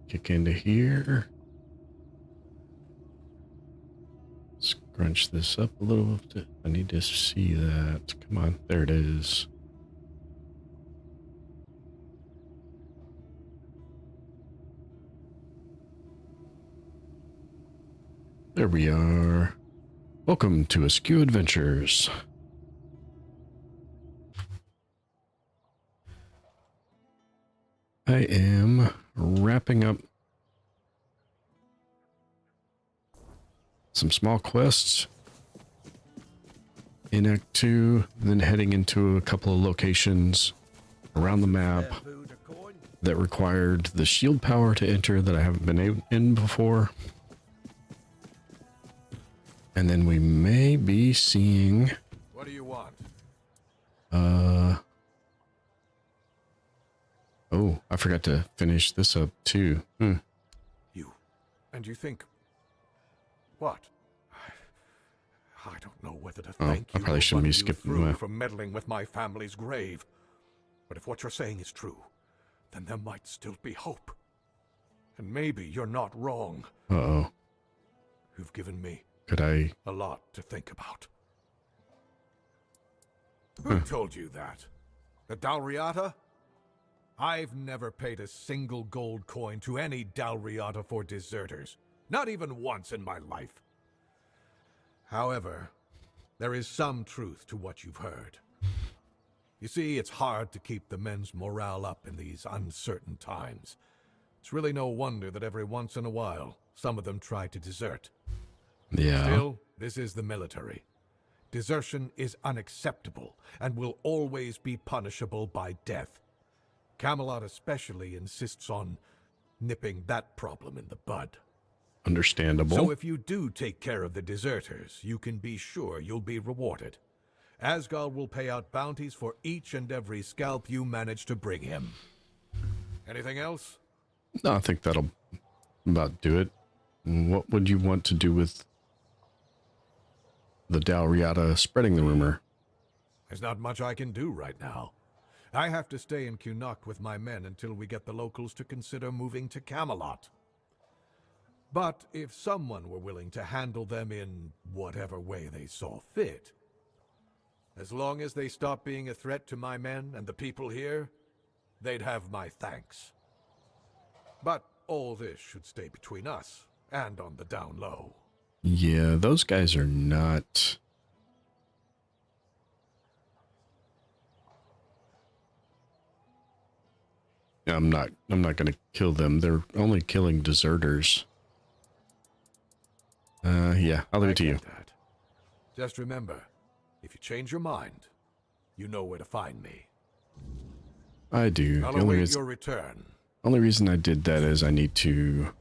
Kick into here. Scrunch this up a little bit. I need to see that. Come on, there it is. There we are. Welcome to Askew Adventures. I am wrapping up some small quests in Act 2, then heading into a couple of locations around the map that required the shield power to enter that I haven't been in before. And then we may be seeing... What do you want? Oh, I forgot to finish this up too. You. And you think... What? I don't know whether to thank you I probably shouldn't be skipping for meddling with my family's grave. But if what you're saying is true, then there might still be hope. And maybe you're not wrong. Uh-oh. You've given me Could I... a lot to think about. Who told you that? The Dalriata? I've never paid a single gold coin to any Dalriata for deserters. Not even once in my life. However, there is some truth to what you've heard. You see, it's hard to keep the men's morale up in these uncertain times. It's really no wonder that every once in a while, some of them try to desert. Yeah. Still, this is the military. Desertion is unacceptable and will always be punishable by death. Camelot especially insists on nipping that problem in the bud. Understandable. So if you do take care of the deserters, you can be sure you'll be rewarded. Asgard will pay out bounties for each and every scalp you manage to bring him. Anything else? No, I think that'll about do it. What would you want to do with the Dalriata spreading the rumor? There's not much I can do right now. I have to stay in Cunnock with my men until we get the locals to consider moving to Camelot. But if someone were willing to handle them in whatever way they saw fit, as long as they stop being a threat to my men and the people here, they'd have my thanks. But all this should stay between us and on the down low. Yeah, those guys are not... I'm not going to kill them. They're only killing deserters. Yeah, I'll leave it to you. That. Just remember, if you change your mind, you know where to find me. I do. I'll The only, await your return. only reason I did that is I needed to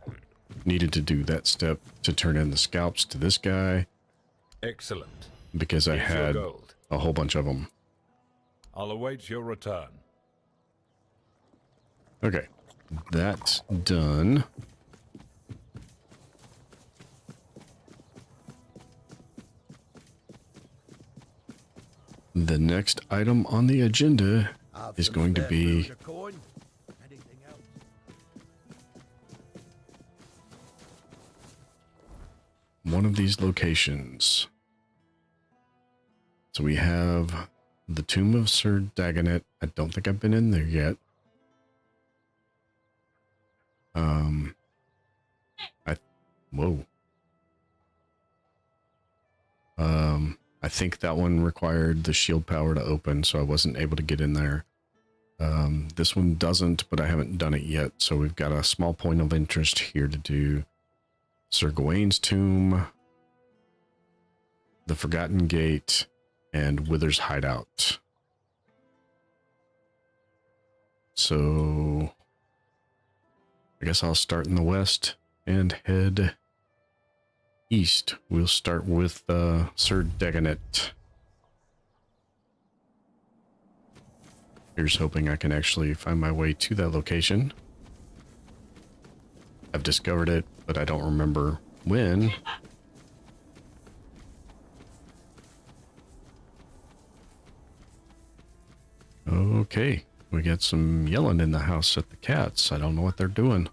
do that step to turn in the scalps to this guy. Excellent. Because I Here's your had gold. a whole bunch of them. I'll await your return. Okay, that's done. The next item on the agenda is going to be one of these locations. So we have the Tomb of Sir Dagonet. I don't think I've been in there yet. I think that one required the shield power to open, so I wasn't able to get in there. This one doesn't, but I haven't done it yet, so we've got a small point of interest here to do. Sir Gawain's tomb, the Forgotten Gate, and Wither's Hideout. So I guess I'll start in the west and head east. We'll start with Sir Dagonet. Here's hoping I can actually find my way to that location. I've discovered it, but I don't remember when. Okay, we got some yelling in the house at the cats. I don't know what they're doing.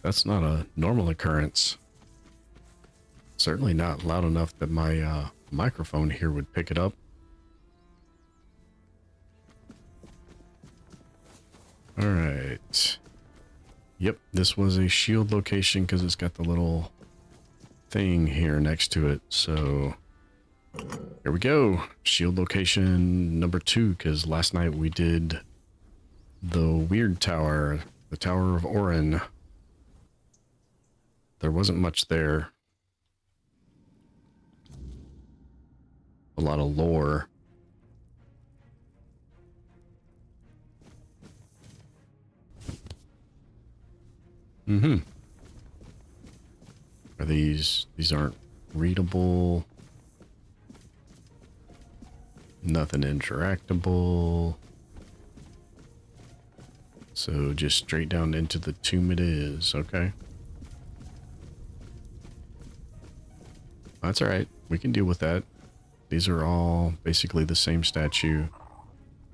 That's not a normal occurrence. Certainly not loud enough that my microphone here would pick it up. All right. Yep, this was a shield location because it's got the little thing here next to it. So here we go. Shield location number 2, because last night we did the weird tower, the Tower of Orin. There wasn't much there. A lot of lore. Are these aren't readable. Nothing interactable. So just straight down into the tomb it is. Okay. That's all right. We can deal with that. These are all basically the same statue.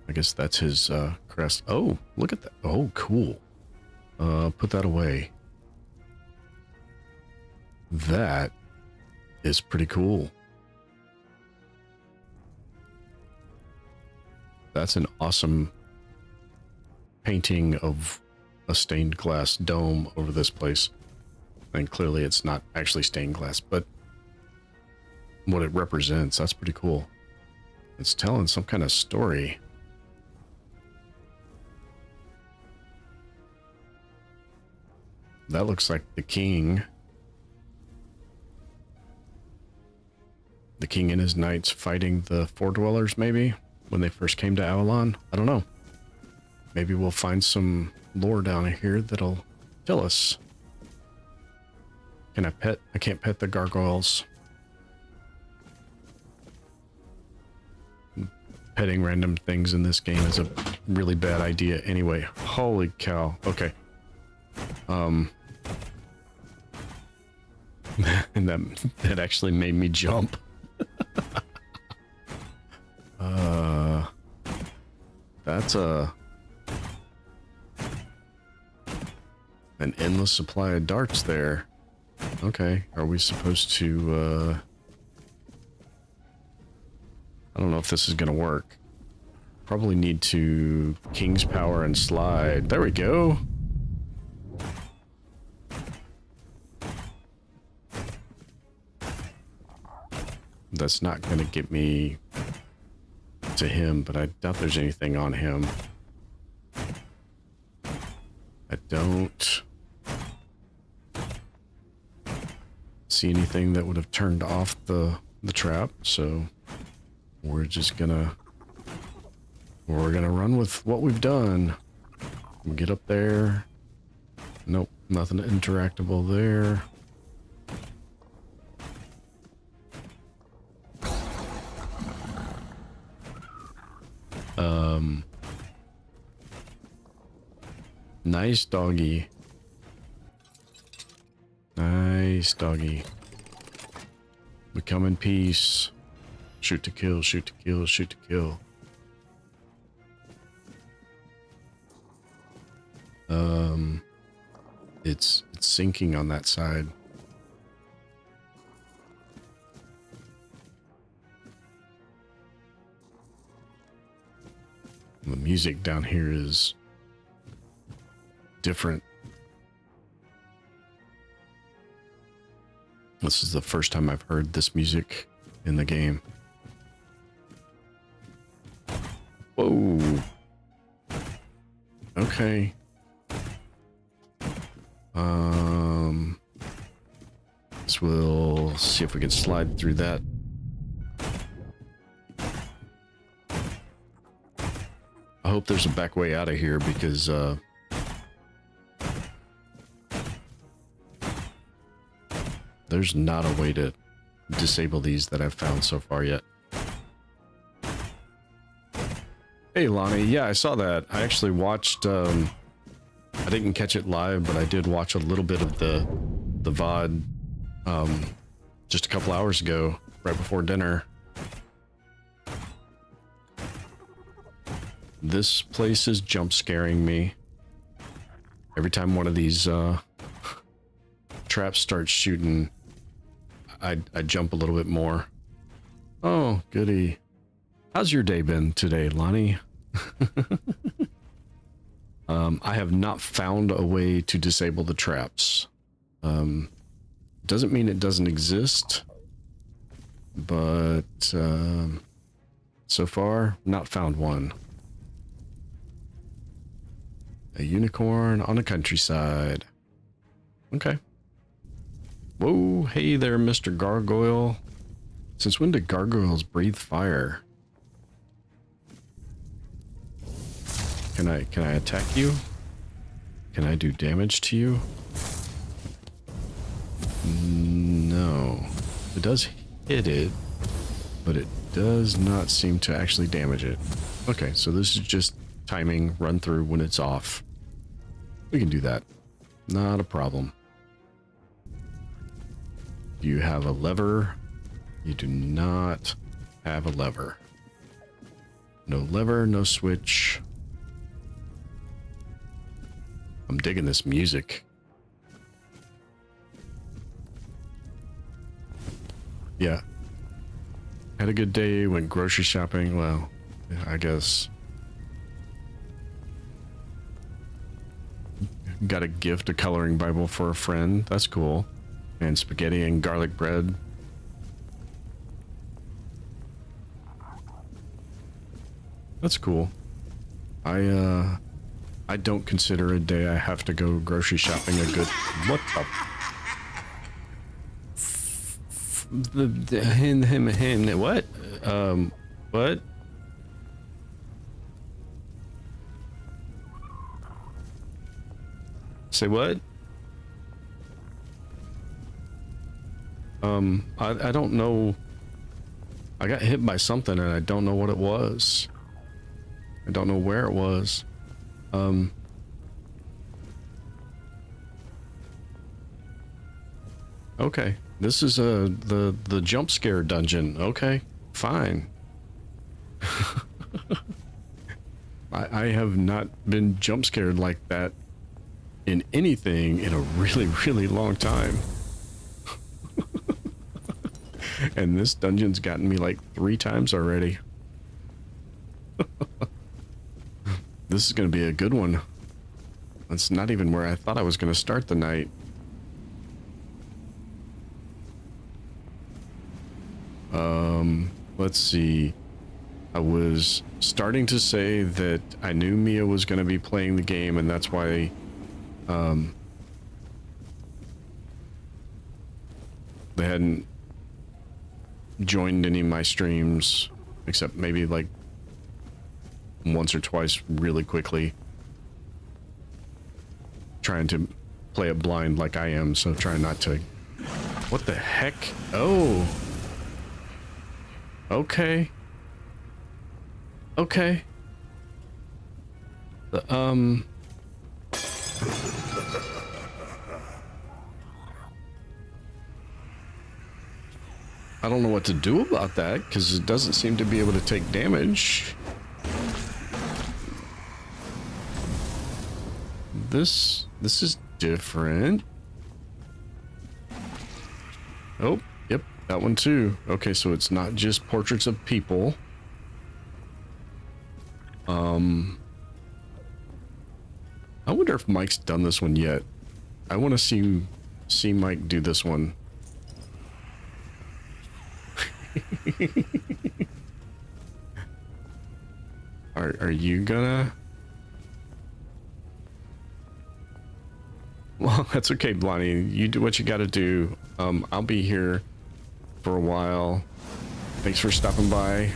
I guess that's his crest. Oh, look at that. Oh, cool. Put that away. That is pretty cool. That's an awesome painting of a stained glass dome over this place. And clearly it's not actually stained glass, but what it represents, that's pretty cool. It's telling some kind of story. That looks like the king. The king and his knights fighting the Four Dwellers, maybe, when they first came to Avalon. I don't know. Maybe we'll find some lore down here that'll tell us. Can I pet? I can't pet the gargoyles. Petting random things in this game is a really bad idea anyway. Holy cow. Okay. And that actually made me jump. That's an endless supply of darts there. Okay, are we supposed to I don't know if this is gonna work. Probably need to King's Power and slide. There we go. That's not gonna get me to him, but I doubt there's anything on him. I don't see anything that would have turned off the trap, so we're just gonna run with what we've done. We'll get up there. Nope, nothing interactable there. Nice doggy. Nice doggy. We come in peace. Shoot to kill, shoot to kill, shoot to kill. It's sinking on that side. The music down here is different. This is the first time I've heard this music in the game. Whoa. Okay. So we'll see if we can slide through that. I hope there's a back way out of here because there's not a way to disable these that I've found so far yet. Hey Lonnie, yeah, I saw that. I actually watched, I didn't catch it live, but I did watch a little bit of the VOD just a couple hours ago, right before dinner. This place is jump scaring me. Every time one of these traps start shooting, I jump a little bit more. Oh, goody. How's your day been today, Lonnie? I have not found a way to disable the traps. Doesn't mean it doesn't exist, but so far, not found one. A unicorn on the countryside. Okay. Whoa, hey there, Mr. Gargoyle. Since when did gargoyles breathe fire? Can I attack you? Can I do damage to you? No. It does hit it, but it does not seem to actually damage it. Okay, so this is just timing, run through when it's off. We can do that. Not a problem. Do you have a lever? You do not have a lever. No lever, no switch. I'm digging this music. Yeah. Had a good day, went grocery shopping. Well, I guess. Got a gift, a coloring Bible for a friend. That's cool. And spaghetti and garlic bread. That's cool. I don't consider a day I have to go grocery shopping a good... What the... What? What? Say what? I don't know. I got hit by something and I don't know what it was. I don't know where it was. Okay. This is the jump scare dungeon. Okay. Fine. I have not been jump scared like that in anything in a really, really long time. And this dungeon's gotten me like 3 times already. This is going to be a good one. That's not even where I thought I was going to start the night. Let's see. I was starting to say that I knew Mia was going to be playing the game, and that's why they hadn't joined any of my streams, except maybe like once or twice really quickly. Trying to play it blind like I am, so trying not to... What the heck? Oh! Okay. Okay. I don't know what to do about that, because it doesn't seem to be able to take damage. This is different. Oh, yep, that one too. Okay, so it's not just portraits of people. I wonder if Mike's done this one yet. I want to see Mike do this one. Are you gonna? Well, that's okay, Blondie. You do what you gotta do. I'll be here for a while. Thanks for stopping by.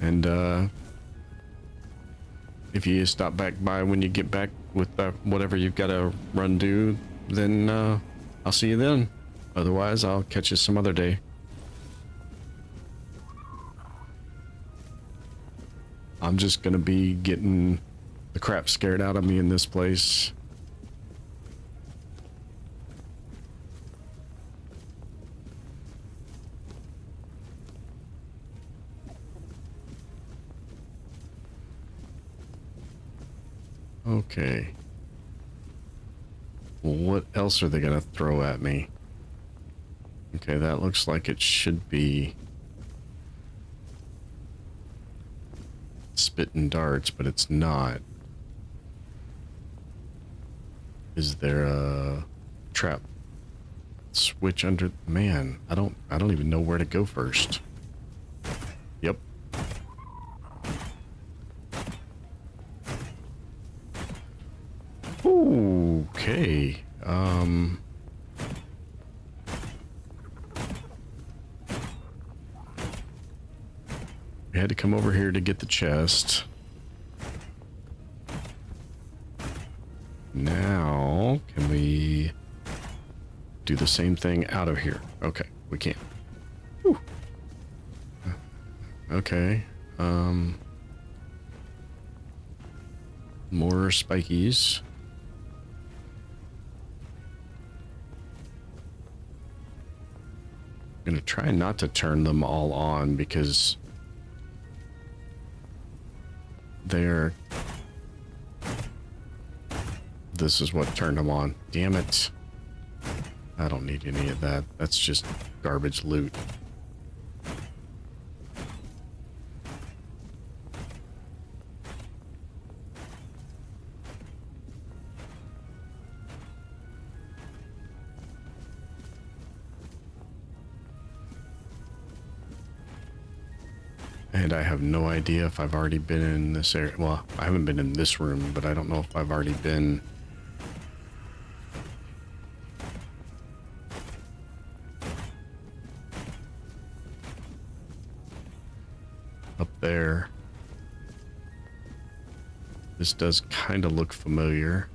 And, if you stop back by when you get back with whatever you've gotta run do, then, I'll see you then. Otherwise, I'll catch you some other day. I'm just gonna be getting the crap scared out of me in this place. Okay. What else are they gonna throw at me? Okay, that looks like it should be spitting darts, but it's not. Is there a trap switch under? Man, I don't even know where to go first. Yep. Okay. We had to come over here to get the chest. Now, can we do the same thing out of here? Okay, we can. Whew. Okay. More spikies. I'm gonna try not to turn them all on because they're... This is what turned them on. Damn it. I don't need any of that. That's just garbage loot. And I have no idea if I've already been in this area. Well, I haven't been in this room, but I don't know if I've already been... up there. This does kind of look familiar.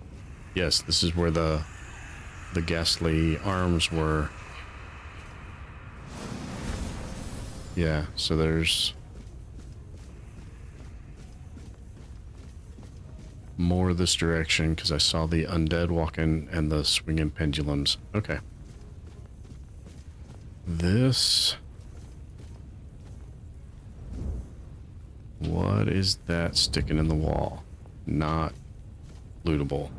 Yes, this is where the ghastly arms were. Yeah, so there's more this direction because I saw the undead walking and the swinging pendulums. Okay. This... What is that sticking in the wall? Not lootable.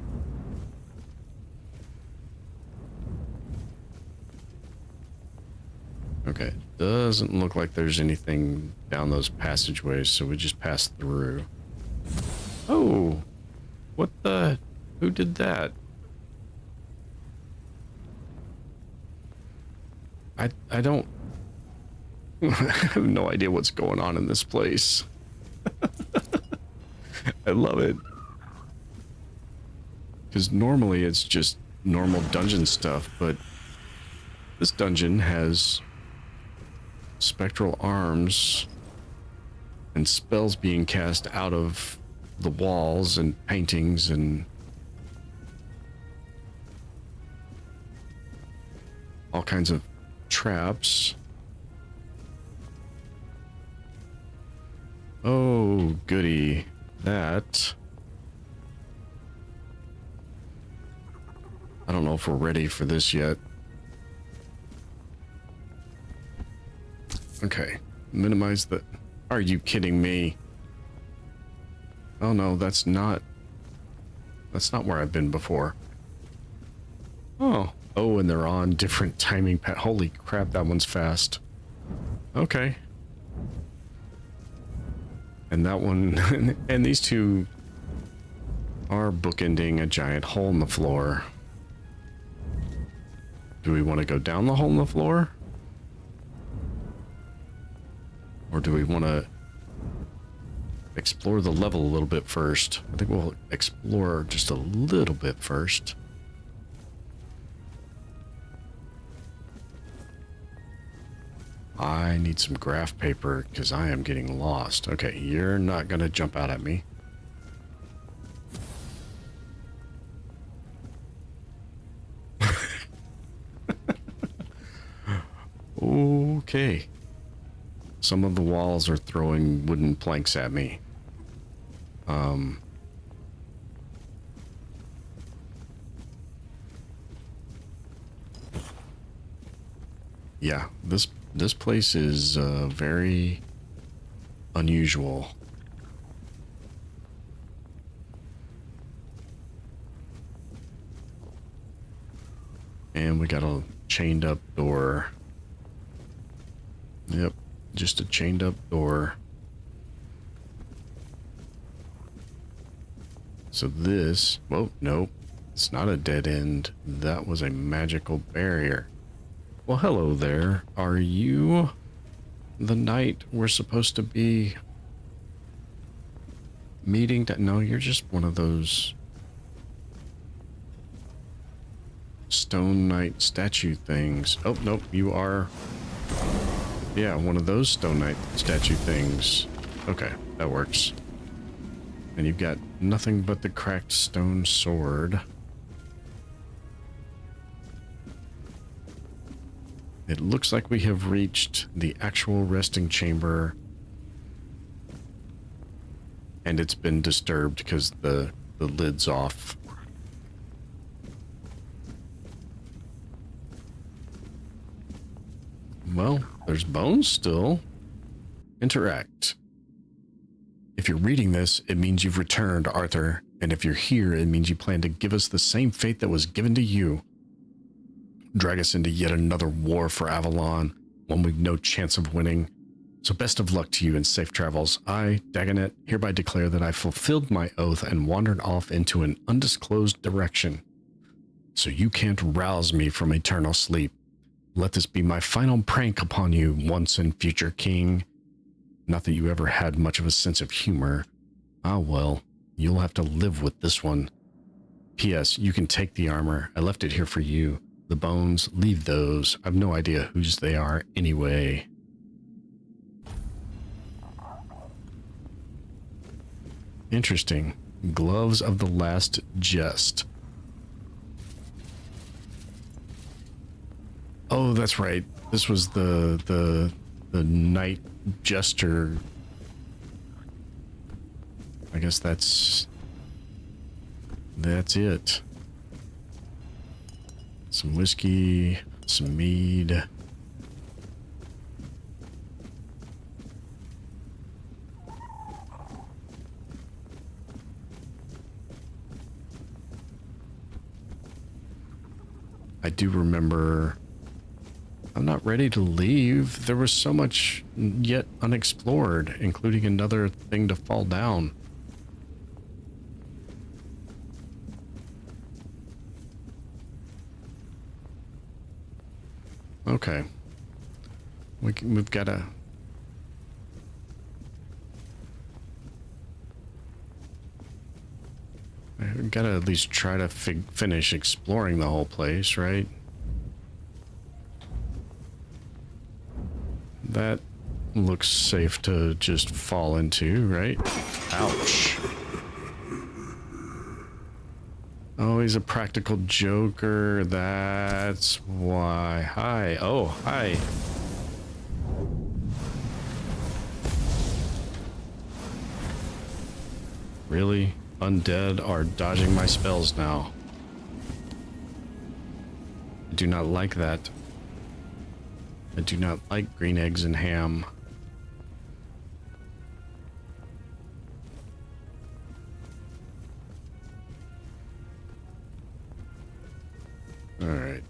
Okay, doesn't look like there's anything down those passageways, so we just pass through. Oh, what the? Who did that? I don't... I have no idea what's going on in this place. I love it. Because normally it's just normal dungeon stuff, but this dungeon has spectral arms and spells being cast out of the walls and paintings and all kinds of traps. Oh, goody. That... I don't know if we're ready for this yet. Okay. Minimize the... Are you kidding me? Oh no, that's not... That's not where I've been before. Oh. Oh, and they're on different timing pat. Holy crap, that one's fast. Okay. And that one... and these two are bookending a giant hole in the floor. Do we want to go down the hole in the floor? Or do we want to explore the level a little bit first? I think we'll explore just a little bit first. I need some graph paper because I am getting lost. Okay, you're not going to jump out at me. Okay. Some of the walls are throwing wooden planks at me. Yeah, this place is very unusual. And we got a chained up door. Yep, just a chained up door. So this, oh, nope, it's not a dead end. That was a magical barrier. Well, hello there. Are you the knight we're supposed to be meeting? No, you're just one of those stone knight statue things. Oh, nope, you are, yeah, one of those stone knight statue things. Okay, that works. And you've got nothing but the cracked stone sword. It looks like we have reached the actual resting chamber. And it's been disturbed because the lid's off. Well, there's bones still. Interact. If you're reading this, it means you've returned, Arthur. And if you're here, it means you plan to give us the same fate that was given to you. Drag us into yet another war for Avalon, one we've no chance of winning. So best of luck to you and safe travels. I, Dagonet, hereby declare that I fulfilled my oath and wandered off into an undisclosed direction. So you can't rouse me from eternal sleep. Let this be my final prank upon you, once and future king. Not that you ever had much of a sense of humor. Ah, well, you'll have to live with this one. P.S. You can take the armor. I left it here for you. The bones, leave those. I've no idea whose they are anyway. Interesting. Gloves of the Last Jest. Oh, that's right. This was the Knight Jester. I guess that's it. Some whiskey, some mead. I do remember I'm not ready to leave. There was so much yet unexplored, including another thing to fall down. Okay. We've got to... We've got to at least try to finish exploring the whole place, right? That looks safe to just fall into, right? Ouch. Oh, he's a practical joker. That's why. Hi. Oh, hi. Really? Undead are dodging my spells now. I do not like that. I do not like green eggs and ham. All right.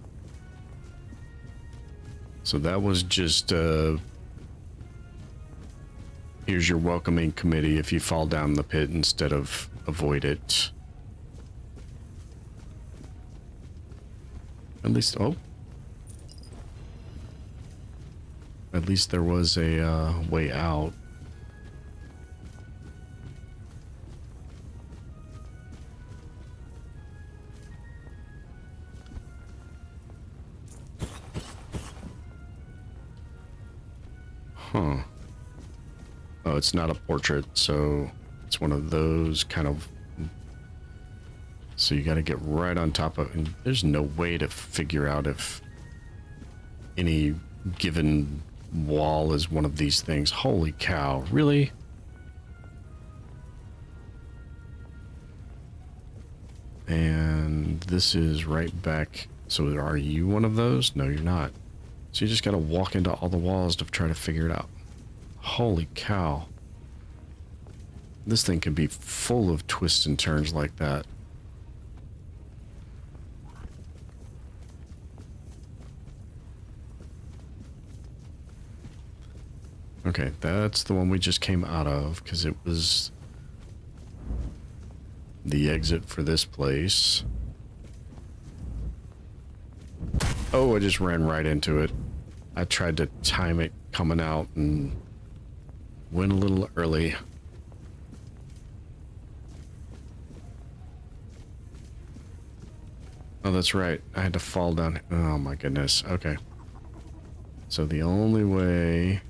So that was just here's your welcoming committee if you fall down the pit instead of avoid it. At least, oh. At least there was a way out. Huh. Oh, it's not a portrait, so it's one of those kind of... So you got to get right on top of... And there's no way to figure out if any given wall is one of these things. Holy cow, really? And this is right back. So are you one of those? No, you're not. So you just got to walk into all the walls to try to figure it out. Holy cow. This thing can be full of twists and turns like that. Okay, that's the one we just came out of, because it was the exit for this place. Oh, I just ran right into it. I tried to time it coming out and went a little early. Oh, that's right. I had to fall down. Oh my goodness. Okay. So the only way...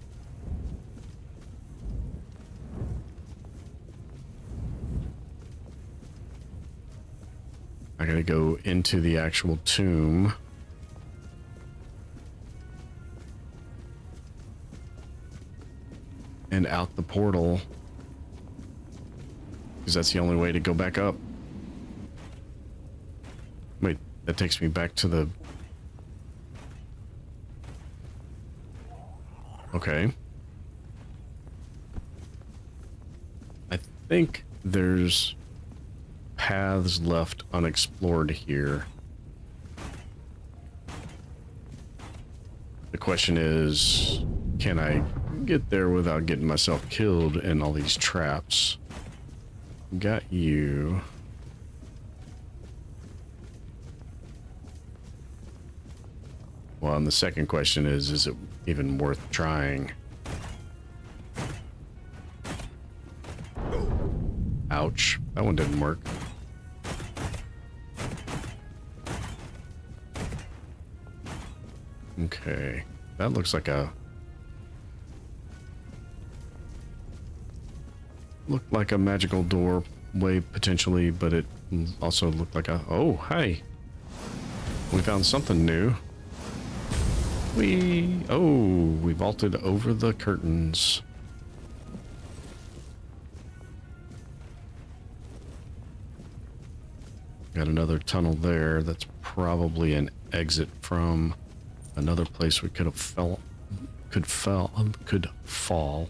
I gotta go into the actual tomb. And out the portal. Because that's the only way to go back up. Wait, that takes me back to the... Okay. I think there's paths left unexplored here. The question is, can I get there without getting myself killed in all these traps? Got you. Well, and the second question is it even worth trying? Ouch. That one didn't work. Okay. That looks like a... Looked like a magical doorway, potentially, but it also looked like a... Oh, hi. We found something new. We vaulted over the curtains. Got another tunnel there. That's probably an exit from another place we could have could fall.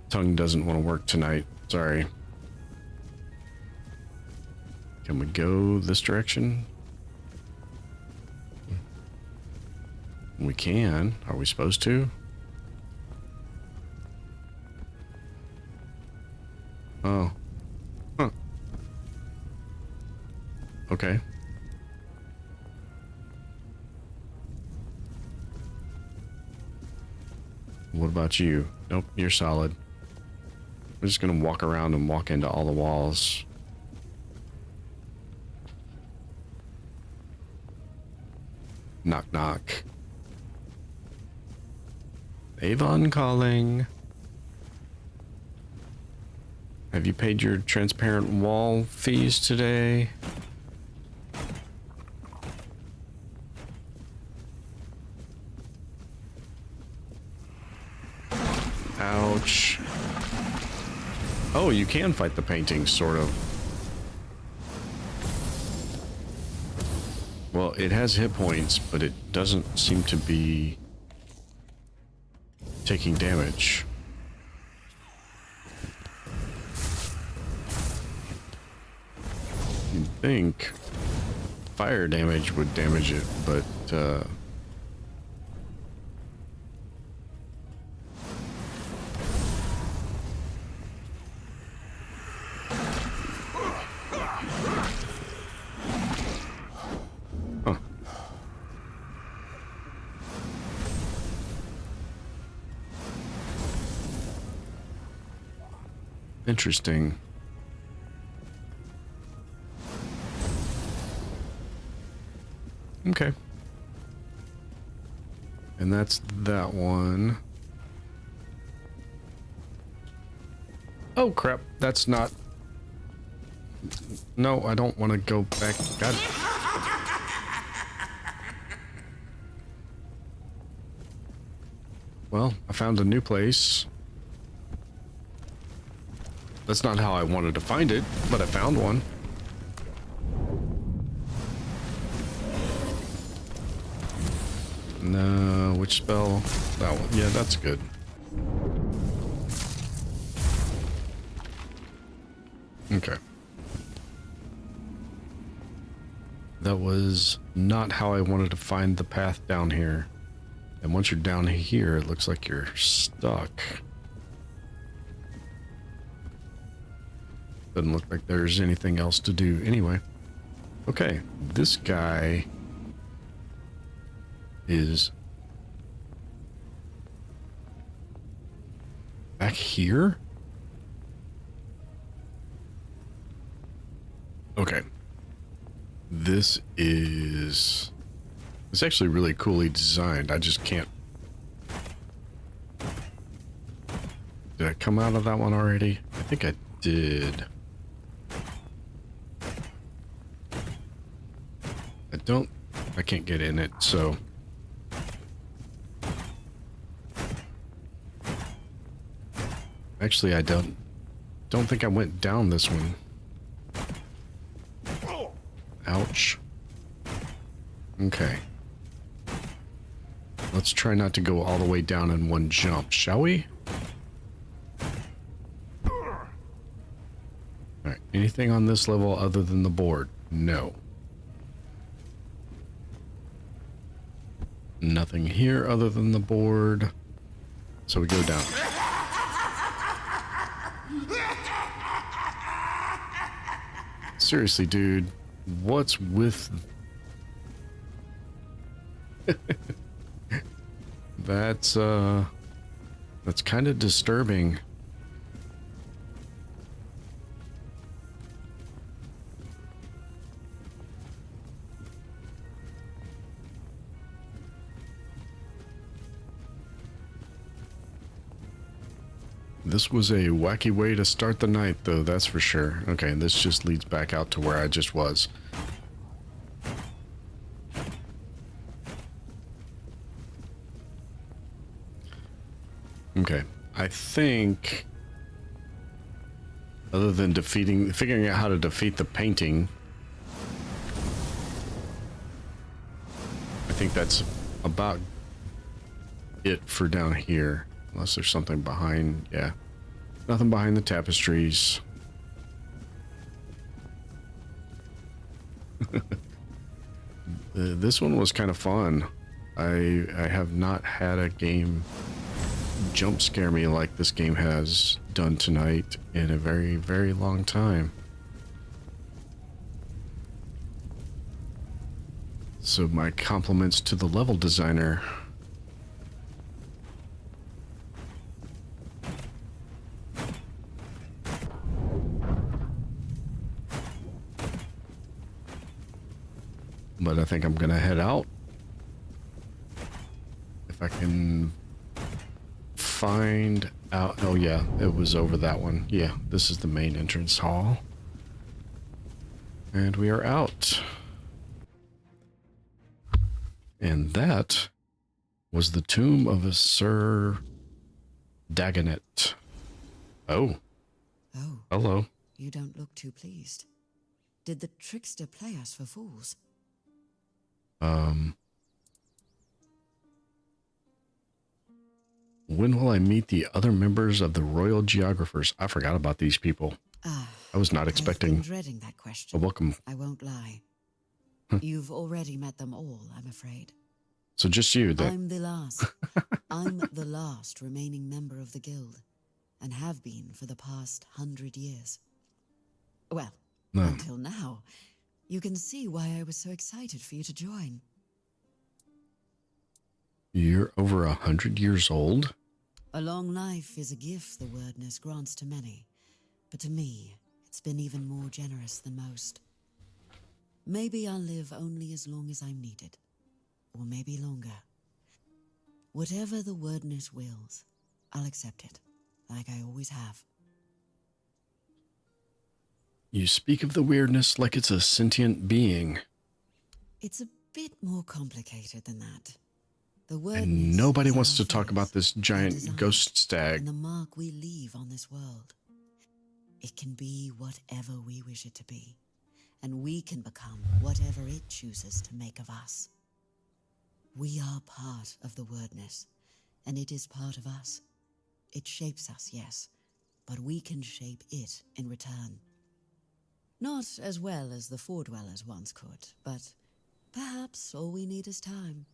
Tongue doesn't want to work tonight. Sorry. Can we go this direction? We can. Are we supposed to? Oh. Huh. Okay. What about you? Nope, you're solid. We're just gonna walk around and walk into all the walls. Knock, knock. Avon calling. Have you paid your transparent wall fees today? Ouch. Oh, you can fight the paintings, sort of. Well, it has hit points, but it doesn't seem to be taking damage. You'd think fire damage would damage it, but huh. Interesting. Okay. And that's that one. Oh crap, that's not... No, I don't want to go back. God. Well, I found a new place. That's not how I wanted to find it, but I found one. No, which spell? That one. Yeah, that's good. Okay. That was not how I wanted to find the path down here. And once you're down here, it looks like you're stuck. Doesn't look like there's anything else to do anyway. Okay, this guy is back here? Okay. This is... It's actually really coolly designed. I just can't... Did I come out of that one already? I think I did. I can't get in it, so... Actually, I don't think I went down this one. Ouch. Okay. Let's try not to go all the way down in one jump, shall we? Alright, anything on this level other than the board? No. Nothing here other than the board. So we go down. Seriously, dude. What's with... That's kind of disturbing. This was a wacky way to start the night, though, that's for sure. Okay, this just leads back out to where I just was. Okay, I think... Other than figuring out how to defeat the painting... I think that's about it for down here. Unless there's something behind, yeah. Nothing behind the tapestries. This one was kind of fun. I have not had a game jump scare me like this game has done tonight in a very, very long time. So my compliments to the level designer. But I think I'm gonna head out. If I can find out. Oh yeah, it was over that one. Yeah, this is the main entrance hall. And we are out. And that was the tomb of a Sir Dagonet. Oh. Oh. Hello. You don't look too pleased. Did the trickster play us for fools? When will I meet the other members of the Royal Geographers? I forgot about these people. I was not expecting. I've been dreading that question. Welcome. I won't lie. You've already met them all, I'm afraid. So just you then. I'm the last. I'm the last remaining member of the guild, and have been for the past 100 years. Well, until now. You can see why I was so excited for you to join. You're over 100 years old? A long life is a gift the wordness grants to many, but to me, it's been even more generous than most. Maybe I'll live only as long as I'm needed, or maybe longer. Whatever the wordness wills, I'll accept it, like I always have. You speak of the weirdness like it's a sentient being. It's a bit more complicated than that. The wordness And nobody is wants our to talk face, about this our giant design, ghost stag. and the mark we leave on this world. It can be whatever we wish it to be, and we can become whatever it chooses to make of us. We are part of the wordness, and it is part of us. It shapes us, yes, but we can shape it in return. Not as well as the Foredwellers once could, but perhaps all we need is time.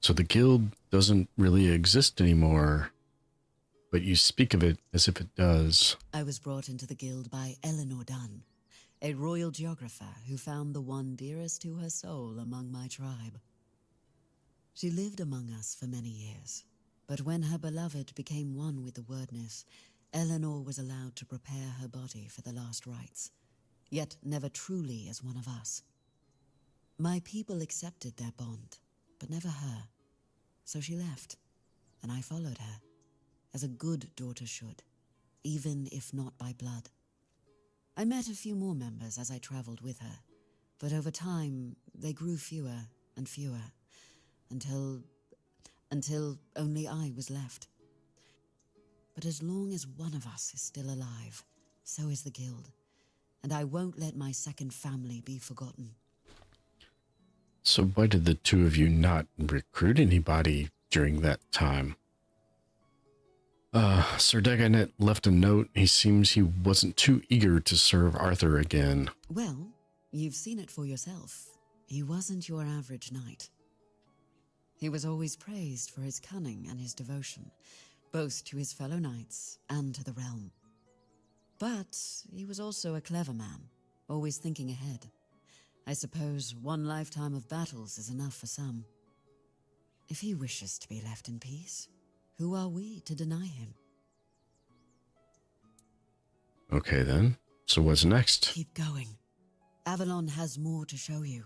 So the guild doesn't really exist anymore, but you speak of it as if it does. I was brought into the guild by Eleanor Dunn, a royal geographer who found the one dearest to her soul among my tribe. She lived among us for many years, but when her beloved became one with the wordness, Eleanor was allowed to prepare her body for the last rites, yet never truly as one of us. My people accepted their bond, but never her. So she left, and I followed her, as a good daughter should, even if not by blood. I met a few more members as I traveled with her, but over time they grew fewer and fewer, until only I was left. But as long as one of us is still alive, so is the guild, and I won't let my second family be forgotten. So why did the two of you not recruit anybody during that time? Sir Dagonet left a note. He seems he wasn't too eager to serve Arthur again. Well, you've seen it for yourself. He wasn't your average knight. He was always praised for his cunning and his devotion, both to his fellow knights and to the realm. But he was also a clever man, always thinking ahead. I suppose one lifetime of battles is enough for some. If he wishes to be left in peace, who are we to deny him? Okay then, so what's next? Keep going. Avalon has more to show you.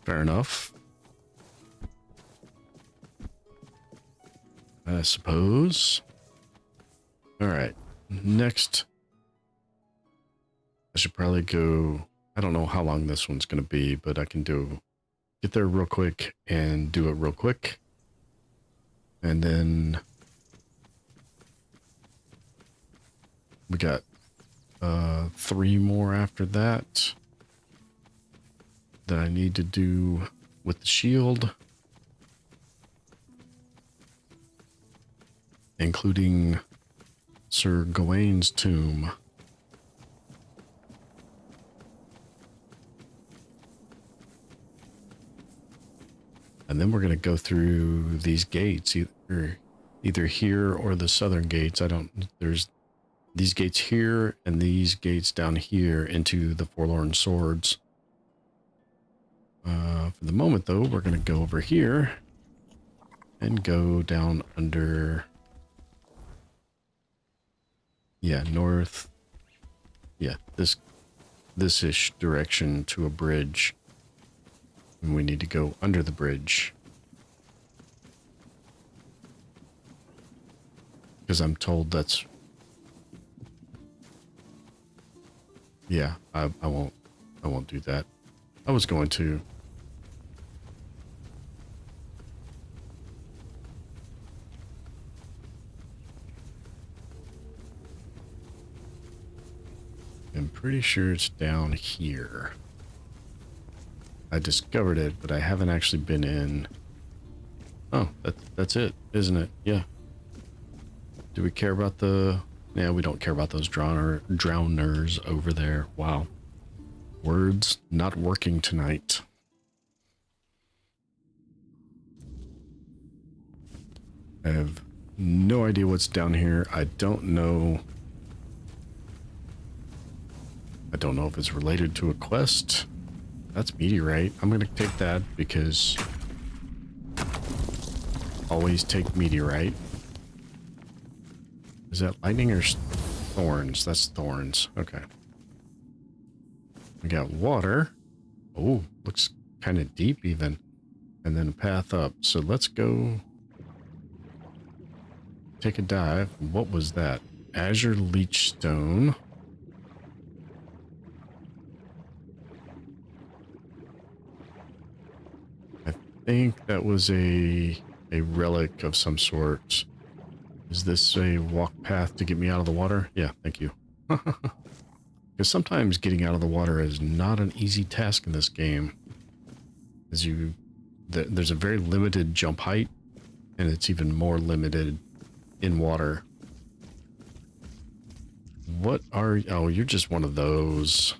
Fair enough. I suppose. Alright, next. I should probably go. I don't know how long this one's going to be, but I can get there real quick and do it real quick. And then we got 3 more after that I need to do with the shield, including Sir Gawain's tomb. And then we're going to go through these gates, either here or the southern gates. There's these gates here and these gates down here into the Forlorn Swords. For the moment, though, we're going to go over here and go down under, north. Yeah, this-ish direction to a bridge. And we need to go under the bridge. Because I'm told that's... Yeah, I won't do that. I was going to. I'm pretty sure it's down here. I discovered it, but I haven't actually been in. Oh, that's it, isn't it? Yeah. Do we care about the... Yeah, we don't care about those drowners over there. Wow. Words not working tonight. I have no idea what's down here. I don't know if it's related to a quest. That's meteorite. I'm going to take that because always take meteorite. Is that lightning or thorns? That's thorns. Okay. We got water. Oh, looks kind of deep even. And then a path up. So let's go take a dive. What was that? Azure Leech Stone. I think that was a relic of some sort. Is this a walk path to get me out of the water? Yeah, thank you. Because sometimes getting out of the water is not an easy task in this game. As there's a very limited jump height, and it's even more limited in water. What are... Oh, you're just one of those.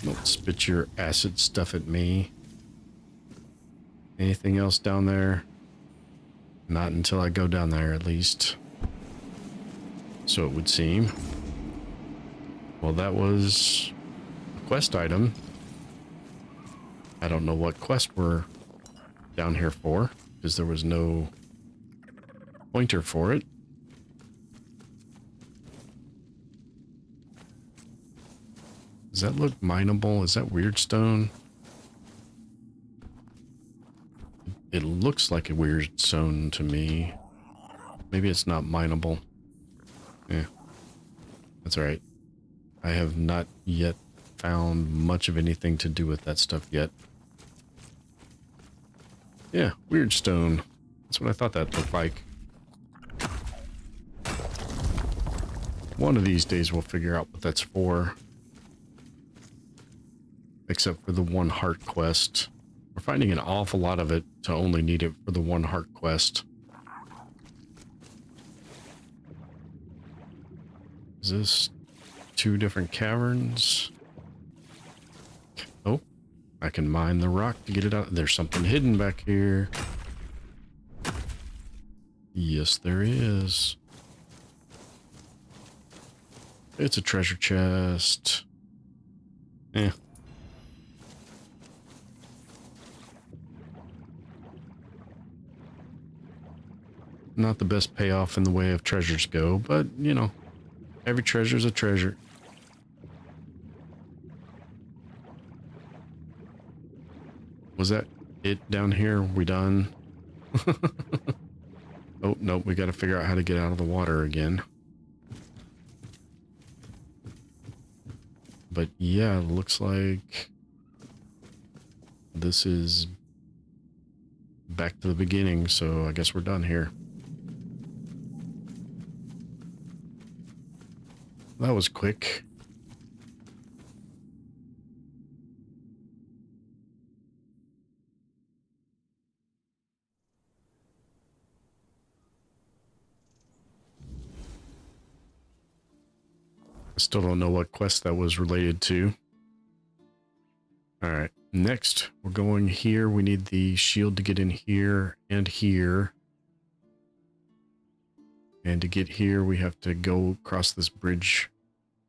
Don't spit your acid stuff at me. Anything else down there? Not until I go down there, at least. So it would seem. Well, that was a quest item. I don't know what quest we're down here for, because there was no pointer for it. Does that look mineable? Is that weird stone? It looks like a weird stone to me. Maybe it's not mineable. Yeah, that's all right. I have not yet found much of anything to do with that stuff yet. Yeah, weird stone. That's what I thought that looked like. One of these days we'll figure out what that's for. Except for the one heart quest. We're finding an awful lot of it to only need it for the one heart quest. Is this 2 different caverns? Oh, I can mine the rock to get it out. There's something hidden back here. Yes, there is. It's a treasure chest. Eh. Not the best payoff in the way of treasures go, but, you know, every treasure's a treasure. Was that it down here? We done? Oh, no, we got to figure out how to get out of the water again. But yeah, it looks like this is back to the beginning, so I guess we're done here. That was quick. I still don't know what quest that was related to. Alright, next we're going here. We need the shield to get in here and here. And to get here, we have to go across this bridge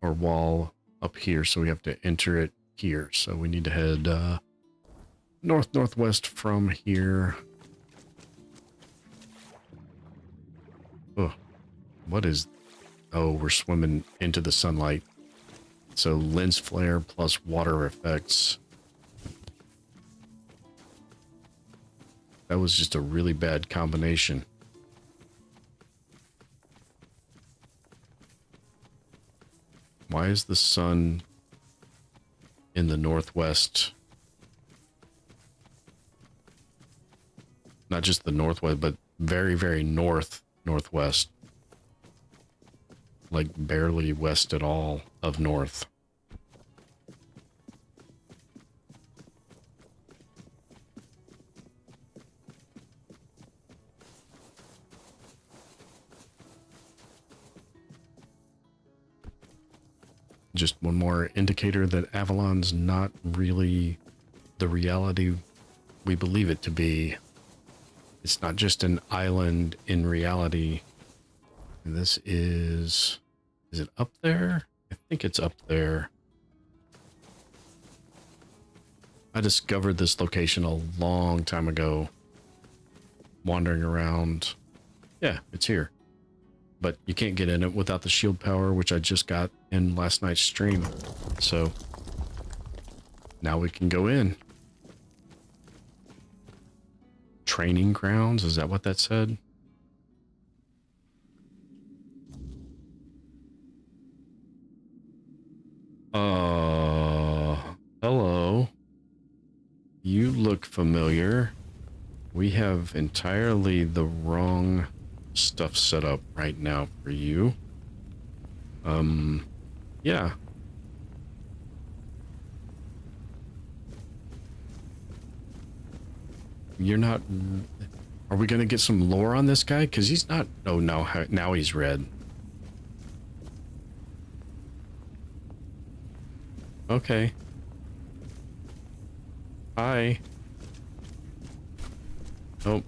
or wall up here. So we have to enter it here. So we need to head north-northwest from here. Oh, what is... Oh, we're swimming into the sunlight. So lens flare plus water effects. That was just a really bad combination. Why is the sun in the northwest? Not just the northwest, but very, very northwest. Like barely west at all of north. Just one more indicator that Avalon's not really the reality we believe it to be. It's not just an island in reality. And this is it up there? I think it's up there. I discovered this location a long time ago, wandering around. Yeah, it's here. But you can't get in it without the shield power, which I just got in last night's stream. So now we can go in. Training grounds, is that what that said? Hello. You look familiar. We have entirely the wrong stuff set up right now for you. Yeah. You're not... Are we gonna get some lore on this guy? Because he's not... Oh, no. Now he's red. Okay. Hi. Oh.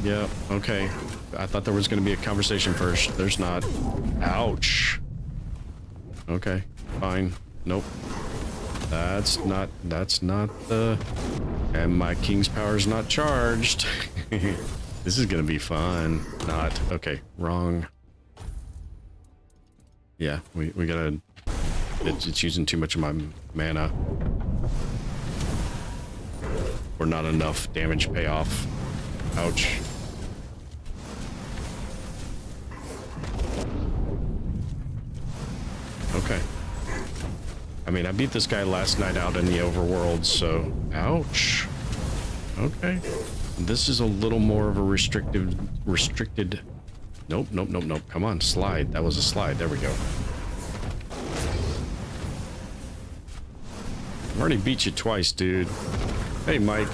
Yeah, okay. I thought there was going to be a conversation first. There's not. Ouch. Okay, fine. Nope. That's not the... And my king's power's not charged. This is going to be fun. Not. Okay, wrong. Yeah, we gotta... It's using too much of my mana. Or not enough damage payoff. Ouch. Okay. I mean, I beat this guy last night out in the overworld, so... Ouch. Okay. This is a little more of a restricted... Nope, nope, nope, nope. Come on, slide. That was a slide. There we go. I've already beat you twice, dude. Hey, Mike,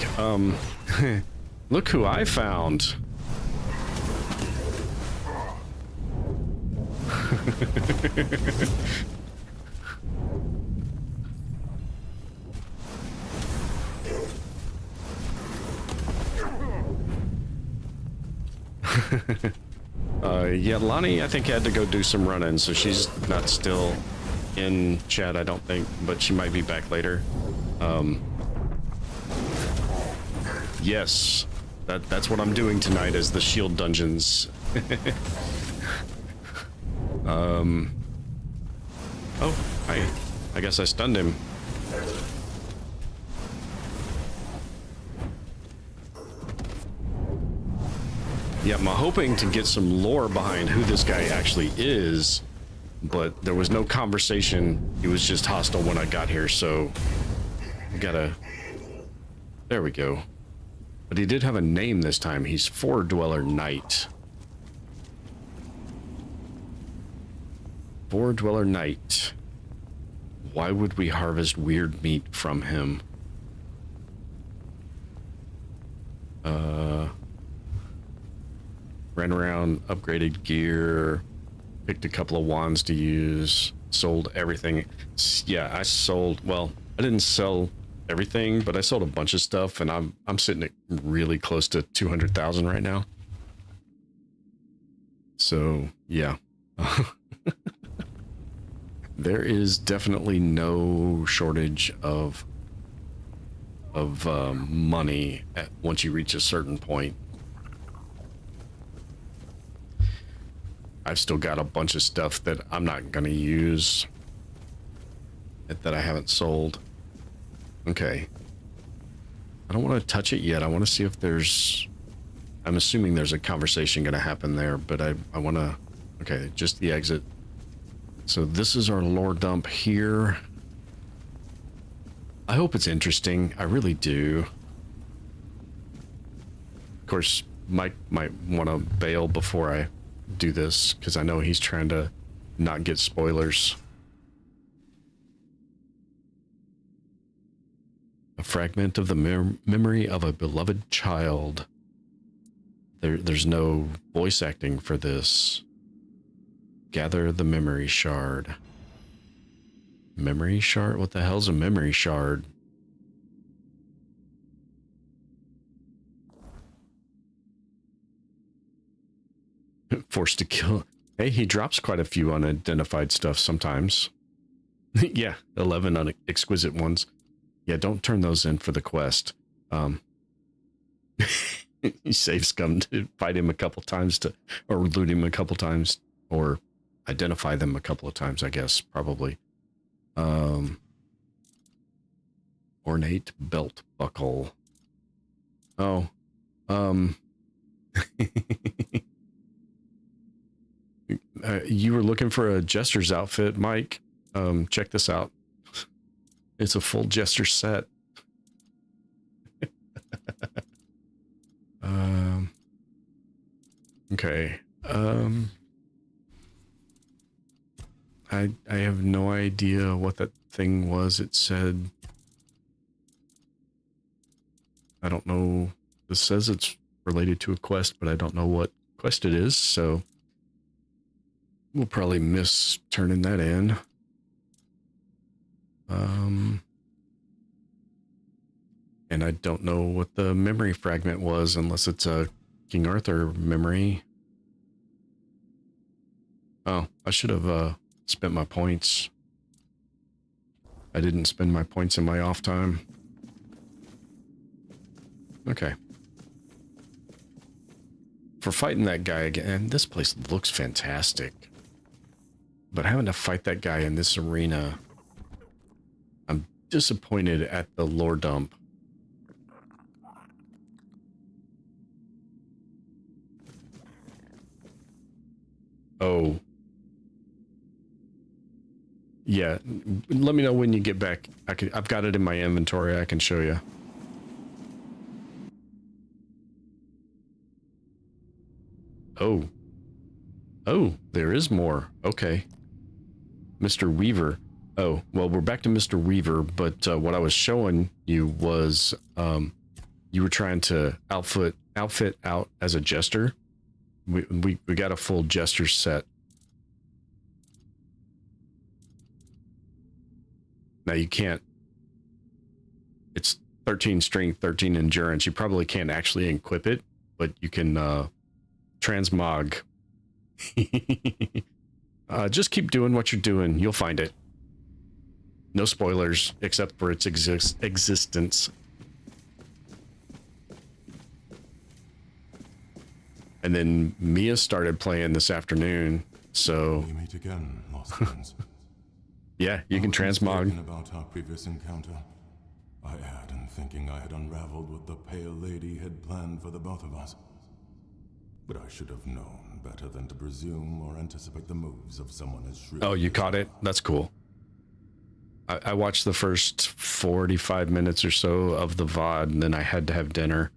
look who I found. Yeah, Lonnie, I think, had to go do some running, so she's not still in chat, I don't think, but she might be back later. Yes, that's what I'm doing tonight, is the shield dungeons. Oh, I guess I stunned him. Yeah, I'm hoping to get some lore behind who this guy actually is, but there was no conversation. He was just hostile when I got here, so I gotta... There we go. But he did have a name this time. He's Four Dweller Knight. Four Dweller Knight. Why would we harvest weird meat from him? Ran around, upgraded gear, picked a couple of wands to use, sold everything. Yeah, I sold, well, I didn't sell everything, but I sold a bunch of stuff, and I'm sitting at really close to 200,000 right now. So, yeah. There is definitely no shortage of money once you reach a certain point. I've still got a bunch of stuff that I'm not going to use that I haven't sold. Okay. I don't want to touch it yet. I want to see if there's... I'm assuming there's a conversation going to happen there, but I want to... Okay, just the exit. So this is our lore dump here. I hope it's interesting. I really do. Of course, Mike might want to bail before I do this, because I know he's trying to not get spoilers. A fragment of the memory of a beloved child. There's no voice acting for this. Gather the memory shard. Memory shard? What the hell's a memory shard? Forced to kill. Hey, he drops quite a few unidentified stuff sometimes. Yeah, 11 exquisite ones. Yeah, don't turn those in for the quest. He saves scum to fight him a couple times or loot him a couple times, or identify them a couple of times, I guess, probably. Ornate belt buckle. Oh, you were looking for a jester's outfit, Mike. Check this out. It's a full jester set. Okay. I have no idea what that thing was. It said... I don't know This says it's related to a quest, but I don't know what quest it is, so we'll probably miss turning that in. And I don't know what the memory fragment was, unless it's a King Arthur memory. Oh, I should have spent my points. I didn't spend my points in my off time. Okay. For fighting that guy again, this place looks fantastic. But having to fight that guy in this arena, I'm disappointed at the lore dump. Oh. Yeah, let me know when you get back. I've got it in my inventory. I can show you. Oh. Oh, there is more. Okay. Mr. Weaver. Oh, well, we're back to Mr. Weaver, but what I was showing you was you were trying to outfit out as a jester. We got a full jester set. Now you can't. It's 13 strength, 13 endurance. You probably can't actually equip it, but you can transmog. Just keep doing what you're doing. You'll find it. No spoilers, except for its existence. And then Mia started playing this afternoon, so... We meet again, lost friends. Yeah, you can transmog. About our previous encounter, I erred in thinking I had unraveled what the Pale Lady had planned for the both of us. But I should have known better than to presume or anticipate the moves of someone as shrewd. Oh, you caught it? That's cool. I watched the first 45 minutes or so of the VOD, and then I had to have dinner.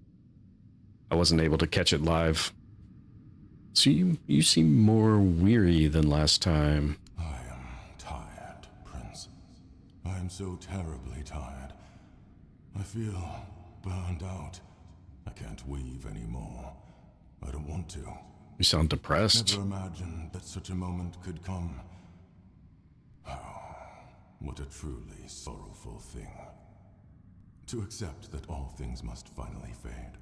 I wasn't able to catch it live. So you seem more weary than last time. I am tired, Prince. I am so terribly tired. I feel burned out. I can't weave anymore. I don't want to. You sound depressed. Never imagined that such a moment could come. Oh, what a truly sorrowful thing. To accept that all things must finally fade.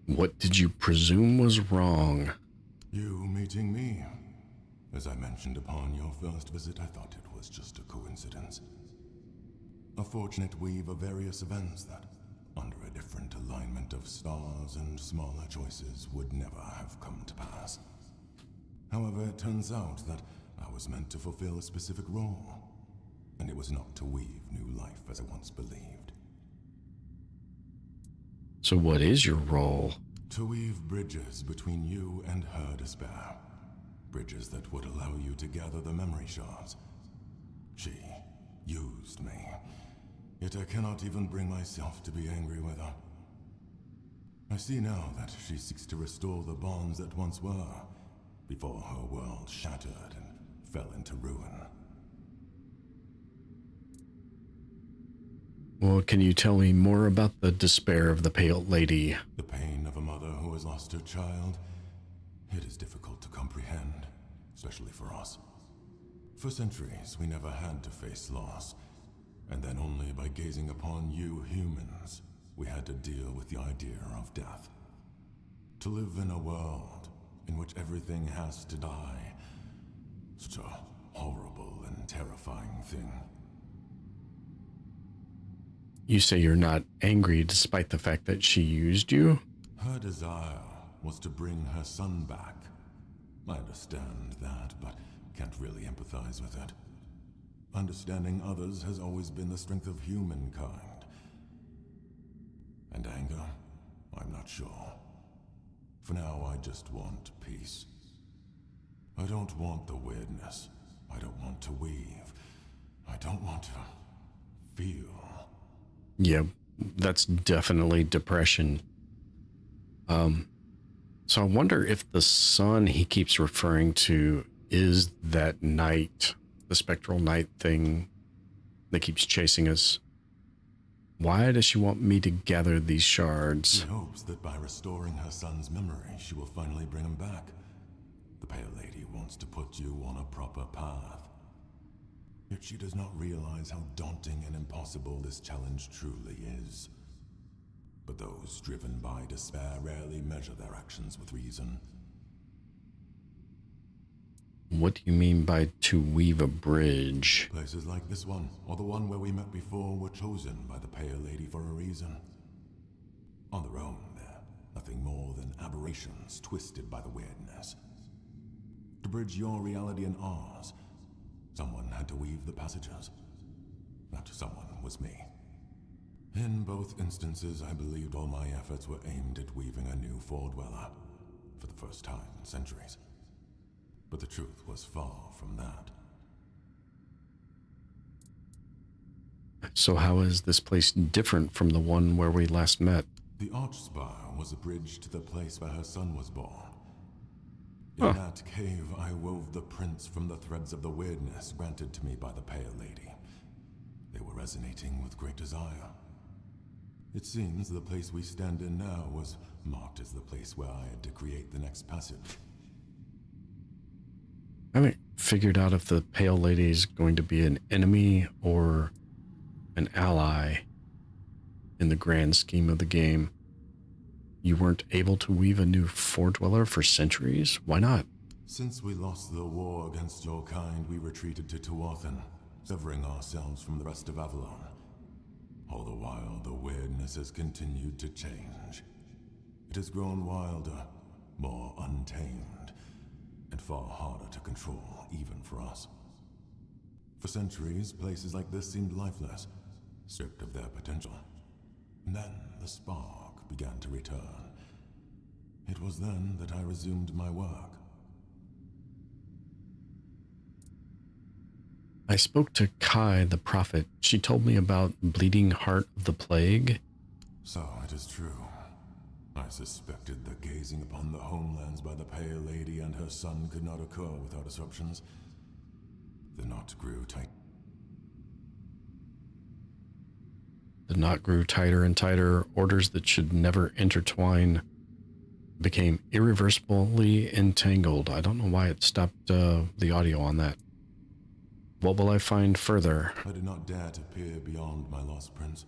What did you presume was wrong? You meeting me. As I mentioned upon your first visit, I thought it was just a coincidence. A fortunate weave of various events that, under a different alignment of stars and smaller choices, would never have come to pass. However, it turns out that I was meant to fulfill a specific role, and it was not to weave new life as I once believed. So what is your role? To weave bridges between you and her despair. Bridges that would allow you to gather the memory shards. She used me. Yet I cannot even bring myself to be angry with her. I see now that she seeks to restore the bonds that once were, before her world shattered and fell into ruin. Well, can you tell me more about the despair of the Pale Lady? The pain of a mother who has lost her child, it is difficult to comprehend, especially for us. For centuries, we never had to face loss, and then only by gazing upon you humans, we had to deal with the idea of death. To live in a world in which everything has to die, such a horrible and terrifying thing. You say you're not angry despite the fact that she used you? Her desire was to bring her son back. I understand that, but can't really empathize with it. Understanding others has always been the strength of humankind. And anger? I'm not sure. For now, I just want peace. I don't want the weirdness. I don't want to weave. I don't want to feel. Yeah, that's definitely depression. So I wonder if the sun he keeps referring to is that night, the spectral night thing that keeps chasing us. Why does she want me to gather these She shards? hopes that by restoring her son's memory, she will finally bring him back. The Pale Lady wants to put you on a proper path. Yet she does not realize how daunting and impossible this challenge truly is. But those driven by despair rarely measure their actions with reason. What do you mean by to weave a bridge? Places like this one, or the one where we met before, were chosen by the Pale Lady for a reason. On their own, they're nothing more than aberrations twisted by the weirdness. To bridge your reality and ours, someone had to weave the passages. That someone was me. In both instances, I believed all my efforts were aimed at weaving a new Fordweller, for the first time in centuries. But the truth was far from that. So how is this place different from the one where we last met? The Archspire was a bridge to the place where her son was born. In that cave, I wove the prints from the threads of the weirdness granted to me by the Pale Lady. They were resonating with great desire. It seems the place we stand in now was marked as the place where I had to create the next passage. I haven't figured out if the Pale Lady is going to be an enemy or an ally in the grand scheme of the game. You weren't able to weave a new Fordweller for centuries? Why not? Since we lost the war against your kind, we retreated to Tuathan, severing ourselves from the rest of Avalon. All the while, the weirdness has continued to change. It has grown wilder, more untamed, and far harder to control, even for us. For centuries, places like this seemed lifeless, stripped of their potential. And then the spark began to return. It was then that I resumed my work. I spoke to Kai, the prophet. She told me about bleeding heart of the plague. So it is true. I suspected that gazing upon the homelands by the Pale Lady and her son could not occur without disruptions. The knot grew tight. The knot grew tighter and tighter. Orders that should never intertwine became irreversibly entangled. I don't know why it stopped the audio on that. What will I find further? I did not dare to peer beyond my lost prince.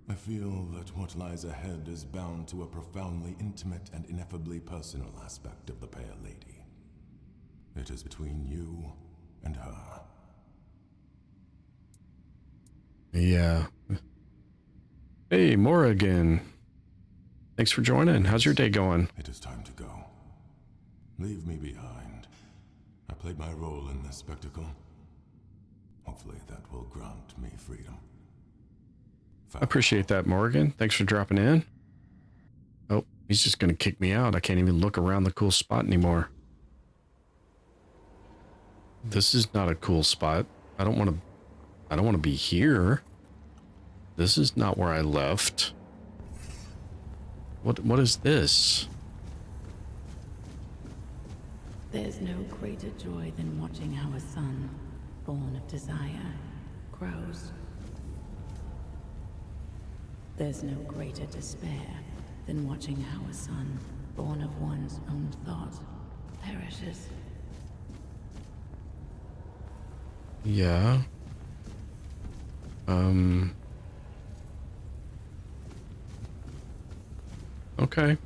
I feel that what lies ahead is bound to a profoundly intimate and ineffably personal aspect of the Pale Lady. It is between you and her. Yeah. Hey, Mora again. Thanks for joining. How's your day going? It is time to go. Leave me behind. I played my role in this spectacle. Hopefully that will grant me freedom. I appreciate that, Morgan. Thanks for dropping in. Oh, he's just going to kick me out. I can't even look around the cool spot anymore. This is not a cool spot. I don't want to be here. This is not where I left. What is this? There's no greater joy than watching how a son, born of desire, grows. There's no greater despair than watching how a son, born of one's own thought, perishes. Yeah. Okay.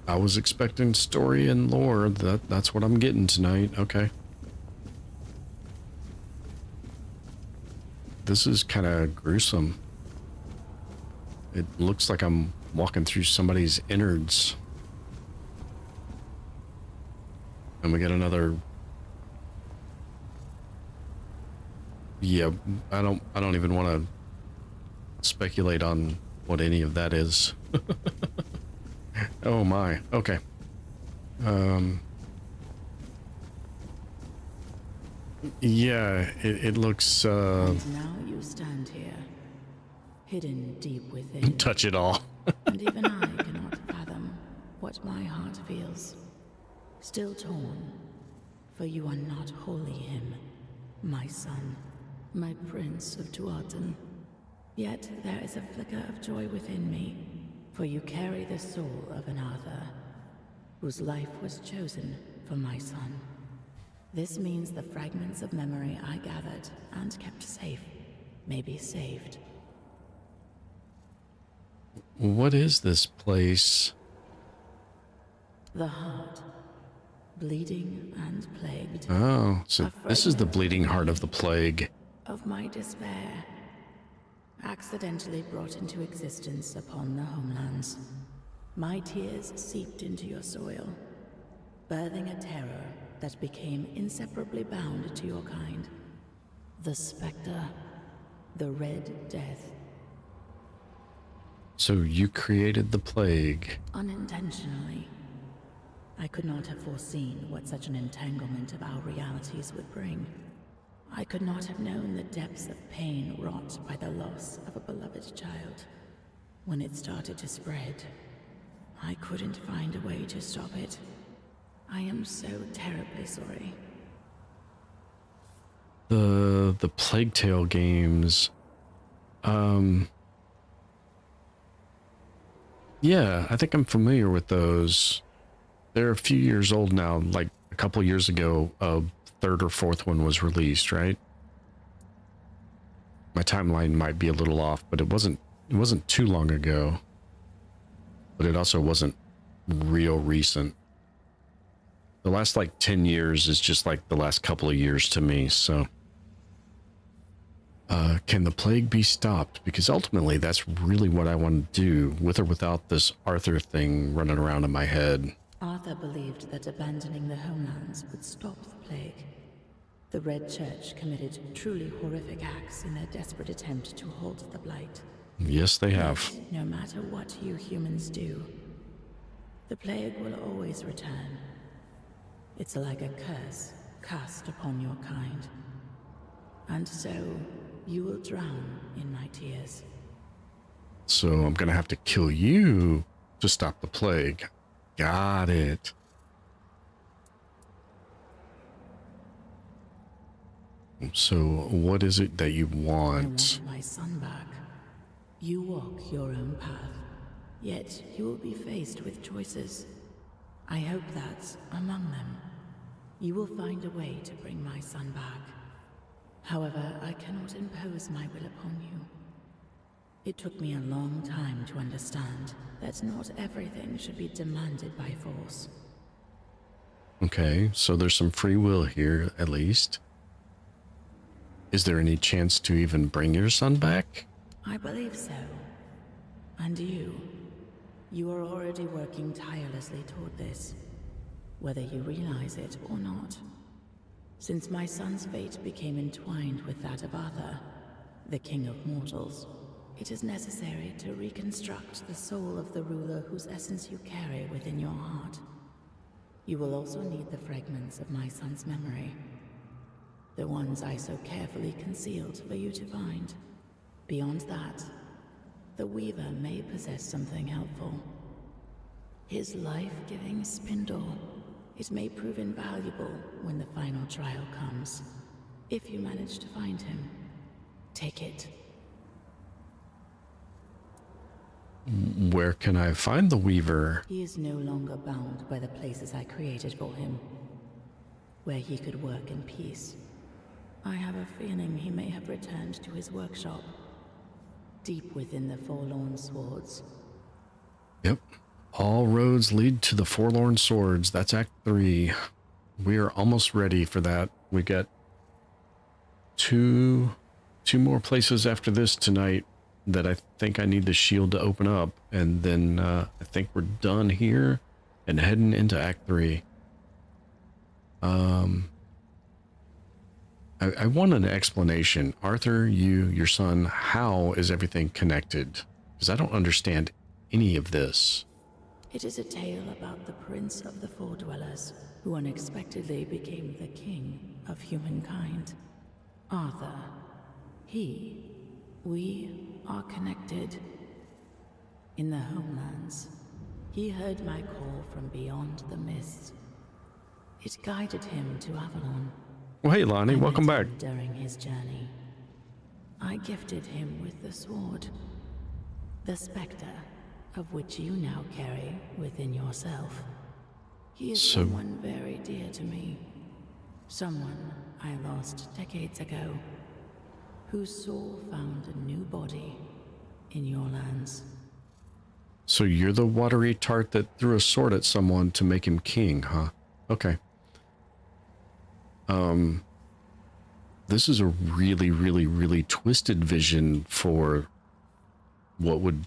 I was expecting story and lore. That's what I'm getting tonight. Okay. This is kind of gruesome. It looks like I'm walking through somebody's innards. And we get another. Yeah, I don't even want to speculate on what any of that is. Oh my. Okay. Yeah, it looks And now you stand here, hidden deep within. touch it all. And even I cannot fathom what my heart feels. Still torn, for you are not wholly him, my son, my Prince of Tuathan. Yet there is a flicker of joy within me, for you carry the soul of an Arthur, whose life was chosen for my son. This means the fragments of memory I gathered and kept safe may be saved. What is this place? The heart, bleeding and plagued. Oh, so this is the bleeding heart of the plague. Of my despair, accidentally brought into existence upon the homelands. My tears seeped into your soil, birthing a terror that became inseparably bound to your kind. The Spectre, the Red Death. So you created the plague. Unintentionally. I could not have foreseen what such an entanglement of our realities would bring. I could not have known the depths of pain wrought by the loss of a beloved child. When it started to spread, I couldn't find a way to stop it. I am so terribly sorry. The Plague Tale games. Yeah, I think I'm familiar with those. They're a few years old now. Like a couple years ago, a third or fourth one was released, right? My timeline might be a little off, but it wasn't too long ago. But it also wasn't real recent. The last like 10 years is just like the last couple of years to me, so can the plague be stopped? Because ultimately that's really what I want to do, with or without this Arthur thing running around in my head. Arthur believed that abandoning the homelands would stop the plague. The Red Church committed truly horrific acts in their desperate attempt to halt the blight. Yes, they have. Yet, no matter what you humans do, the plague will always return. It's like a curse cast upon your kind. And so, you will drown in my tears. So I'm gonna have to kill you to stop the plague. Got it. So what is it that you I want? want my son back. You walk your own path, yet you will be faced with choices. I hope that, among them, you will find a way to bring my son back. However, I cannot impose my will upon you. It took me a long time to understand that not everything should be demanded by force. Okay, so there's some free will here, at least. Is there any chance to even bring your son back? I believe so. And you are already working tirelessly toward this, whether you realize it or not. Since my son's fate became entwined with that of Arthur, the King of Mortals, it is necessary to reconstruct the soul of the ruler whose essence you carry within your heart. You will also need the fragments of my son's memory, the ones I so carefully concealed for you to find. Beyond that, the Weaver may possess something helpful. His life-giving spindle. It may prove invaluable when the final trial comes. If you manage to find him, take it. Where can I find the Weaver? He is no longer bound by the places I created for him, where he could work in peace. I have a feeling he may have returned to his workshop, deep within the Forlorn Swords. Yep. All roads lead to the Forlorn Swords. That's Act 3. We are almost ready for that. We got two more places after this tonight that I think I need the shield to open up. And then I think we're done here and heading into Act 3. I want an explanation. Arthur, your son, how is everything connected? Because I don't understand any of this. It is a tale about the Prince of the Four Dwellers, who unexpectedly became the king of humankind. Arthur. We are connected. In the homelands, he heard my call from beyond the mist. It guided him to Avalon. Well, hey, Lonnie, I welcome met back. him during his journey. I gifted him with the sword. The specter, of which you now carry within yourself. He is someone very dear to me. Someone I lost decades ago, whose soul found a new body in your lands. So you're the watery tart that threw a sword at someone to make him king, huh? Okay. This is a really, really, really twisted vision for what would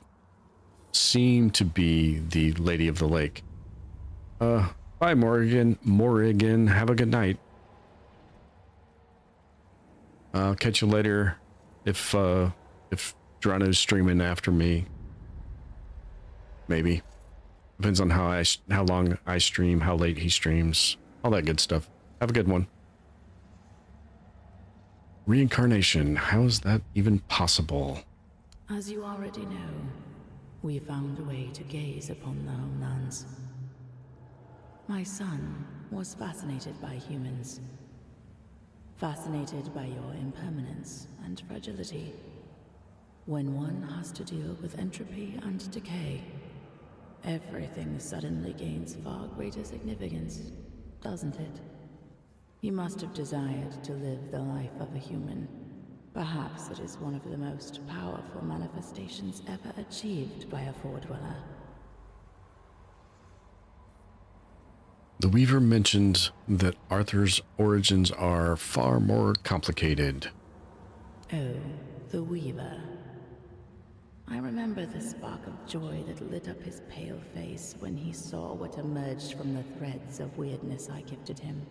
seem to be the Lady of the Lake. Bye, Morrigan. Morrigan, have a good night. I'll catch you later if Drano's streaming after me. Maybe. Depends on how long I stream, how late he streams, all that good stuff. Have a good one. Reincarnation, how is that even possible? As you already know, we found a way to gaze upon the homelands. My son was fascinated by humans. Fascinated by your impermanence and fragility. When one has to deal with entropy and decay, everything suddenly gains far greater significance, doesn't it? You must have desired to live the life of a human. Perhaps it is one of the most powerful manifestations ever achieved by a Foredweller. The Weaver mentioned that Arthur's origins are far more complicated. Oh, the Weaver. I remember the spark of joy that lit up his pale face when he saw what emerged from the threads of weirdness I gifted him.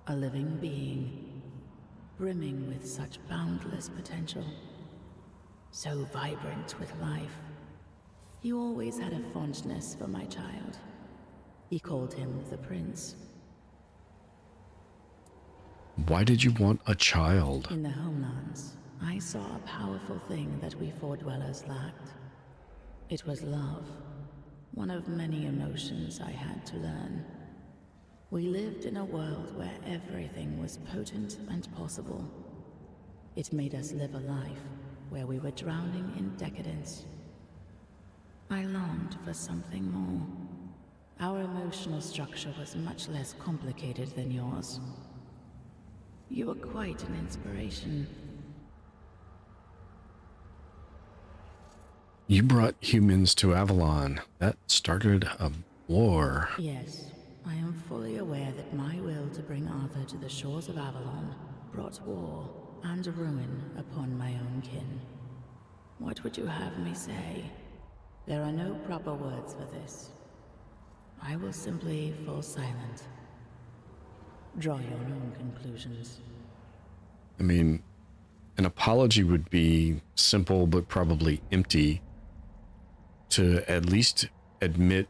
A living being, brimming with such boundless potential. So vibrant with life. He always had a fondness for my child. He called him the Prince. Why did you want a child? In the homelands, I saw a powerful thing that we Foredwellers lacked. It was love. One of many emotions I had to learn. We lived in a world where everything was potent and possible. It made us live a life where we were drowning in decadence. I longed for something more. Our emotional structure was much less complicated than yours. You were quite an inspiration. You brought humans to Avalon. That started a war. Yes, I am fully aware that my will to bring Arthur to the shores of Avalon brought war and ruin upon my own kin. What would you have me say? There are no proper words for this. I will simply fall silent. Draw your own conclusions. I mean, an apology would be simple but probably empty. To at least admit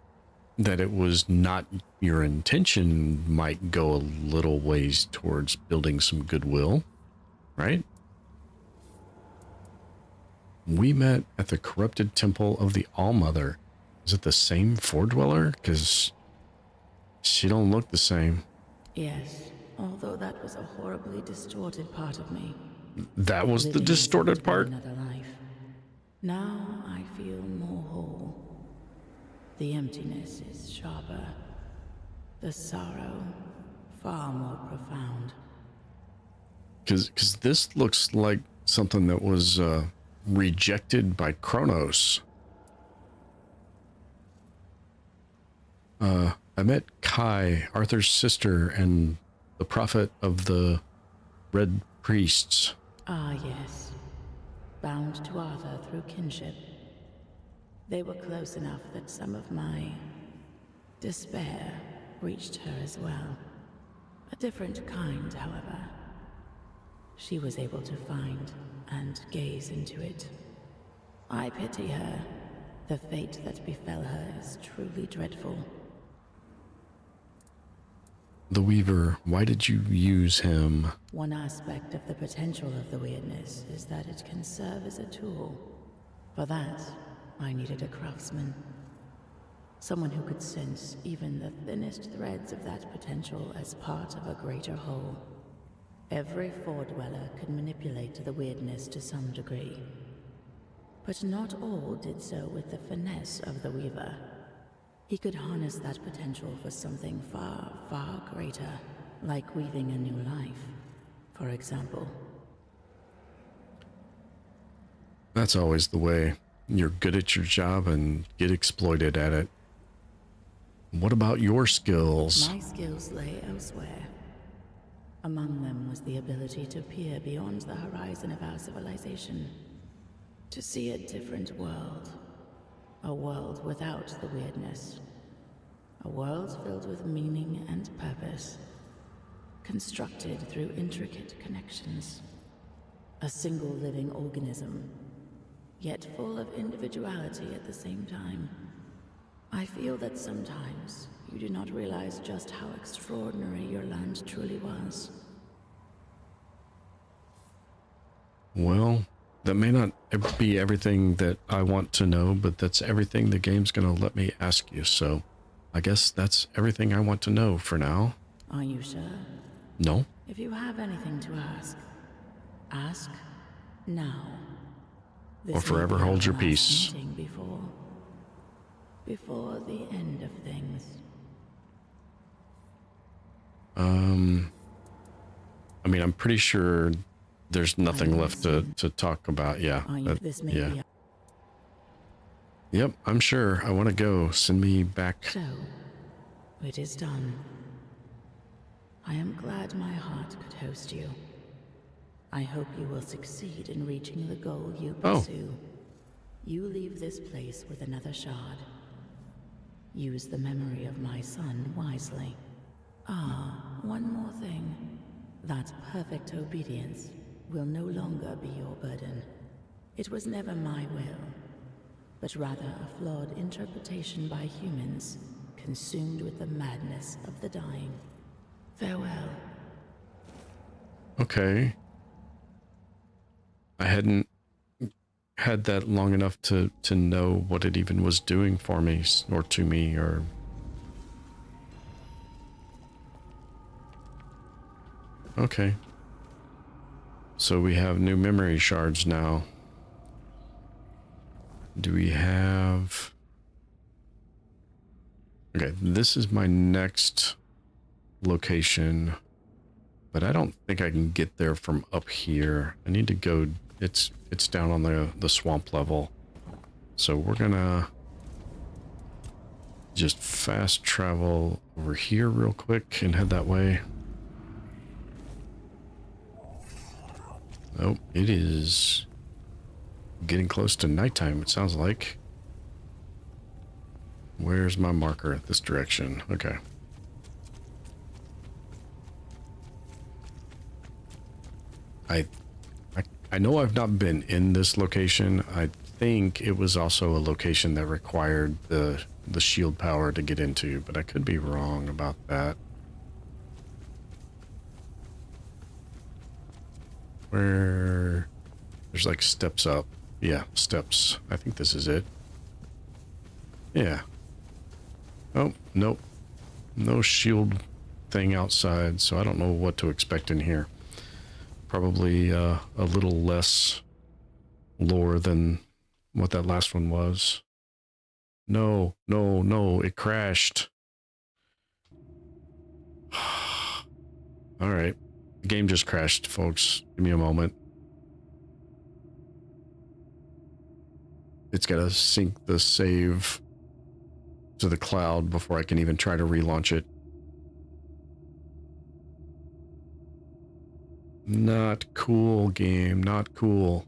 that it was not your intention might go a little ways towards building some goodwill, right? We met at the corrupted temple of the Allmother. Is it the same Foredweller? Because she don't look the same. Yes, although that was a horribly distorted part of me. That was the Living distorted seemed part? another life. Now I feel more whole. The emptiness is sharper. The sorrow far more profound. Because this looks like something that was rejected by Kronos. I met Kai, Arthur's sister, and the prophet of the Red Priests. Ah, yes. Bound to Arthur through kinship. They were close enough that some of my despair reached her as well. A different kind, however. She was able to find and gaze into it. I pity her. The fate that befell her is truly dreadful. The Weaver, why did you use him? One aspect of the potential of the weirdness is that it can serve as a tool. For that, I needed a craftsman. Someone who could sense even the thinnest threads of that potential as part of a greater whole. Every Four-Dweller could manipulate the weirdness to some degree. But not all did so with the finesse of the Weaver. He could harness that potential for something far, far greater, like weaving a new life, for example. That's always the way. You're good at your job and get exploited at it. What about your skills? My skills lay elsewhere. Among them was the ability to peer beyond the horizon of our civilization, to see a different world. A world without the weirdness. A world filled with meaning and purpose. Constructed through intricate connections. A single living organism, yet full of individuality at the same time. I feel that sometimes you do not realize just how extraordinary your land truly was. Well, that may not be everything that I want to know, but that's everything the game's gonna let me ask you, so I guess that's everything I want to know for now. Are you sure? No? If you have anything to ask, ask now. Or forever hold your peace. Before the end of things. I mean, I'm pretty sure there's nothing left to talk about. Yeah. Yeah. Yep, I'm sure. I want to go. Send me back. So, it is done. I am glad my heart could host you. I hope you will succeed in reaching the goal you pursue. You leave this place with another shard. Use the memory of my son wisely. Ah, one more thing. That perfect obedience will no longer be your burden. It was never my will, but rather a flawed interpretation by humans, consumed with the madness of the dying. Farewell. Okay. I hadn't had that long enough to know what it even was doing for me, or to me, or... Okay. So we have new memory shards now. Do we have... Okay, this is my next location, but I don't think I can get there from up here. I need to go... It's down on the swamp level. So we're gonna just fast travel over here real quick and head that way. Oh, it is getting close to nighttime, it sounds like. Where's my marker? This direction. Okay. I know I've not been in this location. I think it was also a location that required the shield power to get into, but I could be wrong about that. Where there's like steps up. Yeah, steps. I think this is it. Yeah. Oh, nope. No shield thing outside, so I don't know what to expect in here. Probably a little less lore than what that last one was. No, it crashed. All right. The game just crashed, folks. Give me a moment. It's got to sync the save to the cloud before I can even try to relaunch it. Not cool, game. Not cool.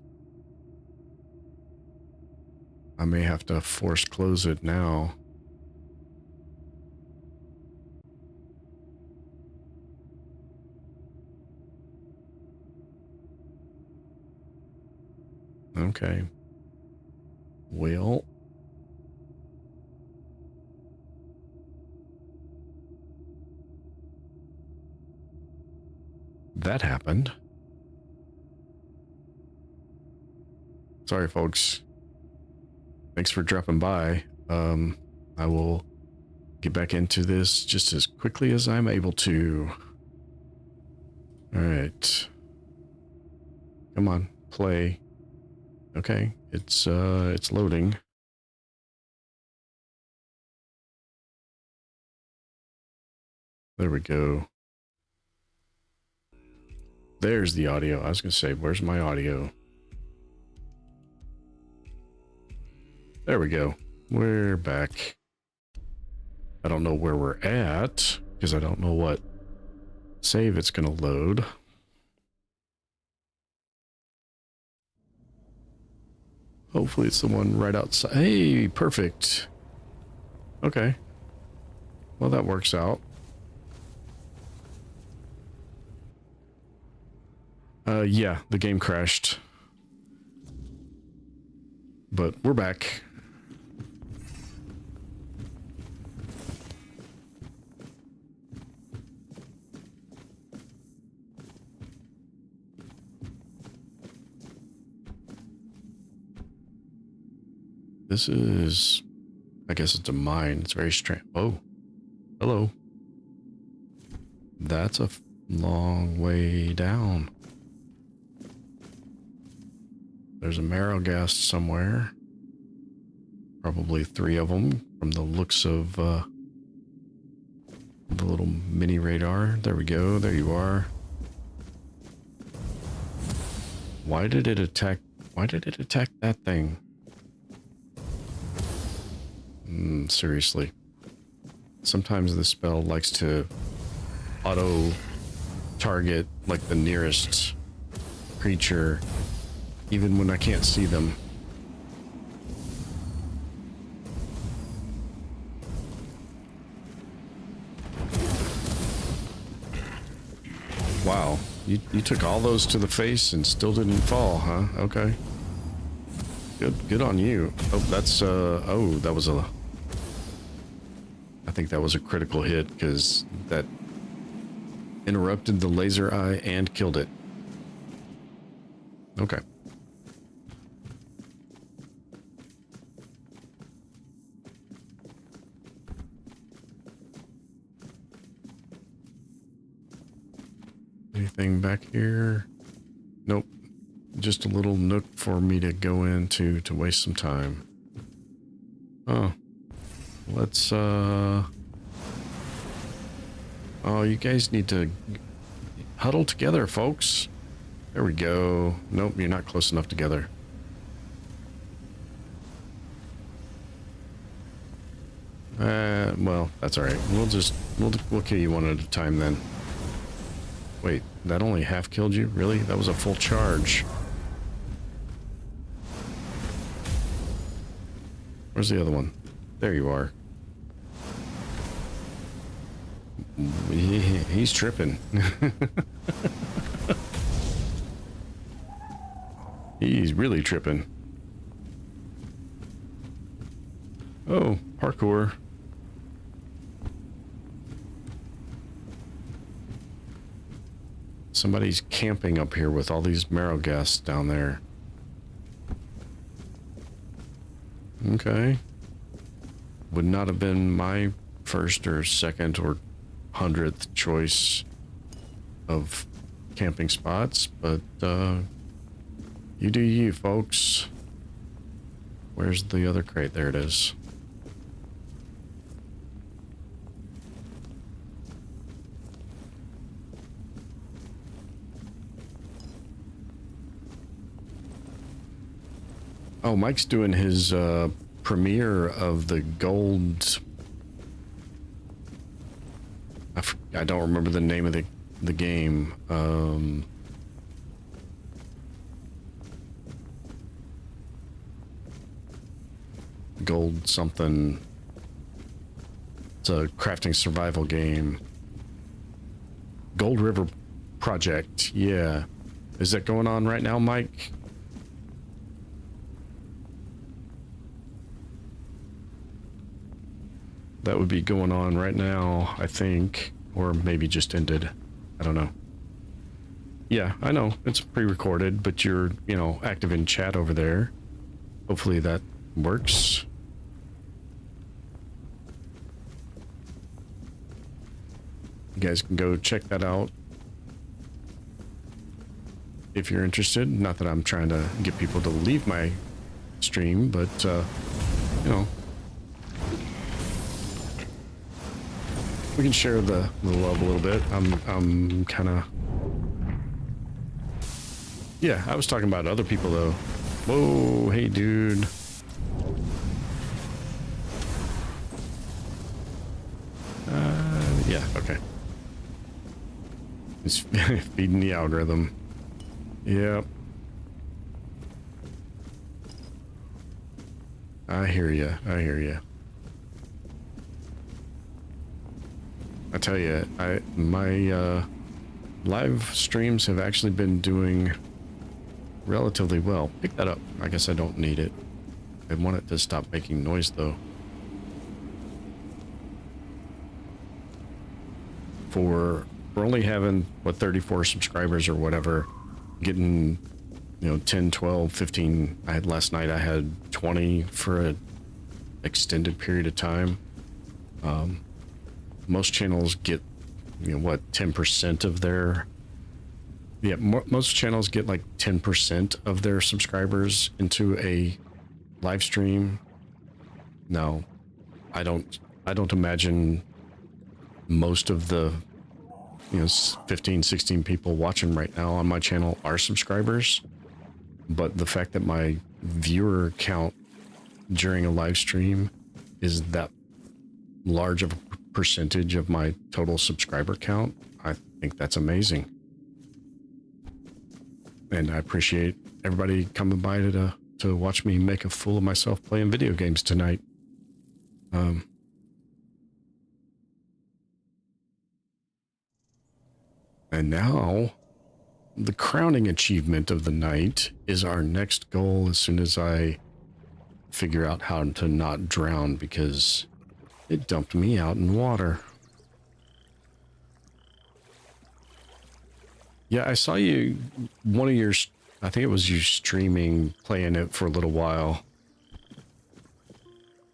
I may have to force close it now. Okay. Well. That happened. Sorry, folks. Thanks for dropping by. I will get back into this just as quickly as I'm able to. All right. Come on, play. Okay, it's loading. There we go. There's the audio. I was gonna say, where's my audio? There we go. We're back. I don't know where we're at because I don't know what save it's gonna load. Hopefully it's the one right outside. Hey, perfect. Okay. Well, that works out. Yeah, the game crashed. But we're back. This is, I guess it's a mine. It's very strange. Oh, hello. That's a long way down. There's a marrow gas somewhere. Probably 3 of them from the looks of the little mini radar. There we go. There you are. Why did it attack? Why did it attack that thing? Seriously. Sometimes the spell likes to auto target like the nearest creature, even when I can't see them. Wow, you took all those to the face and still didn't fall, huh? Okay. Good on you. Oh, that's oh, that was a, I think that was a critical hit because that interrupted the laser eye and killed it. Okay. Anything back here? Nope. Just a little nook for me to go into to waste some time. Oh. Let's, oh, you guys need to huddle together, folks. There we go. Nope, you're not close enough together. Well, that's all right. We'll kill you one at a time then. Wait, that only half killed you? Really? That was a full charge. Where's the other one? There you are. He's tripping. He's really tripping. Oh, parkour. Somebody's camping up here with all these marrow gas down there. Okay. Would not have been my first or second or 100th choice of camping spots, but you do you, folks. Where's the other crate? There it is. Oh, Mike's doing his premiere of the gold. I don't remember the name of the game. Gold something. It's a crafting survival game. Gold River Project. Yeah. Is that going on right now, Mike? That would be going on right now, I think. Or maybe just ended. I don't know. Yeah, I know. It's pre-recorded, but you're, you know, active in chat over there. Hopefully that works. You guys can go check that out. if you're interested. Not that I'm trying to get people to leave my stream, but you know, we can share the love a little bit. I'm kind of, yeah, I was talking about other people though. Whoa, hey dude. Yeah, okay. It's feeding the algorithm. Yep. I hear you. I hear you. I tell you, my live streams have actually been doing relatively well. Pick that up. I guess I don't need it. I want it to stop making noise though. For only having, what, 34 subscribers or whatever, getting, you know, 10, 12, 15. Last night I had 20 for an extended period of time. Most channels get, you know, what, 10% of their, yeah, most channels get like 10% of their subscribers into a live stream. No, I don't imagine most of the, you know, 15, 16 people watching right now on my channel are subscribers. But the fact that my viewer count during a live stream is that large of a percentage of my total subscriber count, I think that's amazing. And I appreciate everybody coming by to watch me make a fool of myself playing video games tonight. And now, the crowning achievement of the night is our next goal as soon as I figure out how to not drown, because it dumped me out in water. Yeah, I saw you, one of your, I think it was you streaming, playing it for a little while.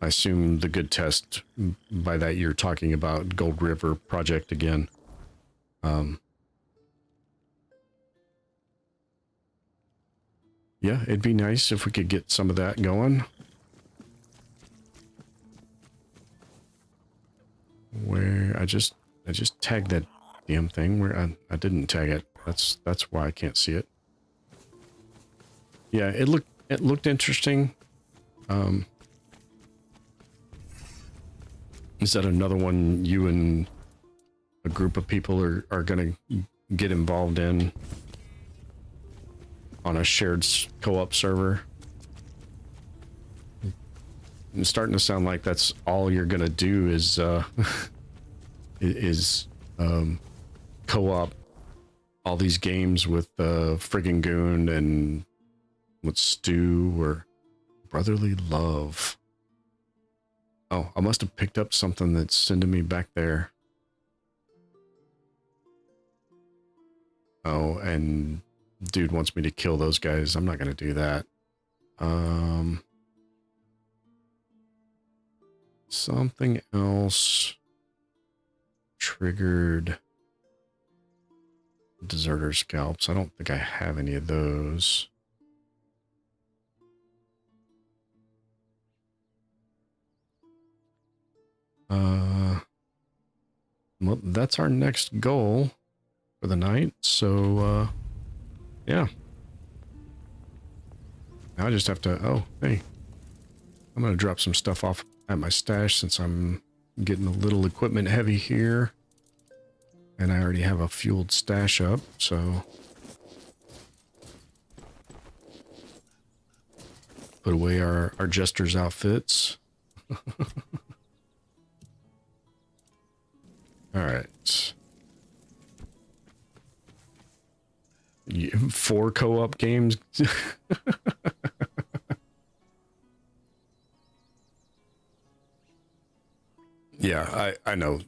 I assume the good test, by that you're talking about Gold River Project again. Yeah, it'd be nice if we could get some of that going. Where I just tagged that damn thing where I didn't tag it. That's why I can't see it. Yeah, it looked interesting. Is that another one you and a group of people are gonna get involved in on a shared co-op server? It's starting to sound like that's all you're gonna do is co-op all these games with friggin' Goon and with Stu or Brotherly Love. Oh, I must have picked up something that's sending me back there. Oh, and dude wants me to kill those guys. I'm not gonna do that. Something else triggered deserter scalps. I don't think I have any of those. Well, that's our next goal for the night. So, yeah. Now I just have to, oh, hey. I'm going to drop some stuff off at my stash since I'm getting a little equipment heavy here. And I already have a fueled stash up, so. Put away our jester's outfits. All right. 4 co-op games. Yeah, I know.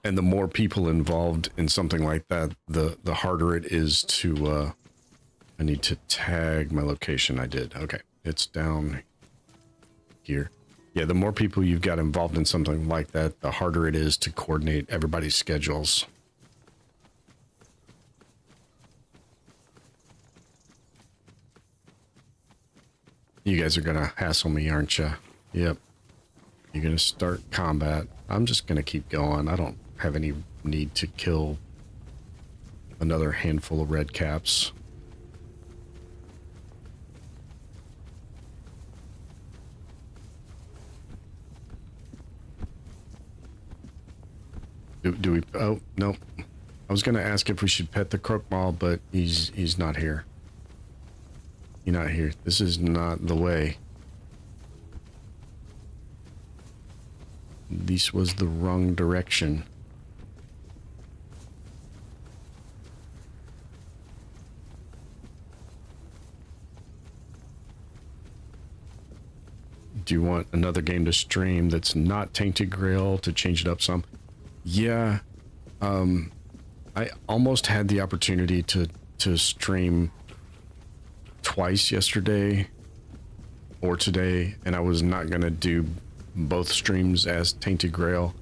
And the more people involved in something like that, the harder it is to, I need to tag my location. I did. Okay. It's down here. Yeah, the more people you've got involved in something like that, the harder it is to coordinate everybody's schedules. You guys are gonna hassle me, aren't you? Yep. You're gonna start combat. I'm just gonna keep going. I don't have any need to kill another handful of red caps. Do we? Oh no. I was gonna ask if we should pet the Crocmaw, but he's not here. You're not here. This is not the way. This was the wrong direction. Do you want another game to stream that's not Tainted Grail to change it up some? Yeah. I almost had the opportunity to stream twice yesterday or today, and I was not gonna do both streams as Tainted Grail.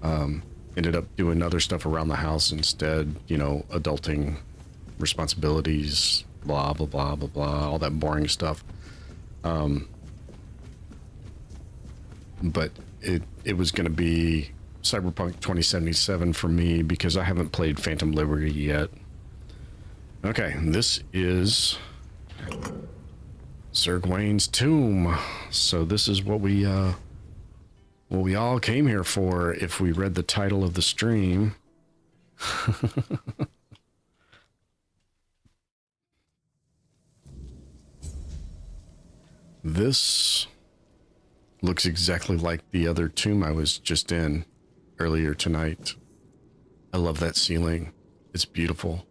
Ended up doing other stuff around the house instead, you know, adulting responsibilities, blah blah blah blah blah, all that boring stuff. But it was gonna be Cyberpunk 2077 for me because I haven't played Phantom Liberty yet. Okay, this is Sir Gawain's tomb. So this is what we all came here for if we read the title of the stream. This looks exactly like the other tomb I was just in earlier tonight. I love that ceiling. It's beautiful.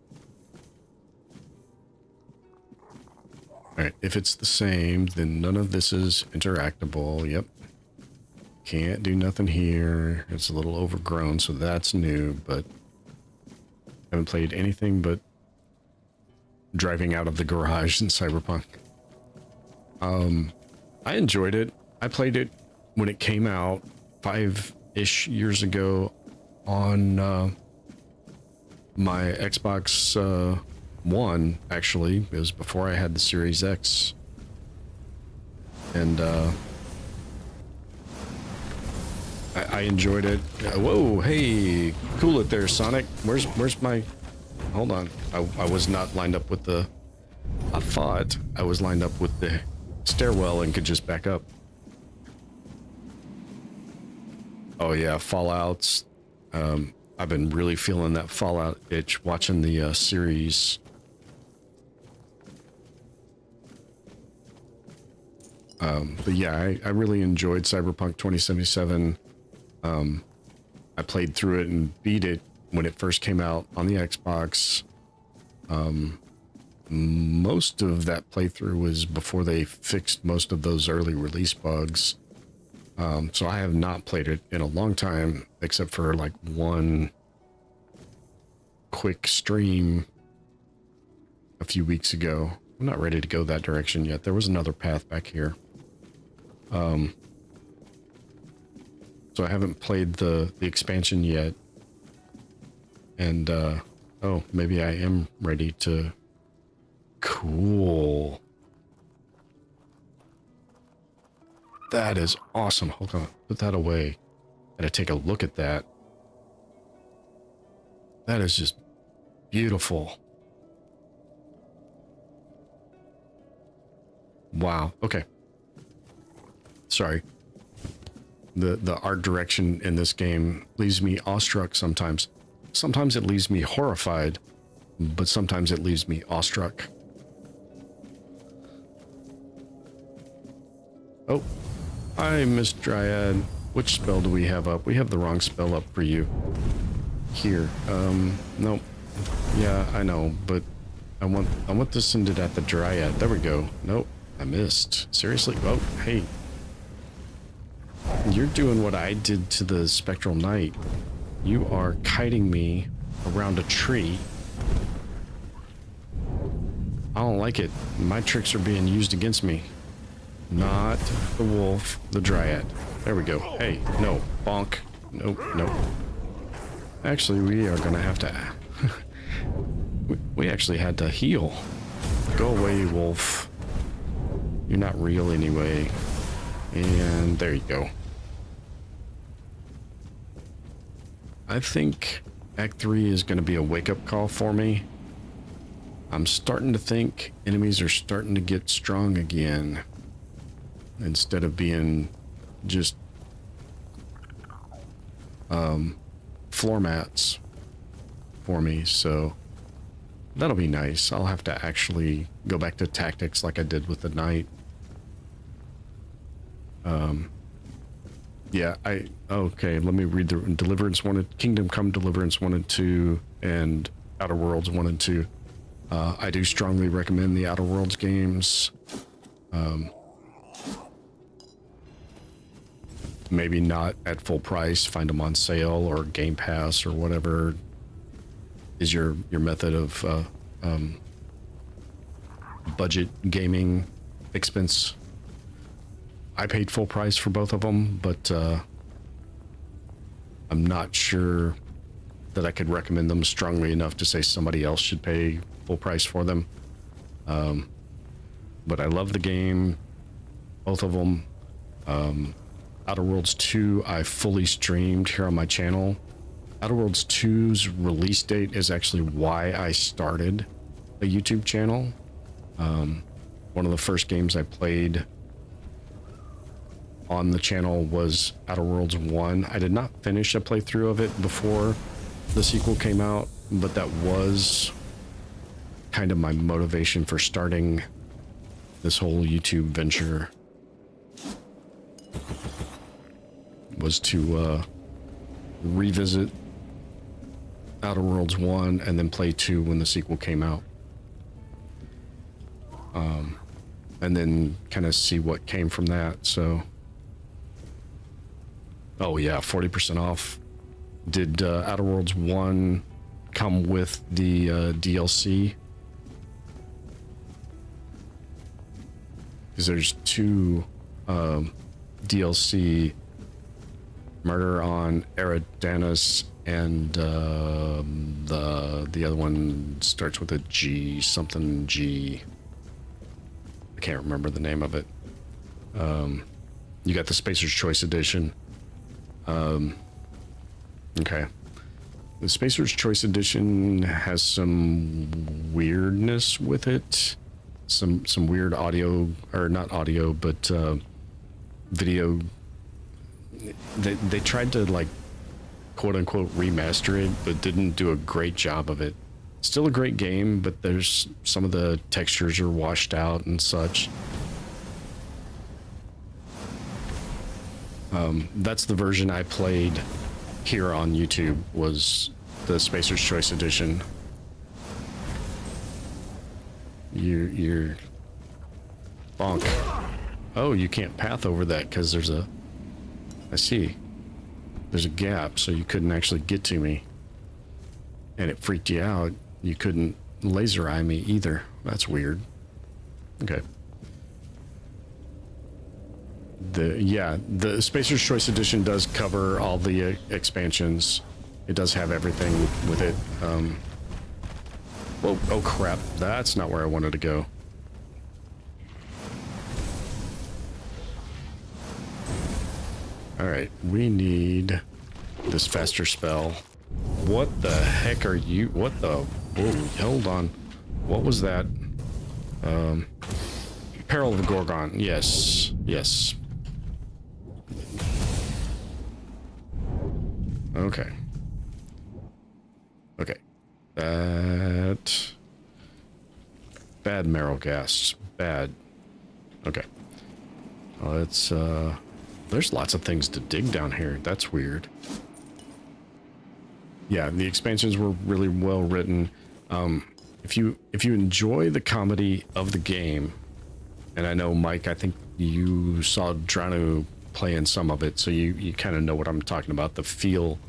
Alright, if it's the same, then none of this is interactable. Yep. Can't do nothing here. It's a little overgrown, so that's new, but haven't played anything but driving out of the garage in Cyberpunk. I enjoyed it. I played it when it came out 5-ish years ago on my Xbox One, actually. It was before I had the Series X. And I enjoyed it. Whoa, hey, cool it there, Sonic. Where's my... Hold on. I was not lined up with the... I thought I was lined up with the stairwell and could just back up. Oh yeah, Fallouts. I've been really feeling that Fallout itch watching the series. But yeah, I really enjoyed Cyberpunk 2077. I played through it and beat it when it first came out on the Xbox. Most of that playthrough was before they fixed most of those early release bugs. So I have not played it in a long time, except for like one quick stream a few weeks ago. I'm not ready to go that direction yet. There was another path back here. So I haven't played the expansion yet. And, oh, maybe I am ready to... Cool. That is awesome. Hold on. Put that away. Gotta take a look at that. That is just beautiful. Wow. Okay. Sorry. The art direction in this game leaves me awestruck sometimes. Sometimes it leaves me horrified, but sometimes it leaves me awestruck. Oh. Hi, Miss Dryad. Which spell do we have up? We have the wrong spell up for you. Here. Nope. Yeah, I know, but I want to send it at the Dryad. There we go. Nope. I missed. Seriously? Oh, hey. You're doing what I did to the Spectral Knight. You are kiting me around a tree. I don't like it. My tricks are being used against me. Not the wolf, the Dryad. There we go. Hey, no. Bonk. Nope, nope. Actually, we are gonna have to... we actually had to heal. Go away, wolf. You're not real anyway. And there you go. I think Act 3 is going to be a wake-up call for me. I'm starting to think enemies are starting to get strong again. Instead of being just floor mats for me, so that'll be nice. I'll have to actually go back to tactics like I did with the knight. Yeah, okay, let me read the Deliverance 1 and Kingdom Come Deliverance 1 and 2 and Outer Worlds 1 and 2. I do strongly recommend the Outer Worlds games. Maybe not at full price, find them on sale or Game Pass or whatever is your method of budget gaming expense. I paid full price for both of them, but I'm not sure that I could recommend them strongly enough to say somebody else should pay full price for them. But I love the game, both of them. Outer Worlds 2 I fully streamed here on my channel. Outer Worlds 2's release date is actually why I started a YouTube channel. One of the first games I played on the channel was Outer Worlds 1. I did not finish a playthrough of it before the sequel came out, but that was kind of my motivation for starting this whole YouTube venture, was to revisit Outer Worlds 1 and then play 2 when the sequel came out. And then kind of see what came from that, so... Oh yeah, 40% off. Did Outer Worlds 1 come with the DLC? Because there's 2 DLC, Murder on Eridanus, and the other one starts with a G, something G. I can't remember the name of it. You got the Spacer's Choice Edition. Okay. The Spacer's Choice Edition has some weirdness with it. Some weird audio, or not audio, but video. They tried to, like, quote unquote remaster it, but didn't do a great job of it. Still a great game, but there's some of the textures are washed out and such. That's the version I played here on YouTube, was the Spacer's Choice Edition. You're bonk. Oh, you can't path over that because there's a... I see. There's a gap, so you couldn't actually get to me. And it freaked you out. You couldn't laser eye me either. That's weird. Okay. The Spacer's Choice Edition does cover all the expansions. It does have everything with it. Whoa, oh crap, that's not where I wanted to go. Alright, we need this faster spell. What the heck are you? What the? Whoa, hold on. What was that? Peril of the Gorgon. Yes, yes. Okay. Okay. That... Bad marrow gas. Bad. Okay. Let's, there's lots of things to dig down here. That's weird. Yeah, the expansions were really well written. If you enjoy the comedy of the game, and I know, Mike, I think you saw Dranu playing some of it, so you kind of know what I'm talking about, the feel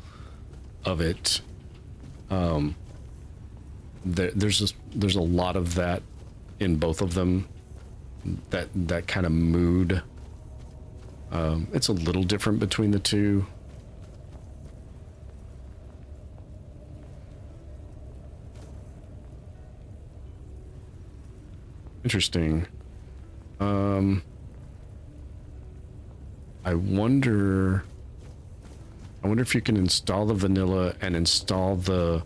of it. There's a lot of that in both of them, that kind of mood. It's a little different between the two. Interesting. I wonder if you can install the vanilla and install the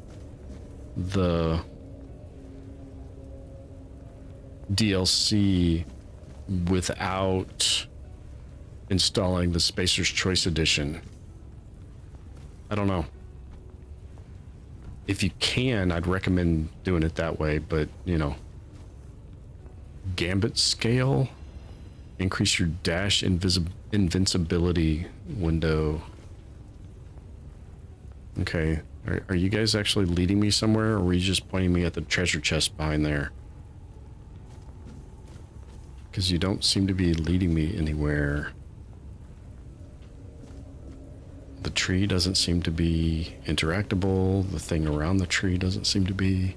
DLC without installing the Spacer's Choice Edition. I don't know. If you can, I'd recommend doing it that way, but you know, Gambit scale, increase your dash invincibility window. Okay, are you guys actually leading me somewhere, or were you just pointing me at the treasure chest behind there? Because you don't seem to be leading me anywhere. The tree doesn't seem to be interactable. The thing around the tree doesn't seem to be.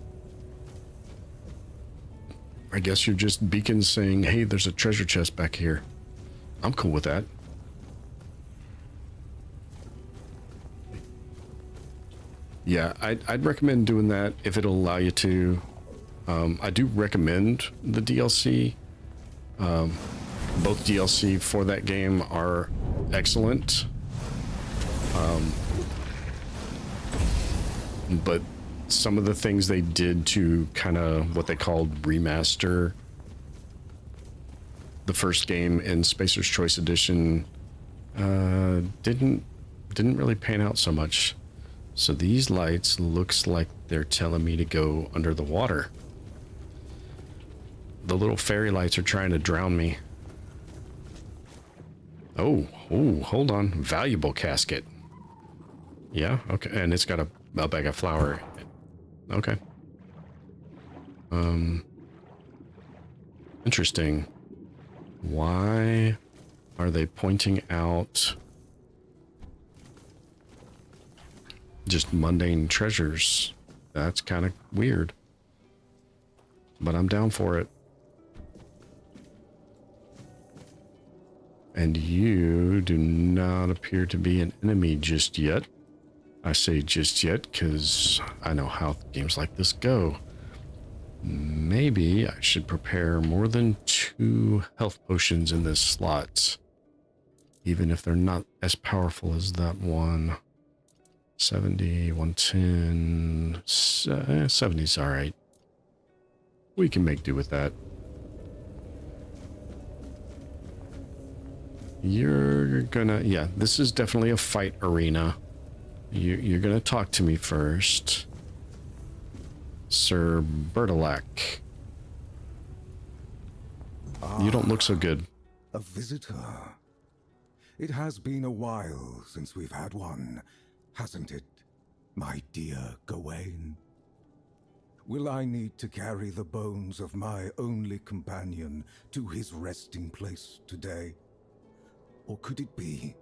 I guess you're just beacons saying, hey, there's a treasure chest back here. I'm cool with that. Yeah, I'd recommend doing that if it'll allow you to. I do recommend the DLC. Both DLC for that game are excellent. But some of the things they did to kind of what they called remaster the first game in Spacer's Choice Edition didn't really pan out so much. So these lights looks like they're telling me to go under the water. The little fairy lights are trying to drown me. Oh, hold on. Valuable casket. Yeah, okay. And it's got a bag of flour. Okay. Interesting. Why are they pointing out just mundane treasures? That's kind of weird. But I'm down for it. And you do not appear to be an enemy just yet. I say just yet because I know how games like this go. Maybe I should prepare more than 2 health potions in this slot. Even if they're not as powerful as that one. 70, 110, 70's alright. We can make do with that. You're gonna, yeah, this is definitely a fight arena. You're gonna talk to me first. Sir Bertilac. You don't look so good. A visitor. It has been a while since we've had one, hasn't it, my dear Gawain? Will I need to carry the bones of my only companion to his resting place today? Or could it be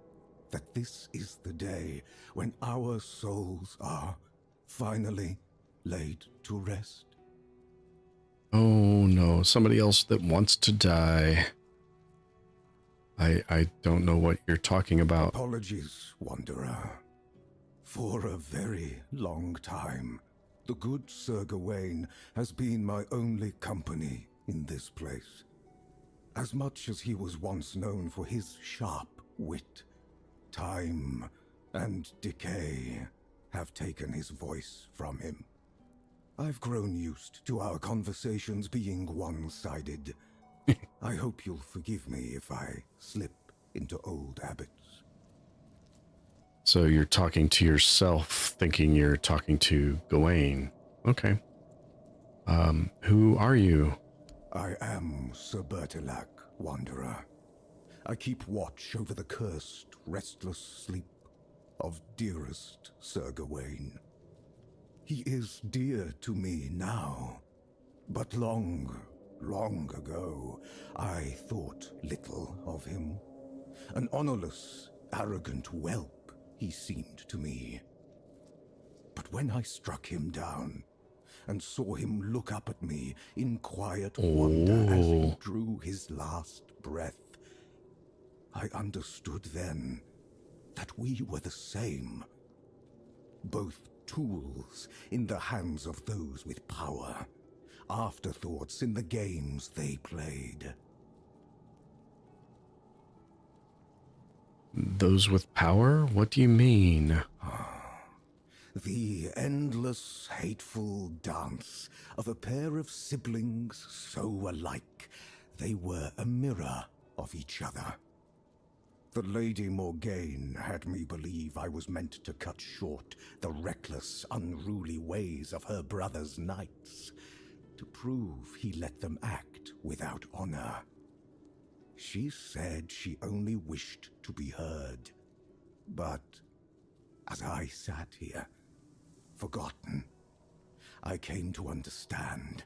that this is the day when our souls are finally laid to rest? Oh no, somebody else that wants to die. I don't know what you're talking about. Apologies, Wanderer. For a very long time, the good Sir Gawain has been my only company in this place. As much as he was once known for his sharp wit, time and decay have taken his voice from him. I've grown used to our conversations being one-sided. I hope you'll forgive me if I slip into old habits. So you're talking to yourself, thinking you're talking to Gawain. Okay. Who are you? I am Sir Bertilac, Wanderer. I keep watch over the cursed, restless sleep of dearest Sir Gawain. He is dear to me now, but long ago, I thought little of him. An honorless, arrogant whelp he seemed to me. But when I struck him down and saw him look up at me in quiet wonder as he drew his last breath, I understood then that we were the same. Both tools in the hands of those with power, afterthoughts in the games they played. Those with power? What do you mean? The endless, hateful dance of a pair of siblings so alike they were a mirror of each other. The Lady Morgaine had me believe I was meant to cut short the reckless, unruly ways of her brother's knights, to prove he let them act without honor. She said she only wished to be heard. But as I sat here, forgotten, I came to understand.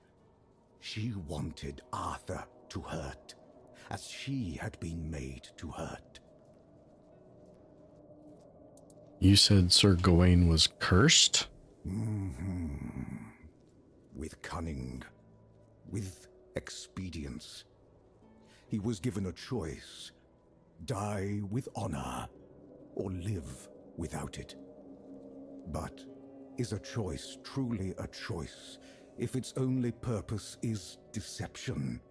She wanted Arthur to hurt, as she had been made to hurt. You said Sir Gawain was cursed? With cunning, with expedience. He was given a choice: die with honor, or live without it. But is a choice truly a choice if its only purpose is deception?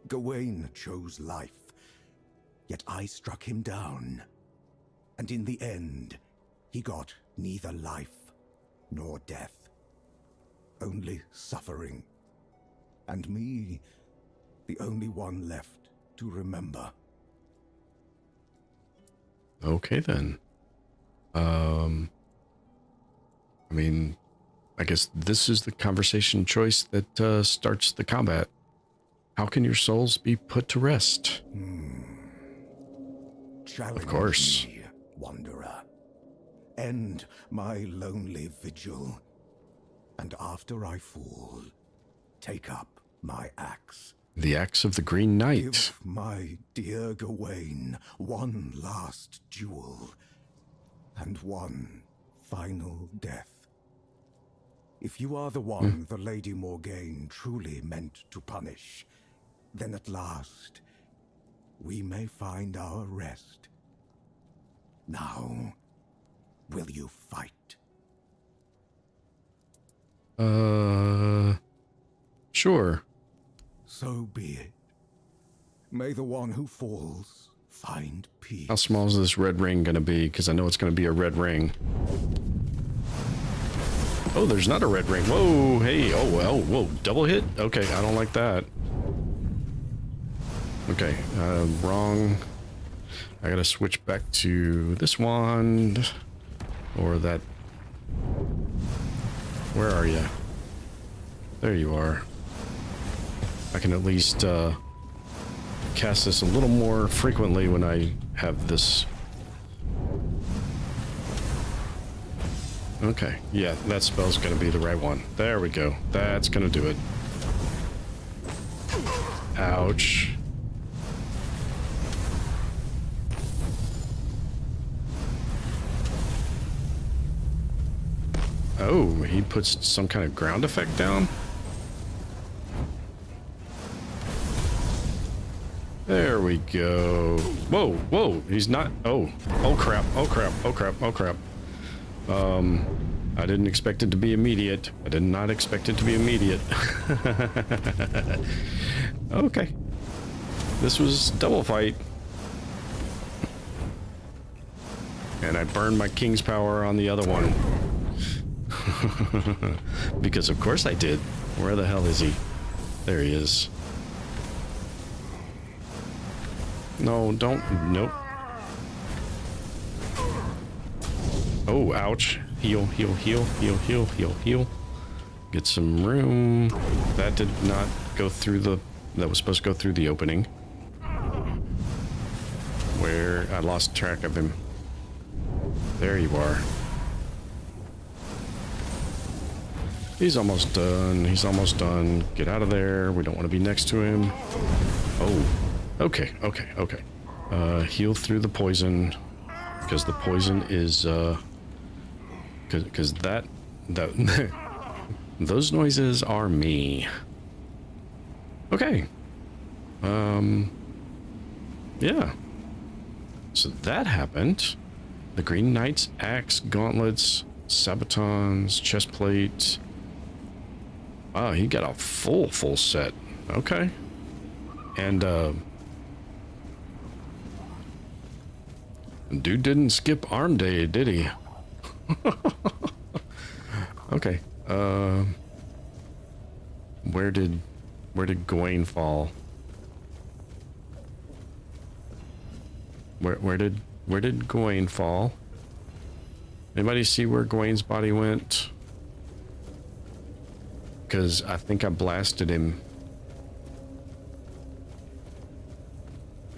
Gawain chose life, yet I struck him down. And in the end, he got neither life nor death, only suffering. And me, the only one left to remember. Okay, then. I mean, I guess this is the conversation choice that starts the combat. How can your souls be put to rest? Challenge Of course. me, wanderer. End my lonely vigil. And after I fall, take up my axe. The axe of the Green Knight. Give my dear Gawain one last duel, and one final death. If you are the one the Lady Morgaine truly meant to punish, then at last we may find our rest. Now, will you fight? Sure. So be it. May the one who falls find peace. How small is this red ring gonna be? Because I know it's gonna be a red ring. Oh, there's not a red ring. Whoa, hey, oh, well, whoa, double hit? Okay, I don't like that. Okay, wrong. I gotta switch back to this wand. Or that. Where are you? There you are. I can at least cast this a little more frequently when I have this. Okay, yeah, that spell's gonna be the right one. There we go. That's gonna do it. Ouch. Oh, he puts some kind of ground effect down? There we go. Whoa, whoa, he's not. Oh, oh crap, oh crap, oh crap, oh crap. I didn't expect it to be immediate. I did not expect it to be immediate. Okay. This was double fight. And I burned my king's power on the other one. Because of course I did. Where the hell is he? There he is. No, don't. Nope. Oh, ouch. Heal, heal, heal, heal, heal, heal, heal. Get some room. That did not go through the... That was supposed to go through the opening. Where... I lost track of him. There you are. He's almost done. He's almost done. Get out of there. We don't want to be next to him. Oh. Okay, okay, okay. Heal through the poison. Because the poison is... Because that those noises are me. Okay. Yeah. So that happened. The Green Knight's axe, gauntlets, sabatons, chestplate. Wow, he got a full set. Okay. And Dude didn't skip arm day, did he? Okay. Where did Gawain fall? Where did Gawain fall? Anybody see where Gawain's body went? Because I think I blasted him.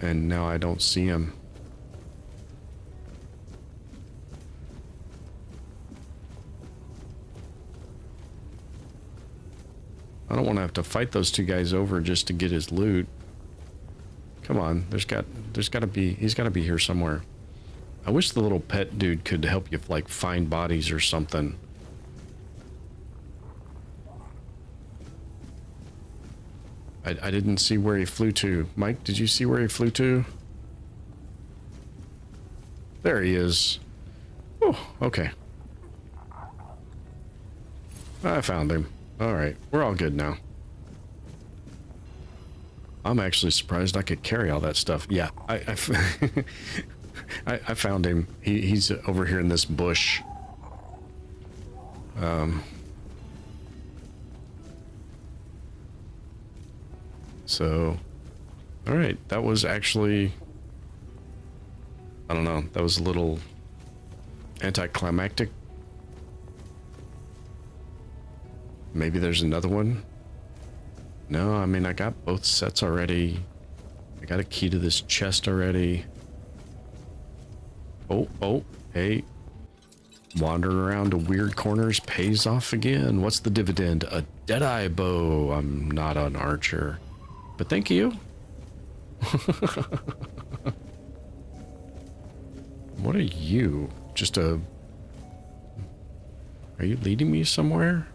And now I don't see him. I don't want to have to fight those two guys over just to get his loot. Come on, he's got to be here somewhere. I wish the little pet dude could help you like find bodies or something. I didn't see where he flew to. Mike, did you see where he flew to? There he is. Oh, okay. I found him. All right, we're all good now. I'm actually surprised I could carry all that stuff. Yeah, I found him. He's over here in this bush. So, all right, that was actually, I don't know, that was a little anticlimactic. Maybe there's another one. No, I mean, I got both sets already. I got a key to this chest already. Oh, hey. Wandering around to weird corners pays off again. What's the dividend? A Deadeye bow. I'm not an archer. But thank you. What are you? Just a... Are you leading me somewhere?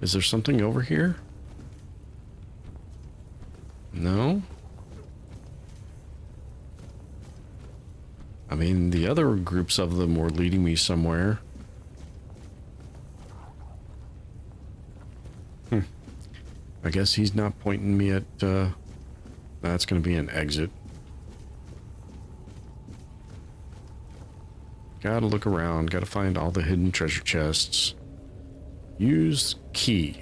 Is there something over here? No? I mean, the other groups of them were leading me somewhere. I guess he's not pointing me at, that's gonna be an exit. Gotta look around, gotta find all the hidden treasure chests. Use key.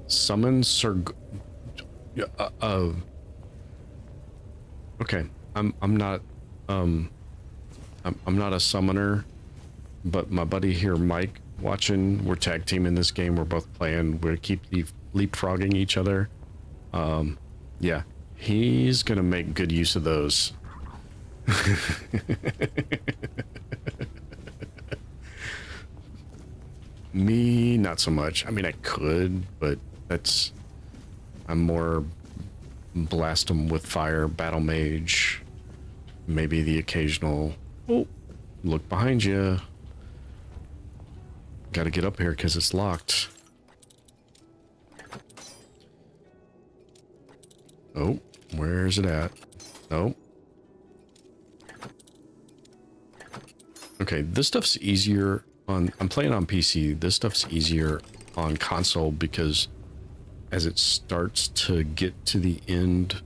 Summon Sir... Okay, I'm not a summoner, but my buddy here, Mike, watching, we're tag teaming this game, we're both playing, we keep leapfrogging each other. Yeah, he's gonna make good use of those. Me, not so much. I mean, I could, but I'm more blast them with fire, battle mage, maybe the occasional, oh, look behind you. Gotta get up here because it's locked. Oh, where's it at? Oh. Okay, this stuff's easier on... I'm playing on PC. This stuff's easier on console because as it starts to get to the end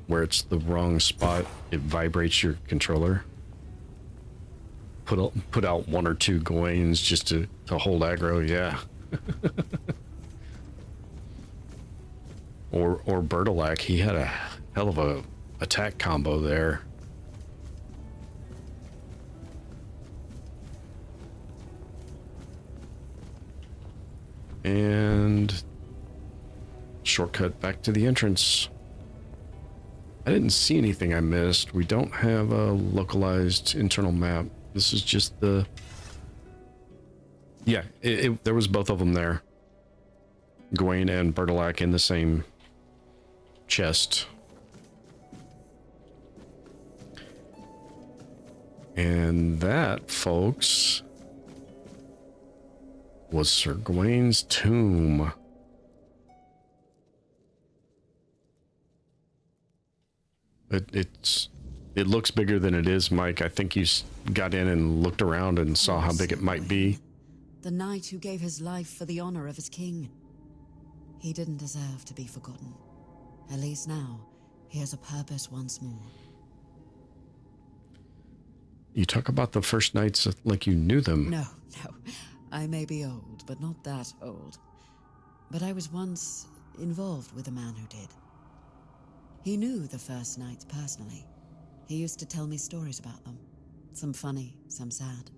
where it's the wrong spot, it vibrates your controller. Put out one or two Gawains just to hold aggro, yeah. Or Bertolac, he had a hell of a attack combo there. And shortcut back to the entrance. I didn't see anything I missed. We don't have a localized internal map. This is just the... Yeah, there was both of them there. Gawain and Bertolac in the same chest. And that, folks, was Sir Gawain's tomb. It looks bigger than it is, Mike. I think you got in and looked around and saw how big it might be. The knight who gave his life for the honor of his king. He didn't deserve to be forgotten. At least now, He has a purpose once more. You talk about the first nights like you knew them. No. I may be old, but not that old. But I was once involved with a man who did. He knew the first nights personally. He used to tell me stories about them. Some funny, some sad.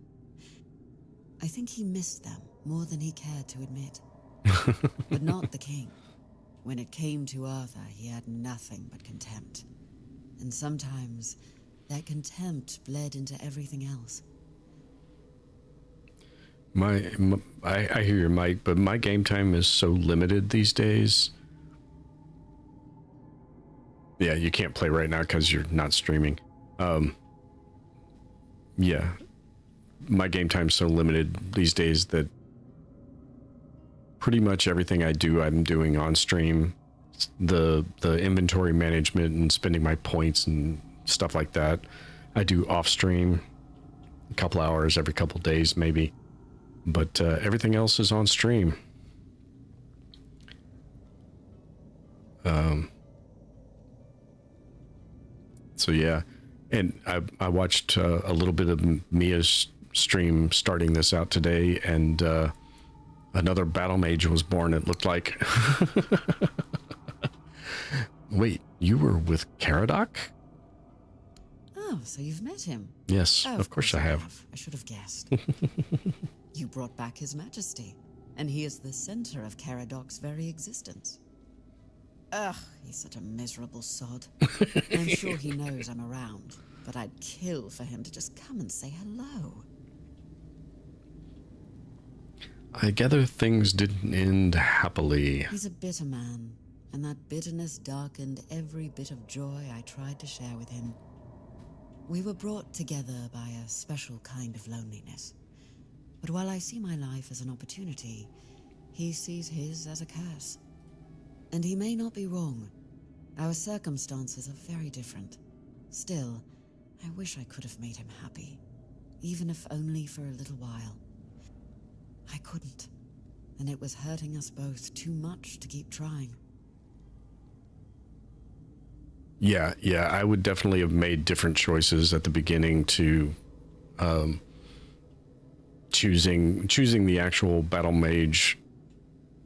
I think he missed them more than he cared to admit. But not the king. When it came to Arthur, he had nothing but contempt. And sometimes that contempt bled into everything else. I hear your mic, but my game time is so limited these days. Yeah, you can't play right now because you're not streaming. Yeah, my game time's so limited these days that pretty much everything I do, I'm doing on stream. The inventory management and spending my points and stuff like that, I do off stream, a couple hours every couple days maybe. But everything else is on stream. So yeah, and I watched a little bit of Mia's stream starting this out today, and another battle mage was born, it looked like. Wait, you were with Caradoc? Oh, so you've met him? Yes, Oh, of course I have. I should have guessed. You brought back His Majesty, and he is the center of Caradoc's very existence. Ugh, he's such a miserable sod. I'm sure he knows I'm around, but I'd kill for him to just come and say hello. I gather things didn't end happily. He's a bitter man, and that bitterness darkened every bit of joy I tried to share with him. We were brought together by a special kind of loneliness. But while I see my life as an opportunity, he sees his as a curse. And he may not be wrong. Our circumstances are very different. Still, I wish I could have made him happy, even if only for a little while. I couldn't, and it was hurting us both too much to keep trying. Yeah, I would definitely have made different choices at the beginning to choosing the actual battle mage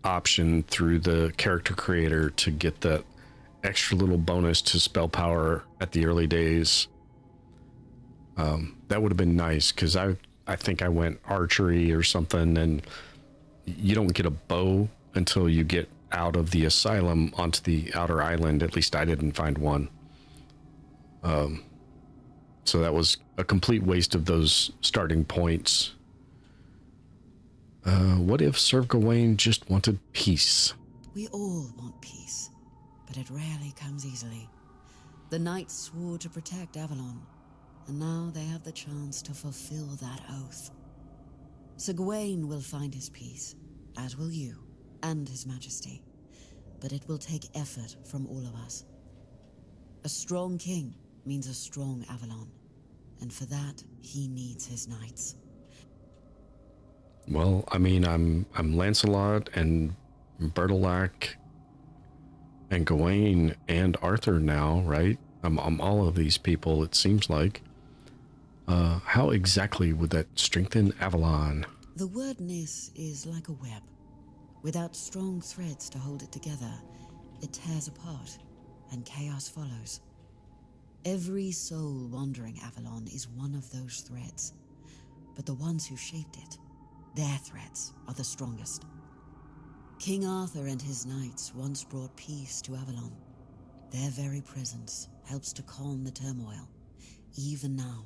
option through the character creator to get that extra little bonus to spell power at the early days. That would have been nice, because I think I went archery or something, and you don't get a bow until you get out of the asylum onto the outer island. At least I didn't find one. So that was a complete waste of those starting points. What if Sir Gawain just wanted peace? We all want peace, but it rarely comes easily. The knights swore to protect Avalon, and now they have the chance to fulfill that oath. Sir Gawain will find his peace, as will you, and His Majesty. But it will take effort from all of us. A strong king means a strong Avalon, and for that, he needs his knights. Well, I mean, I'm Lancelot and Bertilac and Gawain and Arthur now, right? I'm all of these people, it seems like. How exactly would that strengthen Avalon? The wordness is like a web. Without strong threads to hold it together, it tears apart, and chaos follows. Every soul wandering Avalon is one of those threads, but the ones who shaped it, their threads are the strongest. King Arthur and his knights once brought peace to Avalon. Their very presence helps to calm the turmoil, even now.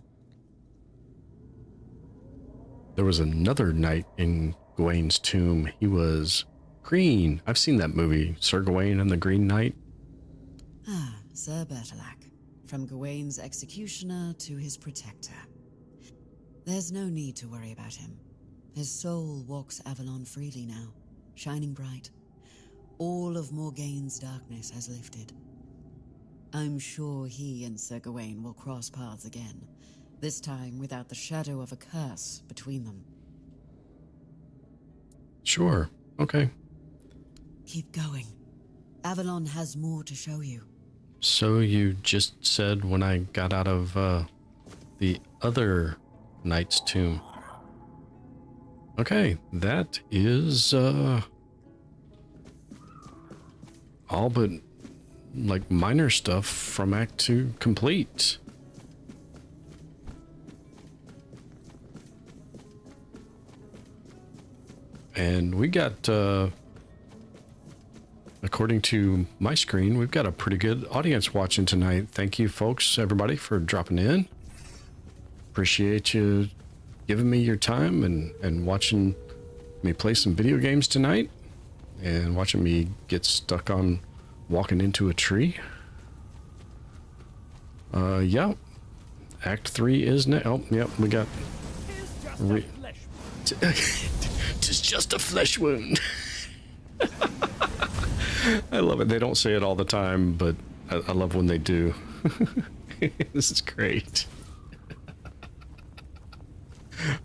There was another knight in Gawain's tomb. He was green. I've seen that movie, Sir Gawain and the Green Knight. Ah, Sir Bertilac. From Gawain's executioner to his protector. There's no need to worry about him. His soul walks Avalon freely now, shining bright. All of Morgaine's darkness has lifted. I'm sure he and Sir Gawain will cross paths again, this time without the shadow of a curse between them. Sure, okay. Keep going. Avalon has more to show you. So you just said when I got out of the other knight's tomb. Okay, that is all but like minor stuff from Act 2 complete. And we got according to my screen, we've got a pretty good audience watching tonight. Thank you, folks, everybody, for dropping in. Appreciate you giving me your time and watching me play some video games tonight and watching me get stuck on walking into a tree. Yeah. Act 3 is now. Oh, yep, we got... It's just a flesh wound. I love it. They don't say it all the time, but I love when they do. This is great.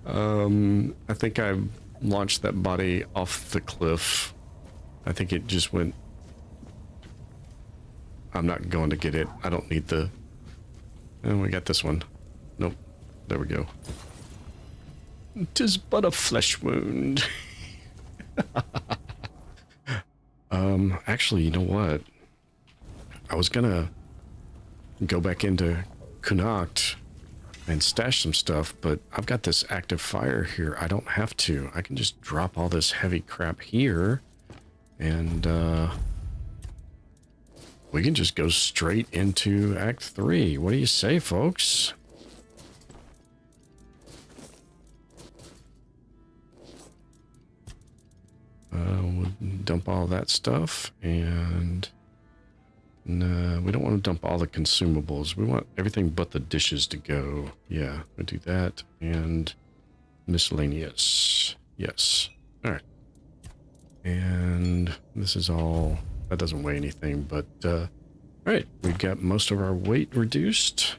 I think I launched that body off the cliff. I think it just went... I'm not going to get it. I don't need the... And we got this one. Nope. There we go. 'Tis but a flesh wound. Actually, you know what? I was gonna go back into Connacht and stash some stuff, but I've got this active fire here. I don't have to. I can just drop all this heavy crap here, and we can just go straight into Act 3. What do you say, folks? We'll dump all that stuff, and no, we don't want to dump all the consumables. We want everything but the dishes to go. Yeah, we'll do that, and miscellaneous. Yes. All right. And this is all, that doesn't weigh anything, but all right, we've got most of our weight reduced.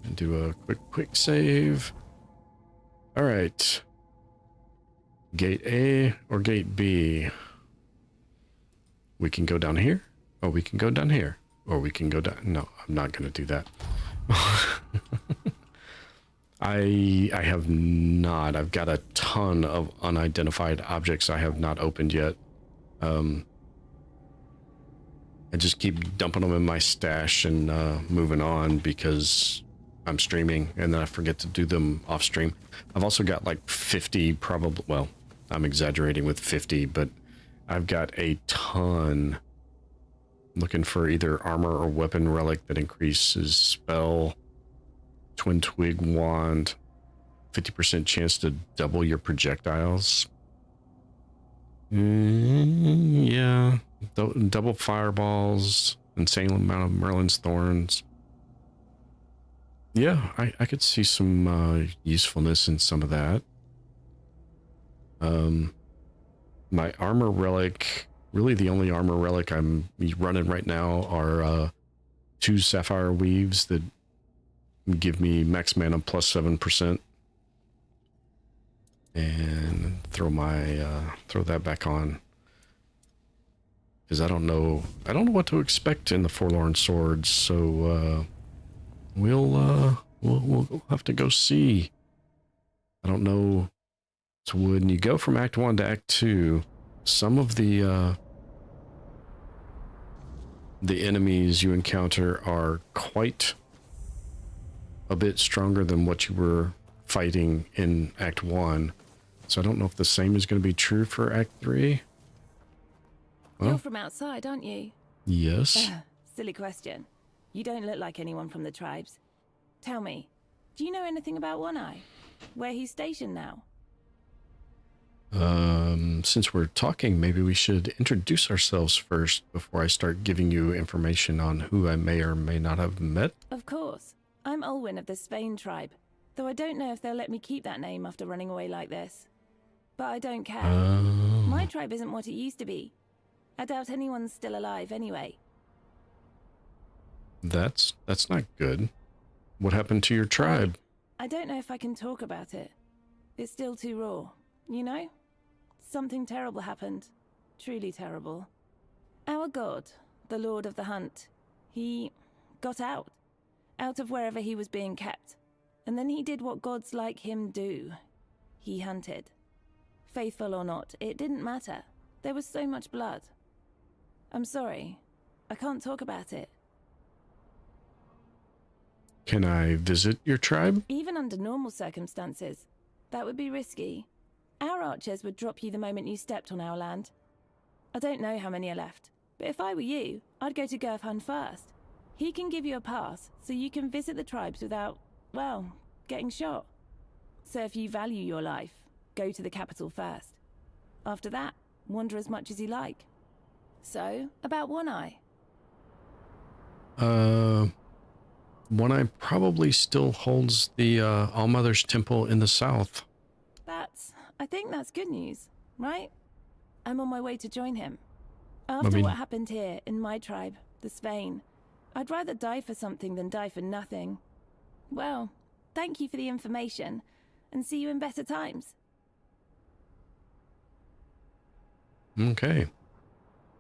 And do a quick save. All right. Gate A or Gate B? We can go down here, or we can go down here, or we can go down... No, I'm not going to do that. I have not. I've got a ton of unidentified objects I have not opened yet. I just keep dumping them in my stash and moving on because I'm streaming, and then I forget to do them off stream. I've also got like 50 probably... Well, I'm exaggerating with 50, but I've got a ton. Looking for either armor or weapon relic that increases spell, twin twig wand, 50% chance to double your projectiles. Yeah, double fireballs, insane amount of Merlin's thorns. Yeah, I could see some usefulness in some of that. My armor relic, really the only armor relic I'm running right now are 2 sapphire weaves that give me max mana plus 7%. And throw that back on. Because I don't know what to expect in the Forlorn Swords, so we'll have to go see. I don't know. So when you go from Act 1 to Act 2, some of the enemies you encounter are quite a bit stronger than what you were fighting in Act 1. So I don't know if the same is going to be true for Act 3. Well, you're from outside, aren't you? Yes. Silly question. You don't look like anyone from the tribes. Tell me, do you know anything about One Eye? Where he's stationed now? Since we're talking, maybe we should introduce ourselves first before I start giving you information on who I may or may not have met. Of course. I'm Olwyn of the Svein tribe, though I don't know if they'll let me keep that name after running away like this. But I don't care. My tribe isn't what it used to be. I doubt anyone's still alive anyway. That's not good. What happened to your tribe? I don't know if I can talk about it. It's still too raw, you know? Something terrible happened. Truly terrible. Our god, the Lord of the Hunt, He got out of wherever he was being kept. And then he did what gods like him do. He hunted. Faithful or not, it didn't matter. There was so much blood. I'm sorry. I can't talk about it. Can I visit your tribe? Even under normal circumstances, that would be risky. Our archers would drop you the moment you stepped on our land. I don't know how many are left, but if I were you, I'd go to Gurfhan first. He can give you a pass, so you can visit the tribes without, well, getting shot. So if you value your life, go to the capital first. After that, wander as much as you like. So, about One Eye. One Eye probably still holds the All-Mother's Temple in the south. I think that's good news, right? I'm on my way to join him. After what happened here, in my tribe, the Svein, I'd rather die for something than die for nothing. Well, thank you for the information, and see you in better times. Okay.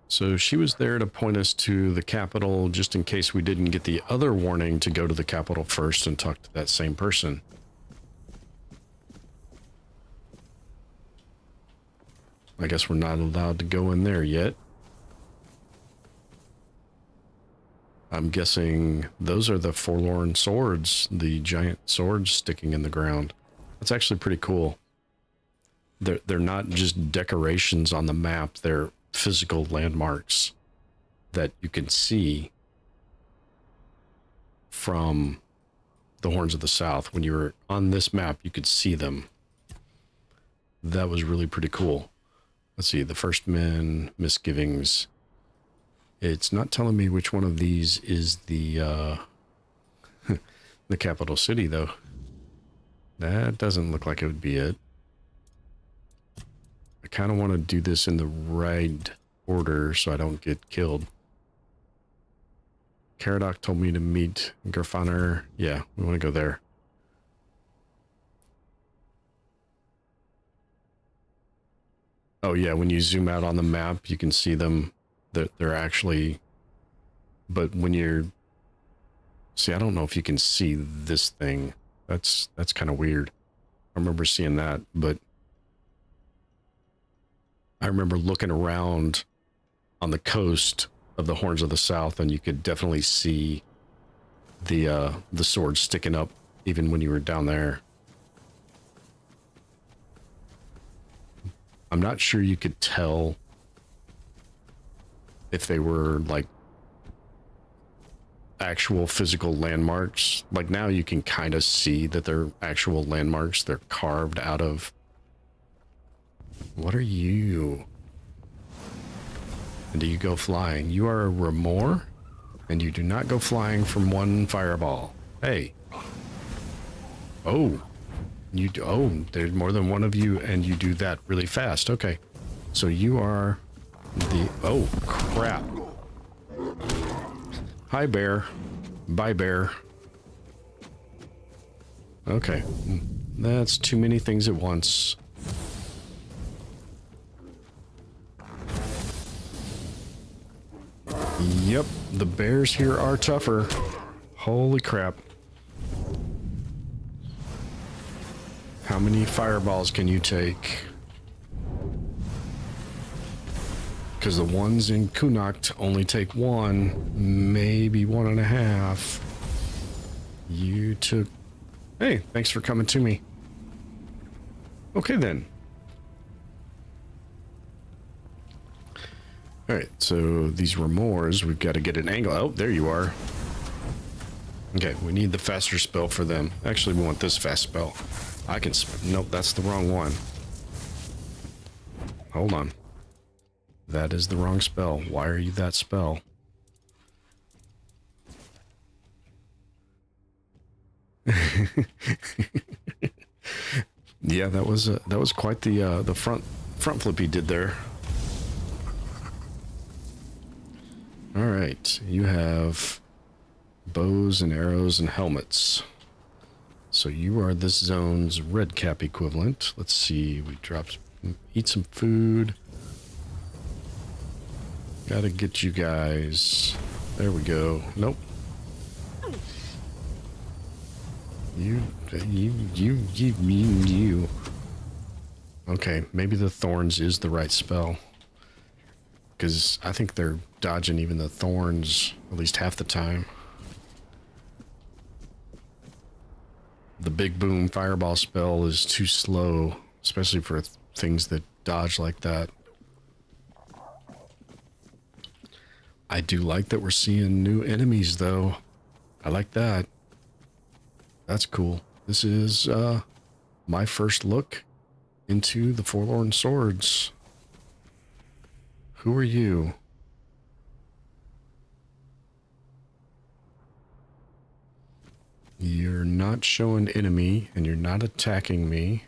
So she was there to point us to the capital just in case we didn't get the other warning to go to the capital first and talk to that same person. I guess we're not allowed to go in there yet. I'm guessing those are the forlorn swords, the giant swords sticking in the ground. That's actually pretty cool. They're not just decorations on the map, they're physical landmarks that you can see from the Horns of the South. When you were on this map, you could see them. That was really pretty cool. Let's see, the First Men, Misgivings. It's not telling me which one of these is the the capital city, though. That doesn't look like it would be it. I kind of want to do this in the right order so I don't get killed. Caradoc told me to meet Gurfaner. Yeah, we want to go there. Oh yeah, when you zoom out on the map, you can see them. They're actually... But when you're... See, I don't know if you can see this thing. That's kind of weird. I remember seeing that, but... I remember looking around on the coast of the Horns of the South, and you could definitely see the sword sticking up even when you were down there. I'm not sure you could tell if they were like actual physical landmarks. Like now you can kind of see that they're actual landmarks. They're carved out of... What are you? And do you go flying? You are a Remor, and you do not go flying from one fireball. Hey. Oh. There's more than one of you, and you do that really fast. Okay. So you are the... Oh, crap. Hi, bear. Bye, bear. Okay. That's too many things at once. Yep, the bears here are tougher. Holy crap. How many fireballs can you take? Because the ones in Kunakt only take one, maybe 1.5. You took... Hey, thanks for coming to me. Okay then. Alright, so these Remors, we've got to get an angle. Oh, there you are. Okay, we need the faster spell for them. Actually, we want this fast spell. I can... Nope, that's the wrong one. Hold on. That is the wrong spell. Why are you that spell? Yeah, that was quite the front flip he did there. All right, you have bows and arrows and helmets. So you are this zone's red cap equivalent. Let's see, we eat some food. Gotta get you guys. There we go. Nope. You. Okay, maybe the thorns is the right spell. Because I think they're dodging even the thorns at least half the time. The big boom fireball spell is too slow, especially for things that dodge like that. I do like that we're seeing new enemies, though. I like that. That's cool. This is my first look into the Forlorn Swords. Who are you? You're not showing enemy, and you're not attacking me.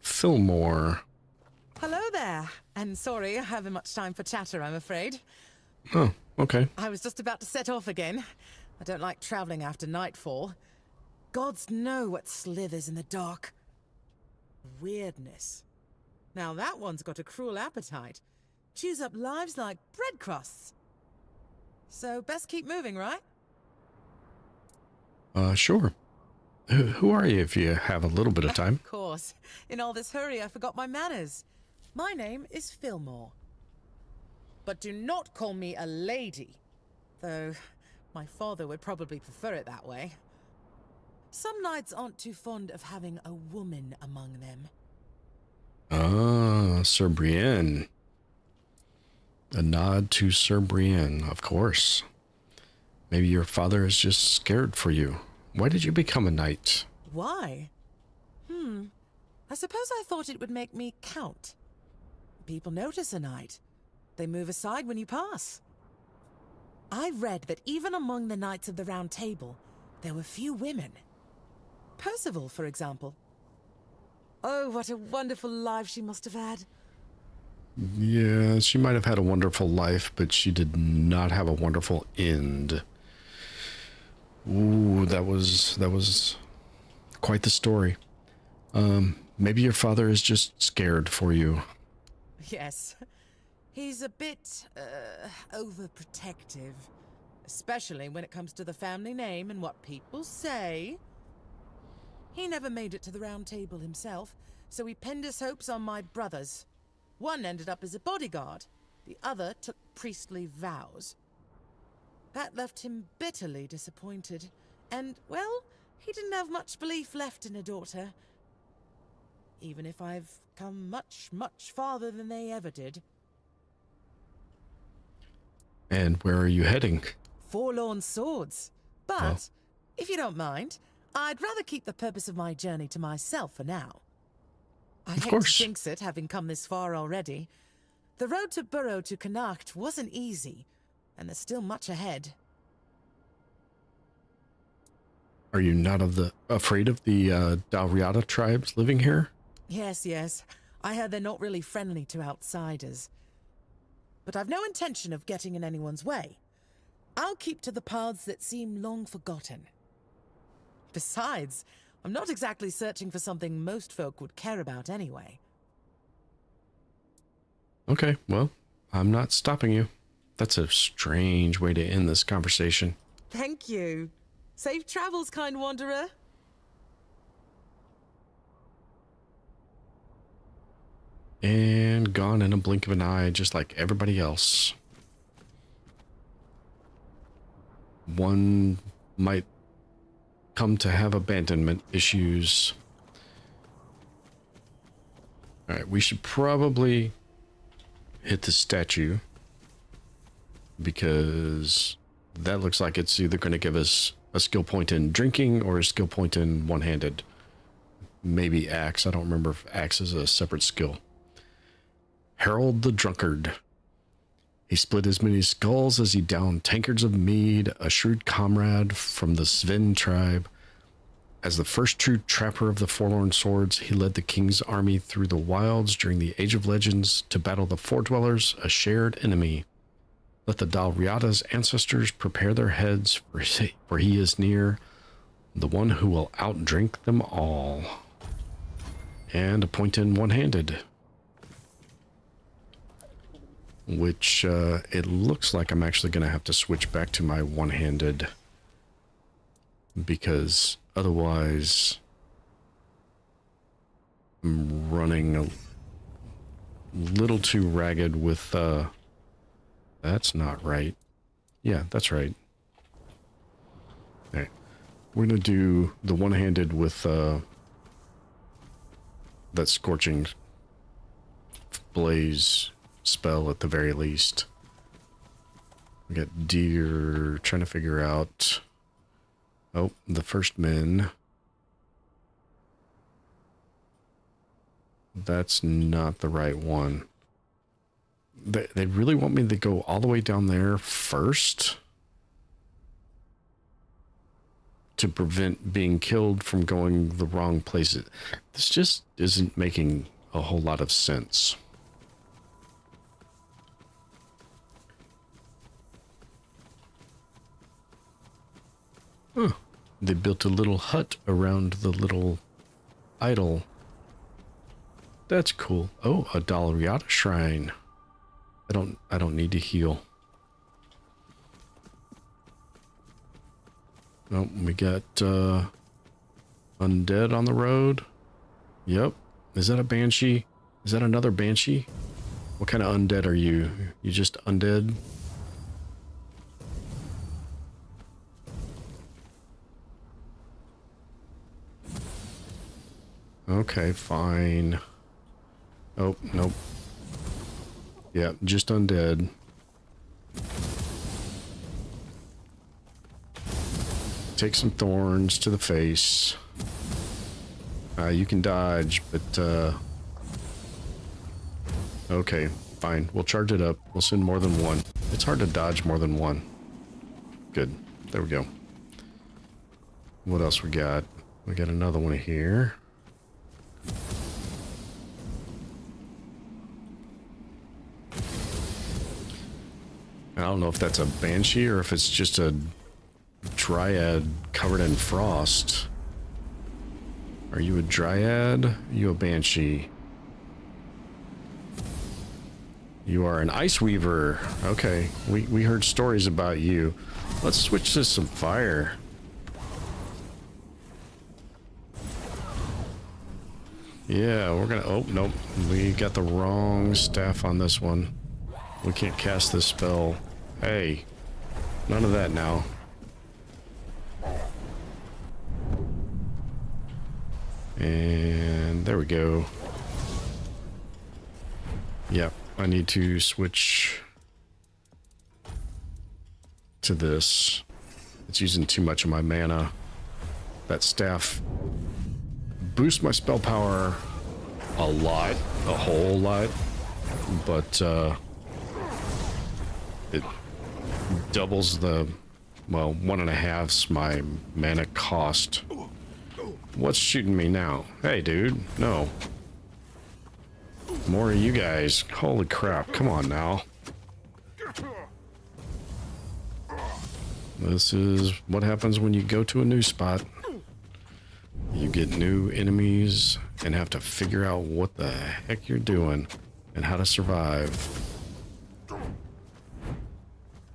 Fillmore. Hello there. And sorry, I haven't much time for chatter, I'm afraid. Oh, okay. I was just about to set off again. I don't like traveling after nightfall. Gods know what slithers in the dark. Weirdness. Now that one's got a cruel appetite. Chews up lives like bread crusts. So best keep moving, right? Sure. Who are you if you have a little bit of time? Of course. In all this hurry, I forgot my manners. My name is Fillmore. But do not call me a lady. Though, my father would probably prefer it that way. Some knights aren't too fond of having a woman among them. Ah, Sir Brienne. A nod to Sir Brienne, of course. Maybe your father is just scared for you. Why did you become a knight? Why? I suppose I thought it would make me count. People notice a knight. They move aside when you pass. I read that even among the Knights of the Round Table, there were few women. Percival, for example. Oh, what a wonderful life she must have had. Yeah, she might have had a wonderful life, but she did not have a wonderful end. Ooh, that was quite the story. Maybe your father is just scared for you. Yes. He's a bit, overprotective. Especially when it comes to the family name and what people say. He never made it to the Round Table himself, so he pinned his hopes on my brothers. One ended up as a bodyguard, the other took priestly vows. That left him bitterly disappointed, and, well, he didn't have much belief left in a daughter. Even if I've come much, much farther than they ever did. And where are you heading? Forlorn Swords. But, if you don't mind, I'd rather keep the purpose of my journey to myself for now. I hate to jinx it, having come this far already. The road to Burrow to Connacht wasn't easy, and there's still much ahead. Are you not afraid of the Dalriada tribes living here? Yes. I heard they're not really friendly to outsiders. But I've no intention of getting in anyone's way. I'll keep to the paths that seem long forgotten. Besides, I'm not exactly searching for something most folk would care about anyway. Okay, well, I'm not stopping you. That's a strange way to end this conversation. Thank you. Safe travels, kind wanderer. And gone in a blink of an eye, just like everybody else. One might come to have abandonment issues. All right, we should probably hit the statue, because that looks like it's either going to give us a skill point in drinking or a skill point in one-handed. Maybe axe. I don't remember if axe is a separate skill. Harold the Drunkard. He split as many skulls as he downed tankards of mead, a shrewd comrade from the Sven tribe. As the first true trapper of the Forlorn Swords, he led the king's army through the wilds during the Age of Legends to battle the Foredwellers, a shared enemy. Let the Dalriada's ancestors prepare their heads, for he is near, the one who will outdrink them all. And a point in one-handed. which it looks like I'm actually going to have to switch back to my one-handed, because otherwise I'm running a little too ragged with, that's not right. Yeah, that's right. Okay. We're going to do the one-handed with, that Scorching Blaze spell at the very least. We got deer, trying to figure out, oh, the first men. That's not the right one. They really want me to go all the way down there first to prevent being killed from going the wrong places. This just isn't making a whole lot of sense. Huh. They built a little hut around the little idol. That's cool. Oh, a Dalriata shrine. I don't need to heal. Oh, we got undead on the road. Yep. Is that a banshee? Is that another banshee? What kind of undead are you? You just undead? Okay, fine. Oh, nope. Yeah, just undead. Take some thorns to the face. You can dodge, but okay, fine. We'll charge it up. We'll send more than one. It's hard to dodge more than one. Good. There we go. What else we got? We got another one here. I don't know if that's a banshee or if it's just a dryad covered in frost. Are you a dryad? Are you a banshee? You are an ice weaver. Okay, we heard stories about you. Let's switch to some fire. Yeah, we're gonna, oh, nope. We got the wrong staff on this one. We can't cast this spell. Hey, none of that now. And there we go. Yep, I need to switch to this. It's using too much of my mana. That staff boosts my spell power a lot, a whole lot, but it doubles the, well, 1.5's my mana cost. What's shooting me now? Hey, dude, no. More of you guys. Holy crap, come on now. This is what happens when you go to a new spot. You get new enemies and have to figure out what the heck you're doing and how to survive.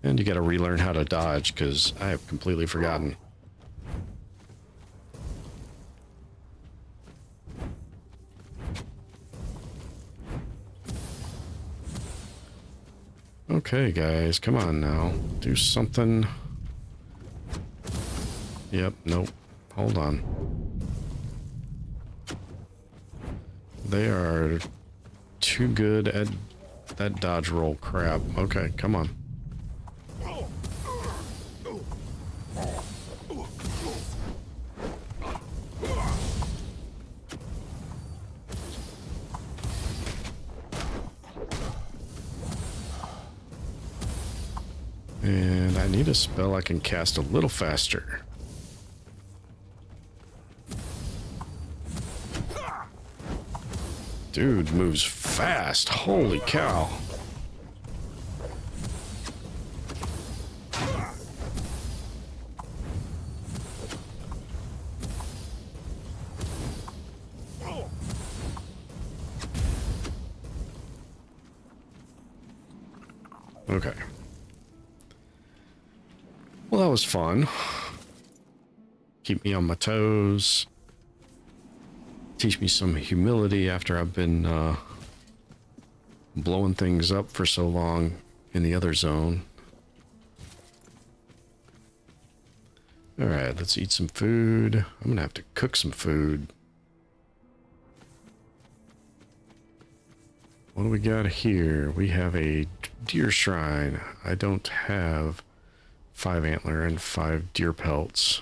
And you gotta relearn how to dodge, because I have completely forgotten. Okay, guys, come on now. Do something. Yep, nope. Hold on. They are too good at that dodge roll crap. Okay, come on. And I need a spell I can cast a little faster. Dude moves fast. Holy cow. Okay. Well, that was fun. Keep me on my toes. Teach me some humility after I've been blowing things up for so long in the other zone. Alright, let's eat some food. I'm gonna have to cook some food. What do we got here? We have a deer shrine. I don't have 5 antler and 5 deer pelts.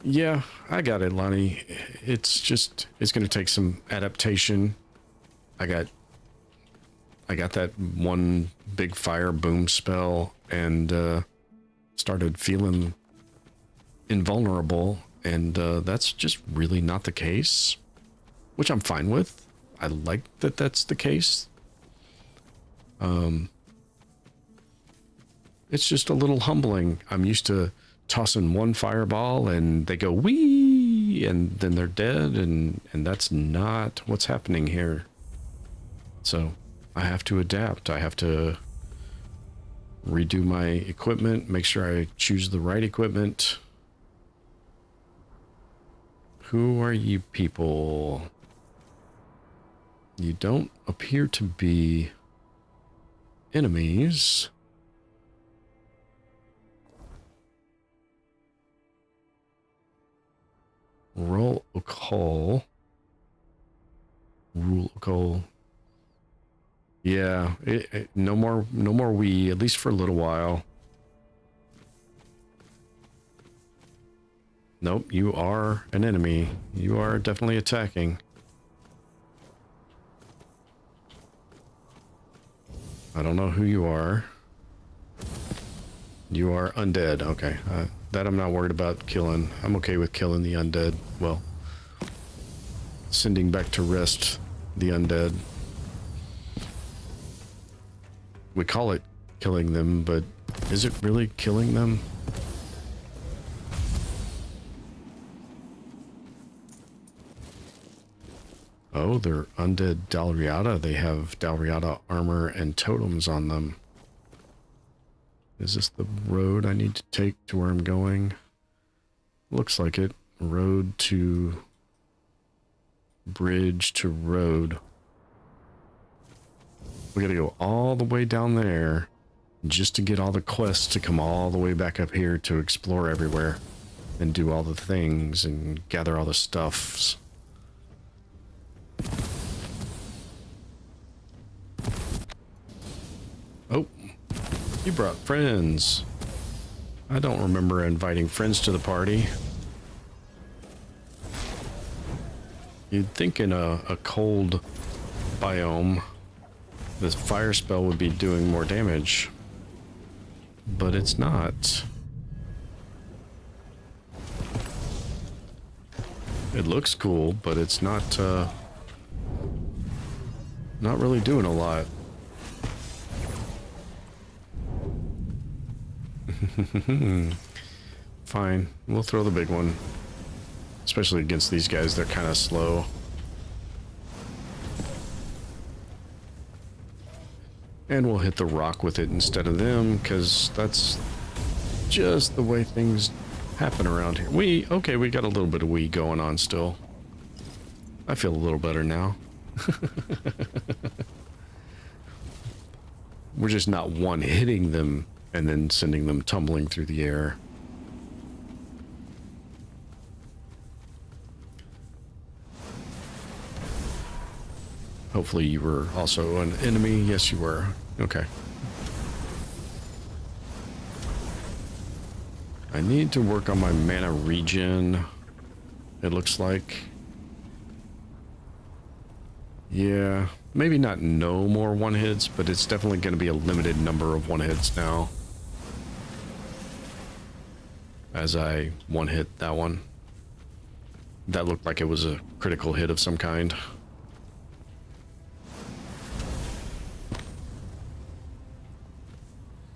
Yeah, I got it, Lonnie. It's gonna take some adaptation. I got that one big fire boom spell and started feeling invulnerable, and that's just really not the case, which I'm fine with. I like that that's the case. It's just a little humbling. I'm used to tossing one fireball and they go wee and then they're dead, and that's not what's happening here. So I have to adapt. I have to redo my equipment, make sure I choose the right equipment. Who are you people? You don't appear to be enemies. Roll a call. Rule a call. Yeah, no more we, at least for a little while. Nope, you are an enemy. You are definitely attacking. I don't know who you are. You are undead. Okay, that I'm not worried about killing. I'm okay with killing the undead. Well, sending back to rest the undead. We call it killing them, but is it really killing them? Oh, they're undead Dalriata. They have Dalriata armor and totems on them. Is this the road I need to take to where I'm going? Looks like it. Road to... bridge to road. We gotta go all the way down there just to get all the quests to come all the way back up here to explore everywhere and do all the things and gather all the stuffs. Oh, you brought friends. I don't remember inviting friends to the party. You'd think in a cold biome, this fire spell would be doing more damage, but it's not. It looks cool, but it's not really doing a lot. Fine, we'll throw the big one. Especially against these guys, they're kind of slow. And we'll hit the rock with it instead of them, because that's just the way things happen around here. Okay, we got a little bit of we going on still. I feel a little better now. We're just not one hitting them and then sending them tumbling through the air. Hopefully you were also an enemy. Yes, you were. Okay. I need to work on my mana regen, it looks like. Yeah, maybe not no more one-hits, but it's definitely going to be a limited number of one-hits now. As I one-hit that one. That looked like it was a critical hit of some kind.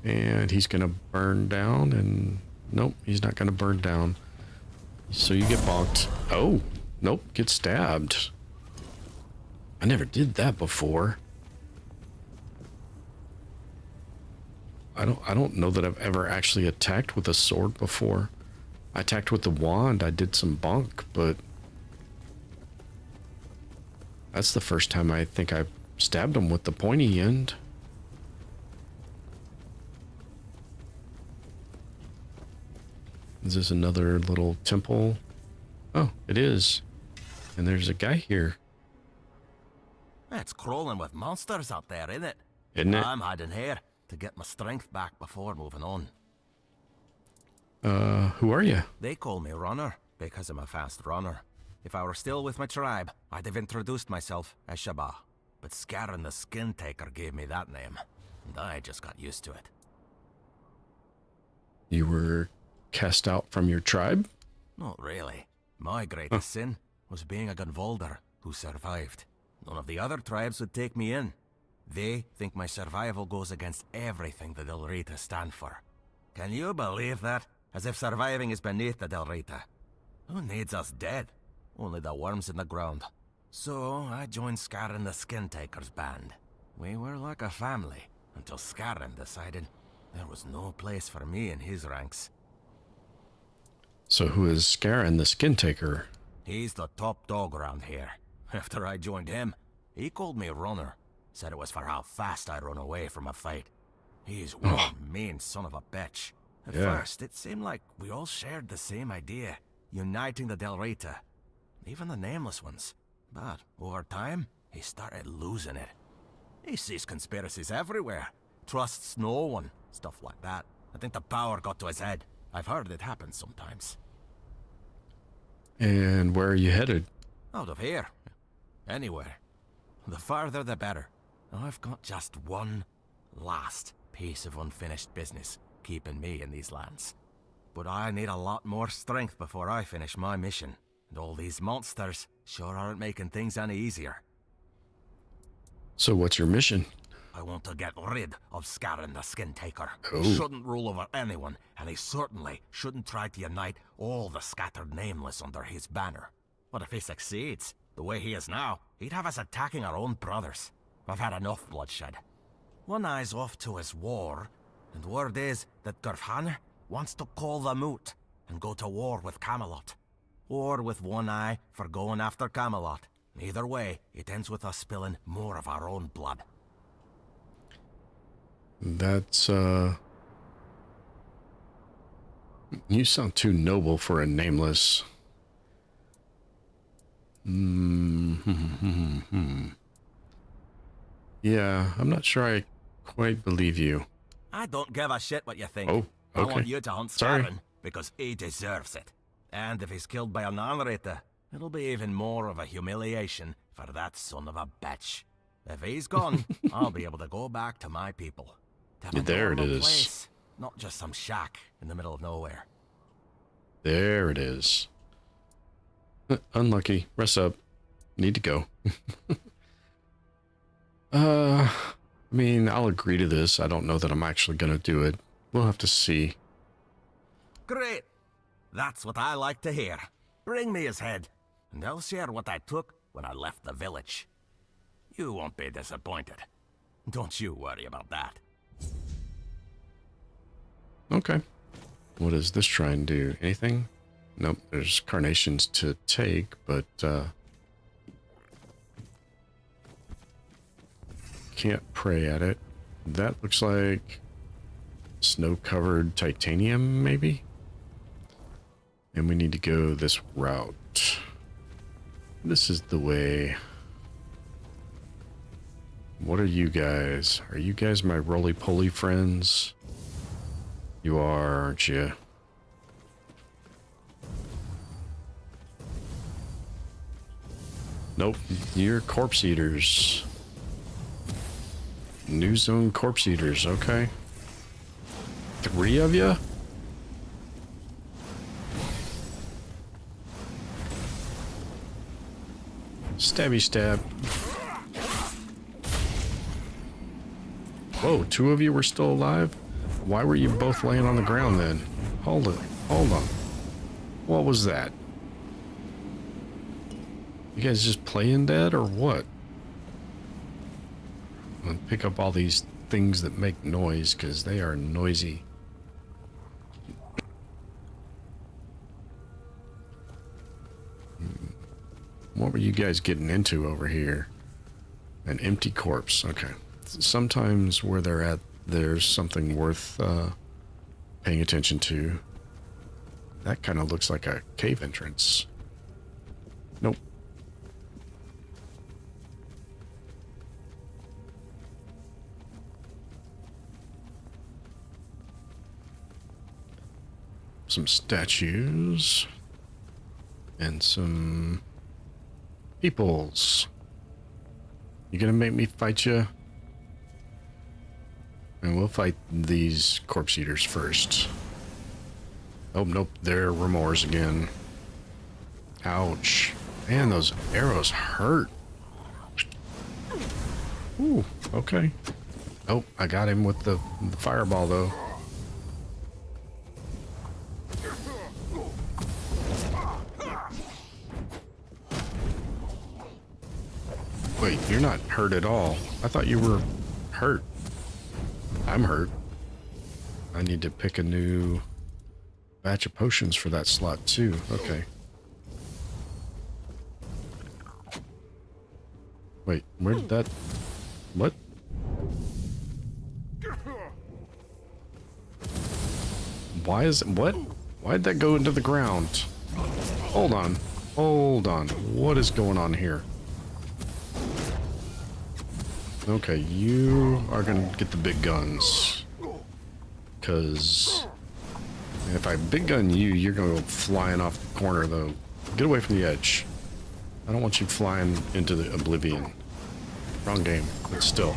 And he's gonna burn down, and nope, he's not gonna burn down. So you get bonked. Oh, nope, get stabbed. I never did that before. I don't know that I've ever actually attacked with a sword before. I attacked with the wand. I did some bonk, but that's the first time I think I stabbed him with the pointy end. Is this another little temple? Oh, it is. And there's a guy here. It's crawling with monsters up there, isn't it? Isn't it? I'm hiding here to get my strength back before moving on. Who are you? They call me Runner because I'm a fast runner. If I were still with my tribe, I'd have introduced myself as Shaba. But Scarin the Skin Taker gave me that name, and I just got used to it. You were cast out from your tribe? Not really. My greatest sin was being a Gunvolder who survived. None of the other tribes would take me in. They think my survival goes against everything the Delrita stand for. Can you believe that? As if surviving is beneath the Delrita. Who needs us dead? Only the worms in the ground. So I joined Scarin the Skin Taker's band. We were like a family, until Scarin decided there was no place for me in his ranks. So who is Scarin the Skin Taker? He's the top dog around here. After I joined him, he called me Runner. Said it was for how fast I run away from a fight. He's one mean son of a bitch. At first, it seemed like we all shared the same idea, uniting the Delrita, even the Nameless ones. But over time, he started losing it. He sees conspiracies everywhere, trusts no one, stuff like that. I think the power got to his head. I've heard it happen sometimes. And where are you headed? Out of here. Anywhere. The farther the better. I've got just one last piece of unfinished business keeping me in these lands. But I need a lot more strength before I finish my mission. And all these monsters sure aren't making things any easier. So what's your mission? I want to get rid of Scarin the Skin Taker. Oh. He shouldn't rule over anyone, and he certainly shouldn't try to unite all the scattered Nameless under his banner. But if he succeeds, the way he is now, he'd have us attacking our own brothers. I've had enough bloodshed. One eye's off to his war, and word is that Gurfhan wants to call the moot and go to war with Camelot. Or with one eye for going after Camelot. Either way, it ends with us spilling more of our own blood. That's, you sound too noble for a Nameless. Yeah, I'm not sure I quite believe you. I don't give a shit what you think. Oh, okay. I want you to hunt Sorry. Scarin because he deserves it. And if he's killed by a non-Rita, it'll be even more of a humiliation for that son of a bitch. If he's gone, I'll be able to go back to my people. To have a There it normal is. place, not just some shack in the middle of nowhere. There it is. Unlucky. Rest up. Need to go. I mean, I'll agree to this. I don't know that I'm actually going to do it. We'll have to see. Great. That's what I like to hear. Bring me his head, and I'll share what I took when I left the village. You won't be disappointed. Don't you worry about that. Okay. What does this try and do? Anything? Nope. There's carnations to take, but can't pray at it. That looks like snow-covered titanium, maybe? And we need to go this route. This is the way. What are you guys? Are you guys my roly-poly friends? You are, aren't you? Nope, you're corpse eaters. New zone corpse eaters, okay. 3 of you? Stabby stab. Whoa, 2 of you were still alive? Why were you both laying on the ground then? Hold it. Hold on. What was that? You guys just playing dead or what? and pick up all these things that make noise, because they are noisy. What were you guys getting into over here? An empty corpse. Okay. Sometimes where they're at, there's something worth paying attention to. That kind of looks like a cave entrance. Nope. Some statues. And some peoples. You gonna make me fight you? And we'll fight these corpse eaters first. Oh, nope, they're remorse again. Ouch. Man, those arrows hurt. Ooh, okay. Oh, I got him with the fireball, though. Wait, you're not hurt at all. I thought you were hurt. I'm hurt. I need to pick a new batch of potions for that slot too. Okay. Wait, where did that... What? Why is... What? Why'd that go into the ground? Hold on. Hold on. What is going on here? Okay, you are gonna get the big guns. Because if I big gun you, you're gonna go flying off the corner, though. Get away from the edge. I don't want you flying into the oblivion. Wrong game, but still.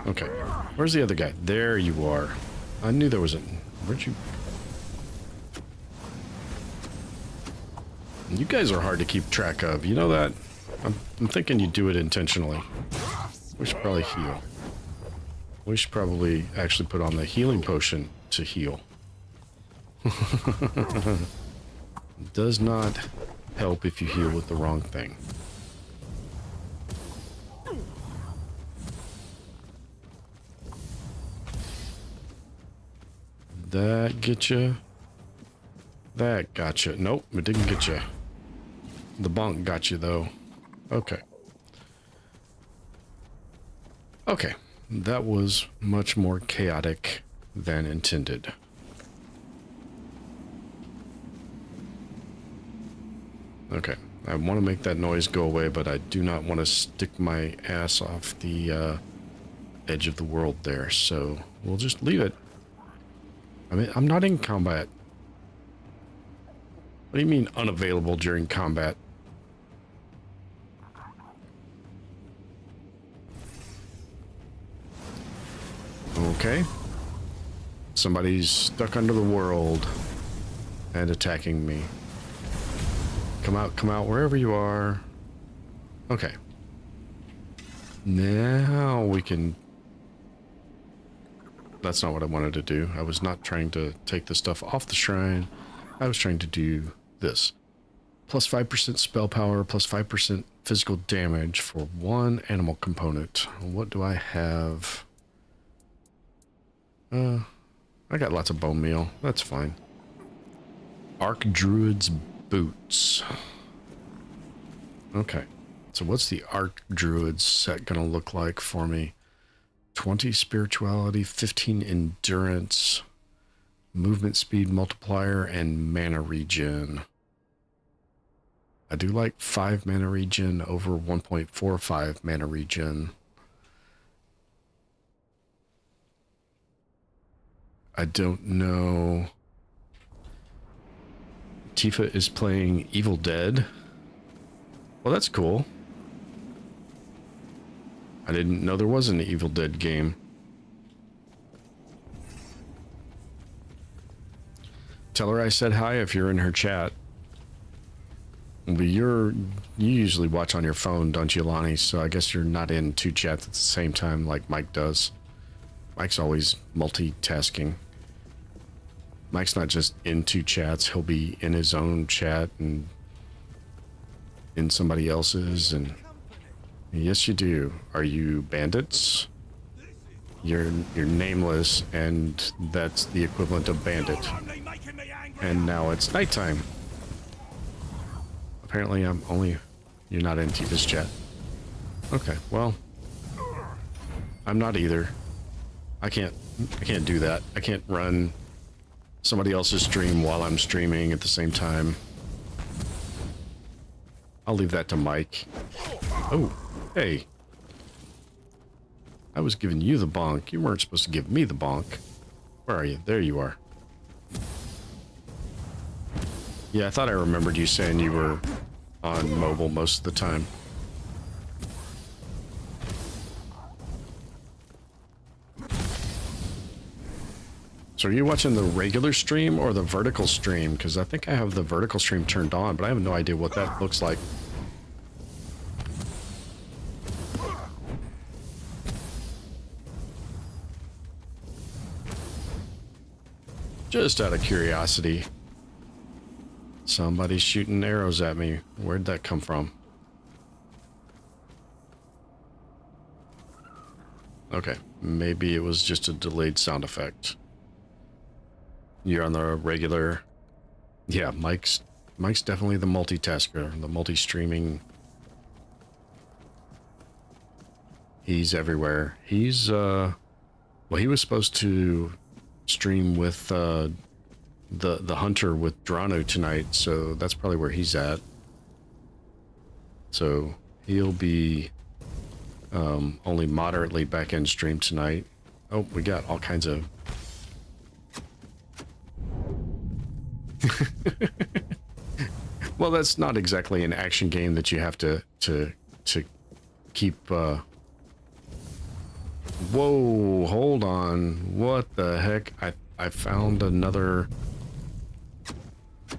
Okay, where's the other guy? There you are. I knew there was a... Where'd you... You guys are hard to keep track of, you know that? I'm thinking you do it intentionally. We should probably heal. We should probably actually put on the healing potion to heal. Does not help if you heal with the wrong thing. That get you? That got you. Nope, it didn't get you. The bonk got you though. Okay. Okay, that was much more chaotic than intended. Okay, I want to make that noise go away, but I do not want to stick my ass off the edge of the world there, so we'll just leave it. I mean, I'm not in combat. What do you mean unavailable during combat? Okay. Somebody's stuck under the world and attacking me. Come out, wherever you are. Okay. Now we can... That's not what I wanted to do. I was not trying to take the stuff off the shrine. I was trying to do this. Plus 5% spell power, plus 5% physical damage for one animal component. What do I have? I got lots of bone meal. That's fine. Archdruid's boots. Okay. So what's the Archdruid set gonna look like for me? 20 spirituality, 15 endurance, movement speed multiplier, and mana regen. I do like 5 mana regen over 1.45 mana regen. I don't know. Tifa is playing Evil Dead. Well, that's cool. I didn't know there was an Evil Dead game. Tell her I said hi if you're in her chat. But you usually watch on your phone, don't you, Lonnie? So I guess you're not in 2 chats at the same time like Mike does. Mike's always multitasking. Mike's not just in 2 chats, he'll be in his own chat and in somebody else's, and yes you do. Are you bandits? you're nameless, and that's the equivalent of bandit. And now it's nighttime. Apparently you're not into this chat. Okay, well, I'm not either. I can't do that. I can't run somebody else's stream while I'm streaming at the same time. I'll leave that to Mike. Oh, hey. I was giving you the bonk. You weren't supposed to give me the bonk. Where are you? There you are. Yeah, I thought I remembered you saying you were on mobile most of the time. So are you watching the regular stream or the vertical stream? Because I think I have the vertical stream turned on, but I have no idea what that looks like. Just out of curiosity. Somebody's shooting arrows at me. Where'd that come from? Okay, maybe it was just a delayed sound effect. You're on the regular. Yeah, Mike's definitely the multitasker, the multi-streaming. He's everywhere. He's well, he was supposed to stream with the hunter with Drano tonight, so that's probably where he's at. So he'll be only moderately back end stream tonight. Oh, we got all kinds of well, that's not exactly an action game that you have to keep whoa, hold on. What the heck? I found another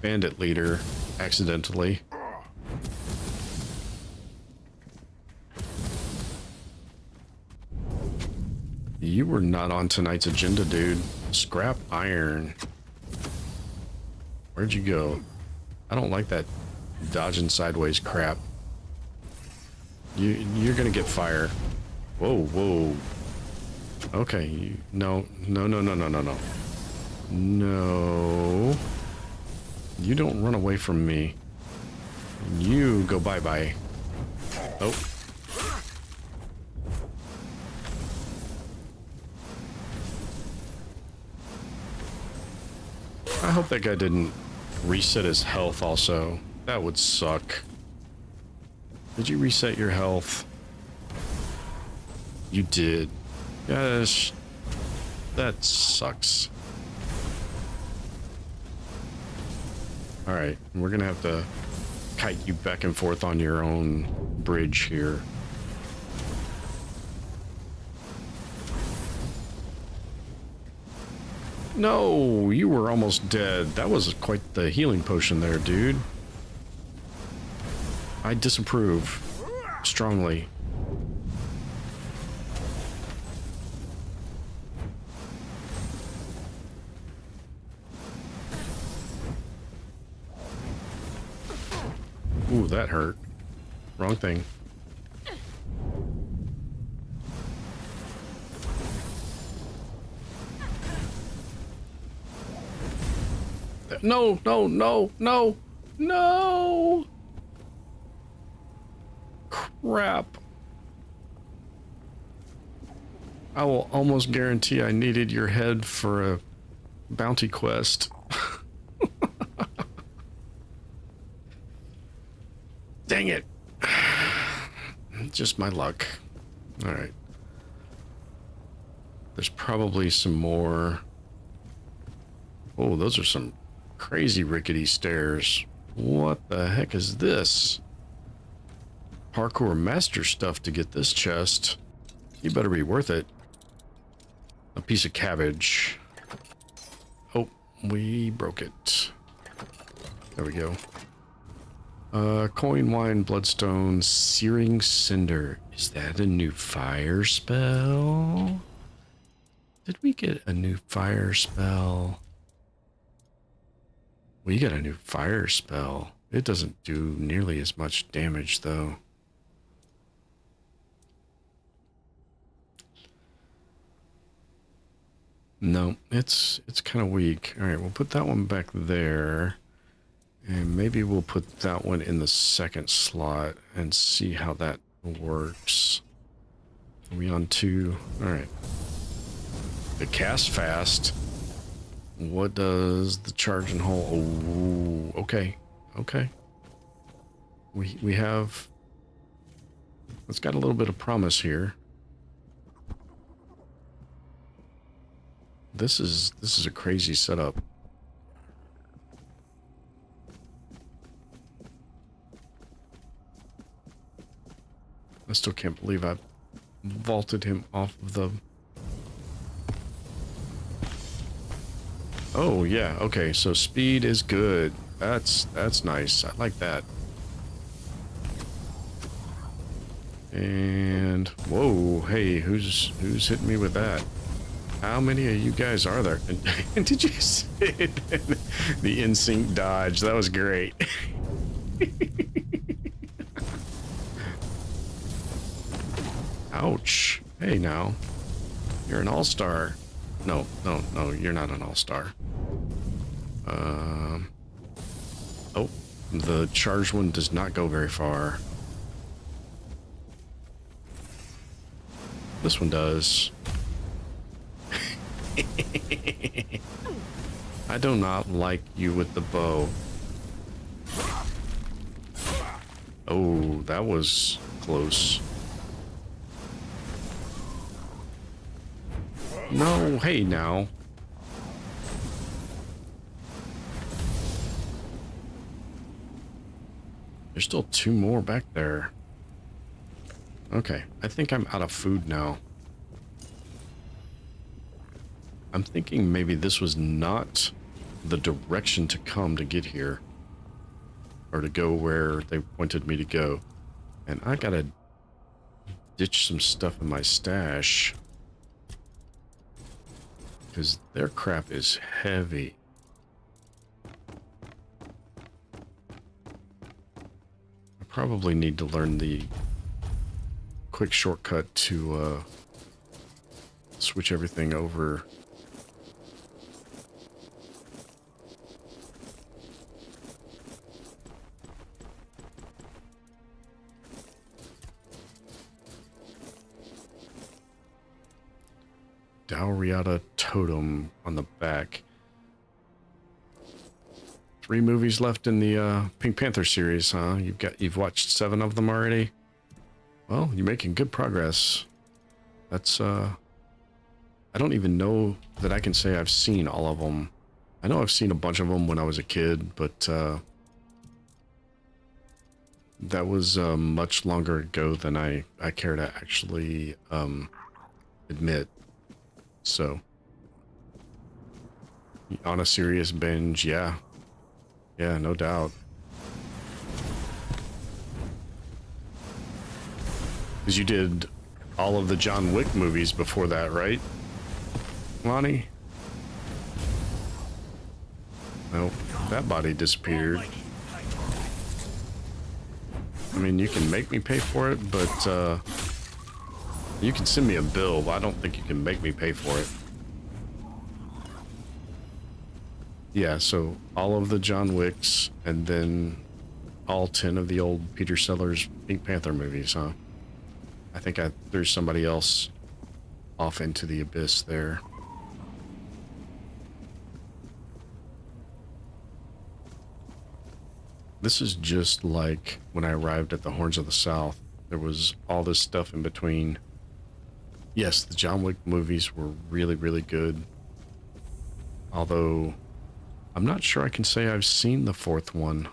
bandit leader accidentally. You were not on tonight's agenda, dude. Scrap iron. Where'd you go? I don't like that dodging sideways crap. You're gonna get fire. Whoa, whoa. Okay, no. No. You don't run away from me. You go bye-bye. Oh. I hope that guy didn't reset his health also. That would suck. Did you reset your health? You did. Gosh. That sucks. Alright, we're gonna have to kite you back and forth on your own bridge here. No, you were almost dead. That was quite the healing potion there, dude. I disapprove strongly. Ooh, that hurt. Wrong thing. No, no, no, no, no! Crap. I will almost guarantee I needed your head for a bounty quest. Dang it. Just my luck. Alright. There's probably some more. Oh, those are some crazy rickety stairs. What the heck is this? Parkour master stuff to get this chest. You better be worth it. A piece of cabbage. Oh, we broke it. There we go. Coin, wine, bloodstone, searing cinder. Is that a new fire spell? Did we get a new fire spell? We got a new fire spell. It doesn't do nearly as much damage, though. No, it's kind of weak. All right, we'll put that one back there. And maybe we'll put that one in the second slot and see how that works. Are we on 2? All right. The cast fast. What does the charge and hold? Oh, okay. Okay. We have... It's got a little bit of promise here. This is a crazy setup. I still can't believe I vaulted him off of the... Oh, yeah. Okay, so speed is good. That's nice. I like that. And whoa, hey, who's hitting me with that? How many of you guys are there? And did you see it? The in-sync dodge? That was great. Ouch. Hey, now. You're an all-star. No, you're not an all-star. Oh, the charged one does not go very far. This one does. I do not like you with the bow. Oh, that was close. No, hey now. There's still 2 more back there. Okay, I think I'm out of food now. I'm thinking maybe this was not the direction to come to get here. Or to go where they wanted me to go. And I gotta ditch some stuff in my stash. Because their crap is heavy. I probably need to learn the quick shortcut to switch everything over. Dauriata totem on the back. 3 movies left in the Pink Panther series, huh? You've watched 7 of them already? Well, you're making good progress. That's I don't even know that I can say I've seen all of them. I know I've seen a bunch of them when I was a kid, but that was much longer ago than I care to actually admit. So, on a serious binge, yeah, no doubt. Because you did all of the John Wick movies before that, right, Lonnie? Nope, that body disappeared. I mean, you can make me pay for it, but you can send me a bill, but I don't think you can make me pay for it. Yeah, so all of the John Wicks, and then all 10 of the old Peter Sellers Pink Panther movies, huh? I think I threw somebody else off into the abyss there. This is just like when I arrived at the Horns of the South. There was all this stuff in between. Yes, the John Wick movies were really, really good. Although, I'm not sure I can say I've seen the 4th one.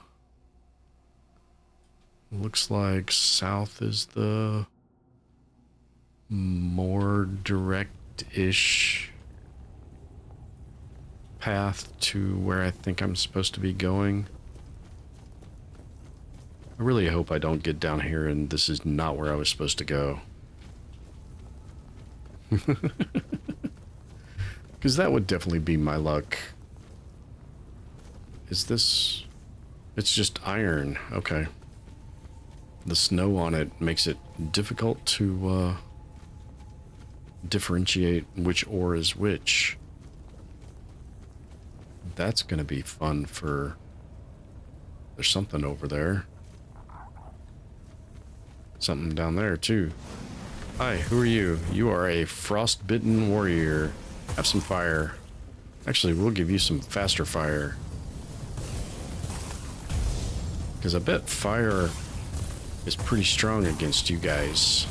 Looks like South is the more direct-ish path to where I think I'm supposed to be going. I really hope I don't get down here and this is not where I was supposed to go. Because that would definitely be my luck. Is this... It's just iron. Okay. The snow on it makes it difficult to differentiate which ore is which. that's going to be fun for... There's something over there. Something down there, too. Hi, who are you? You are a frostbitten warrior. Have some fire. Actually, we'll give you some faster fire. Because I bet fire is pretty strong against you guys.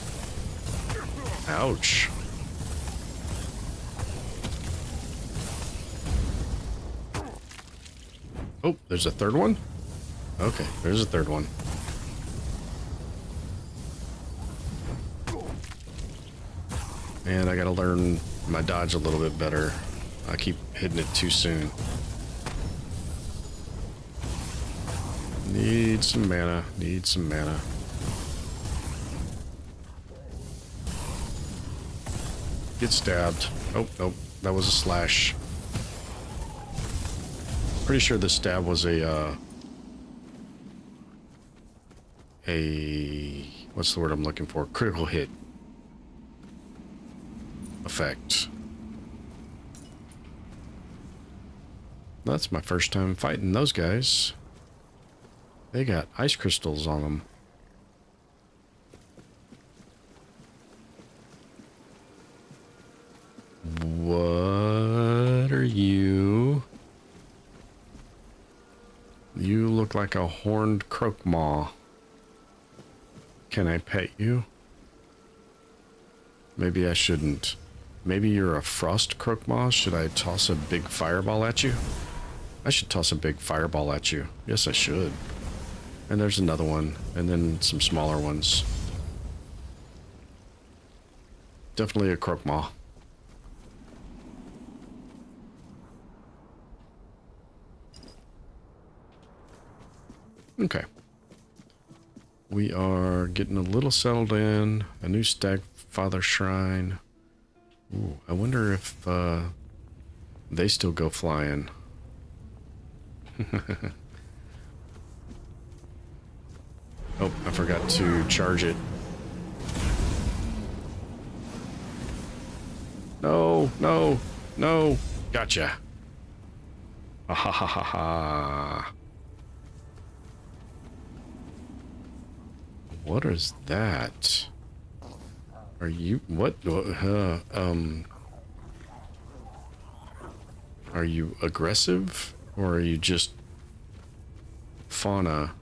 Ouch. Oh, there's a third one? Okay, there's a third one. And I gotta learn my dodge a little bit better. I keep hitting it too soon. Need some mana. Need some mana. Get stabbed. Oh, nope. That was a slash. Pretty sure the stab was a what's the word I'm looking for? Critical hit effect. That's my first time fighting those guys. They got ice crystals on them. What are you? You look like a horned croakmaw. Can I pet you? Maybe I shouldn't. Maybe you're a frost croakmaw. Should I toss a big fireball at you? I should toss a big fireball at you. Yes, I should. And there's another one. And then some smaller ones. Definitely a croakmaw. Okay. We are getting a little settled in. A new Stagfather Shrine. Ooh, I wonder if they still go flying. Oh, I forgot to charge it. No, no, no. Gotcha. Ah, ha ha ha ha. What is that? Are you what? Are you aggressive or are you just fauna?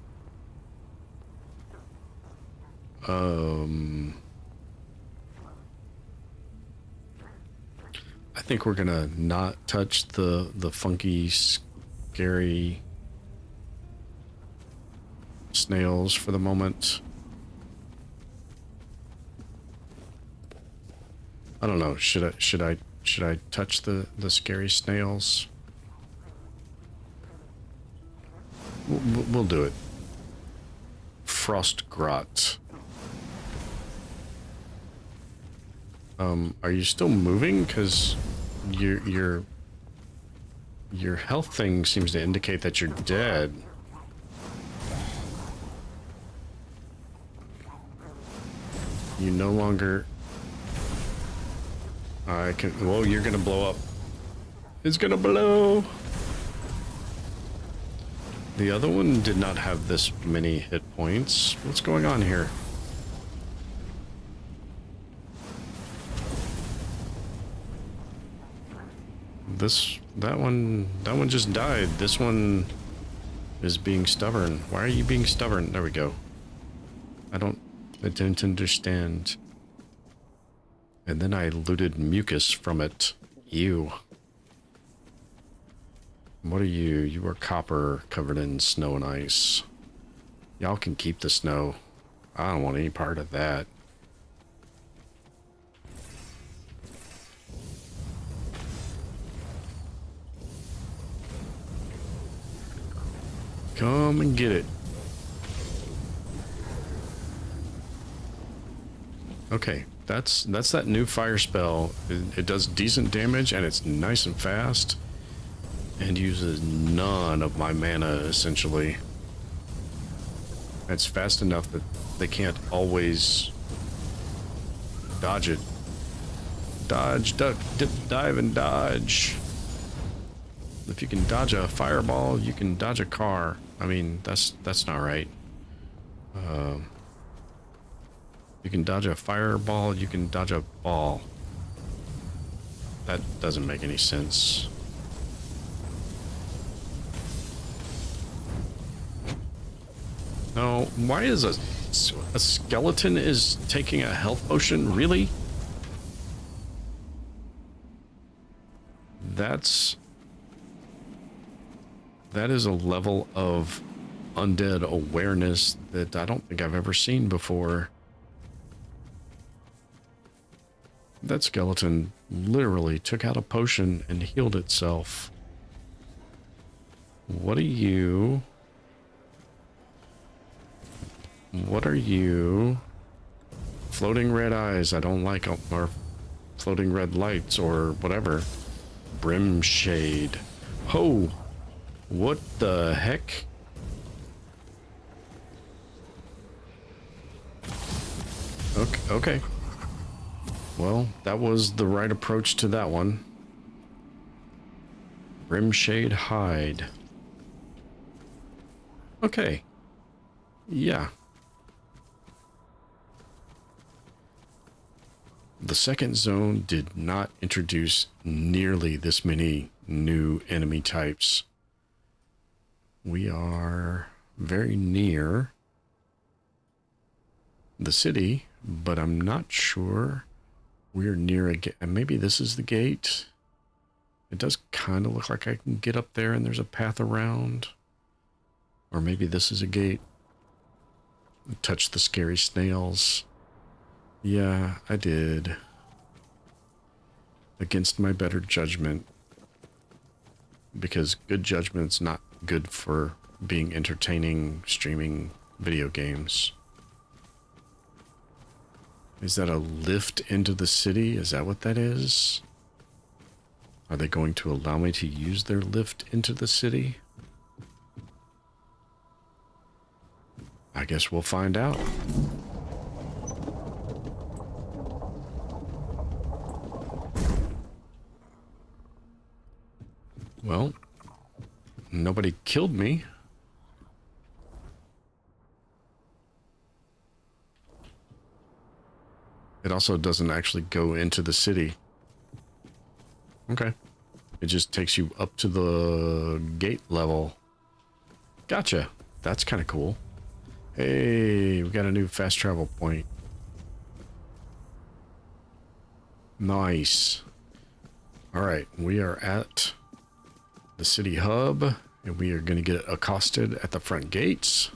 I think we're gonna not touch the funky, scary snails for the moment. I don't know. Should I touch the scary snails? We'll do it. Frost grot. Are you still moving? Because your health thing seems to indicate that you're dead. You no longer. I can. Whoa, you're gonna blow up. It's gonna blow. The other one did not have this many hit points. What's going on here? That one just died. This one is being stubborn. Why are you being stubborn? There we go. I didn't understand. And then I looted mucus from it. Ew. What are you? You are copper covered in snow and ice. Y'all can keep the snow. I don't want any part of that. Come and get it. Okay, that's that new fire spell. It does decent damage and it's nice and fast and uses none of my mana essentially. It's fast enough that they can't always dodge it. Dodge, duck, dip, dive, and dodge. If you can dodge a fireball, you can dodge a car. I mean, that's not right. You can dodge a fireball, you can dodge a ball. That doesn't make any sense. No, why is a skeleton is taking a health potion? Really? That is a level of undead awareness that I don't think I've ever seen before. That skeleton literally took out a potion and healed itself. What are you? What are you? Floating red eyes, I don't like, or floating red lights, or whatever. Brim shade. Ho! What the heck? Okay. Well, that was the right approach to that one. Brimshade hide. Okay. Yeah. The second zone did not introduce nearly this many new enemy types. We are very near the city, but I'm not sure we're near a gate. Maybe this is the gate. It does kind of look like I can get up there and there's a path around. Or maybe this is a gate. Touch the scary snails. Yeah, I did. Against my better judgment. Because good judgment's not good for being entertaining, streaming video games. Is that a lift into the city? Is that what that is? Are they going to allow me to use their lift into the city? I guess we'll find out. Well, nobody killed me. It also doesn't actually go into the city. Okay. It just takes you up to the gate level. Gotcha. That's kind of cool. Hey, we got a new fast travel point. Nice. All right, we are at the city hub, and we are going to get accosted at the front gates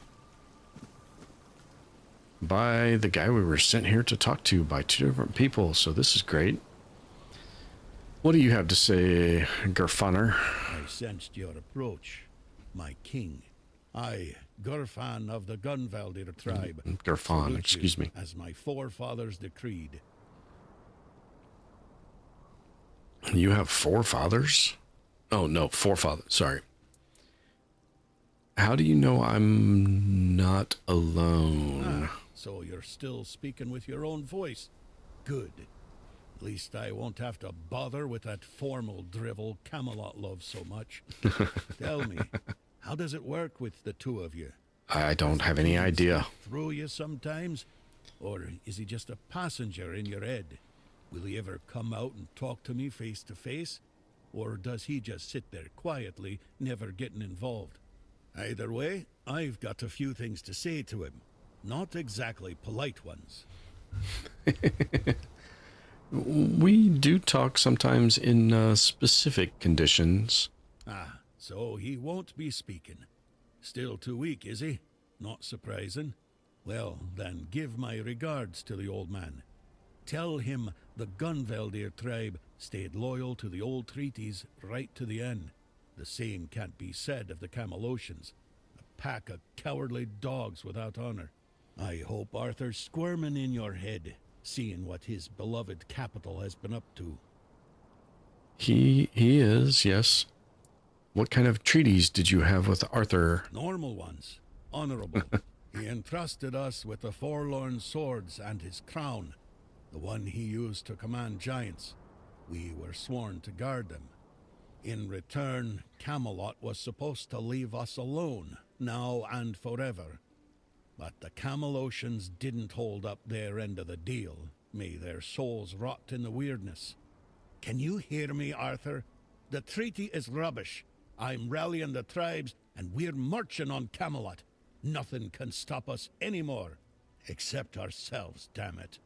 by the guy we were sent here to talk to by two different people, so this is great. What do you have to say, Gerfaner? I sensed your approach, my king. I, Gerfan of the Gunvaldir tribe. Gerfan, excuse me. As my forefathers decreed. You have forefathers? Oh, no, forefathers, sorry. How do you know I'm not alone? So you're still speaking with your own voice. Good. At least I won't have to bother with that formal drivel Camelot loves so much. Tell me, how does it work with the two of you? I don't have any idea. Through you sometimes? Or is he just a passenger in your head? Will he ever come out and talk to me face to face? Or does he just sit there quietly, never getting involved? Either way, I've got a few things to say to him. Not exactly polite ones. We do talk sometimes in specific conditions. Ah, so he won't be speaking. Still too weak, is he? Not surprising. Well, then give my regards to the old man. Tell him the Gunvaldir tribe stayed loyal to the old treaties right to the end. The same can't be said of the Camelocians. A pack of cowardly dogs without honor. I hope Arthur's squirming in your head, seeing what his beloved capital has been up to. He is, yes. What kind of treaties did you have with Arthur? Normal ones. Honorable. He entrusted us with the forlorn swords and his crown, the one he used to command giants. We were sworn to guard them. In return, Camelot was supposed to leave us alone, now and forever. But the Camelocians didn't hold up their end of the deal. May their souls rot in the weirdness. Can you hear me, Arthur? The treaty is rubbish. I'm rallying the tribes, and we're marching on Camelot. Nothing can stop us anymore. Except ourselves, damn it.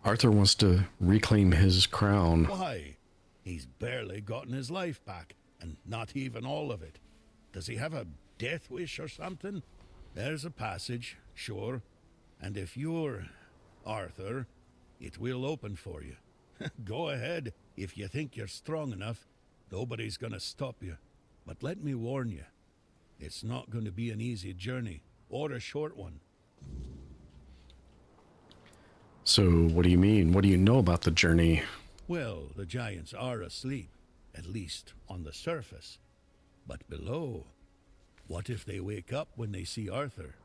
Arthur wants to reclaim his crown. Why? He's barely gotten his life back, and not even all of it. Does he have a death wish or something? There's a passage, sure. And if you're Arthur, it will open for you. Go ahead. If you think you're strong enough, nobody's gonna stop you. But let me warn you, it's not going to be an easy journey, or a short one. So, what do you mean? What do you know about the journey? Well, the giants are asleep, at least on the surface. But below, what if they wake up when they see Arthur?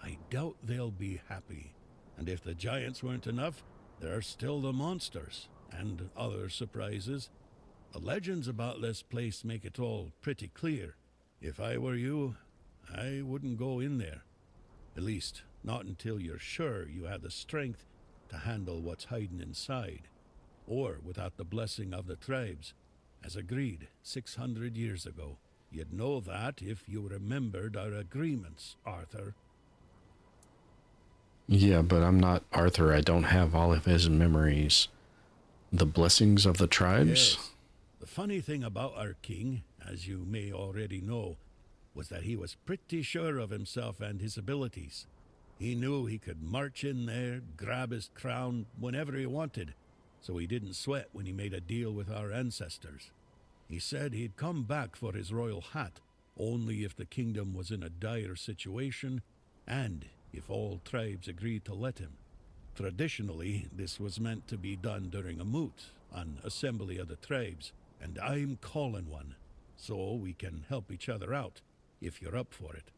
I doubt they'll be happy. And if the giants weren't enough, there are still the monsters, and other surprises. The legends about this place make it all pretty clear. If I were you, I wouldn't go in there. At least, not until you're sure you have the strength to handle what's hiding inside, or without the blessing of the tribes, as agreed 600 years ago. You'd know that if you remembered our agreements, Arthur. Yeah, but I'm not Arthur. I don't have all of his memories. The blessings of the tribes? Yes. The funny thing about our king, as you may already know, was that he was pretty sure of himself and his abilities. He knew he could march in there, grab his crown whenever he wanted, so he didn't sweat when he made a deal with our ancestors. He said he'd come back for his royal hat, only if the kingdom was in a dire situation, and if all tribes agreed to let him. Traditionally, this was meant to be done during a moot, an assembly of the tribes, and I'm calling one, so we can help each other out, if you're up for it.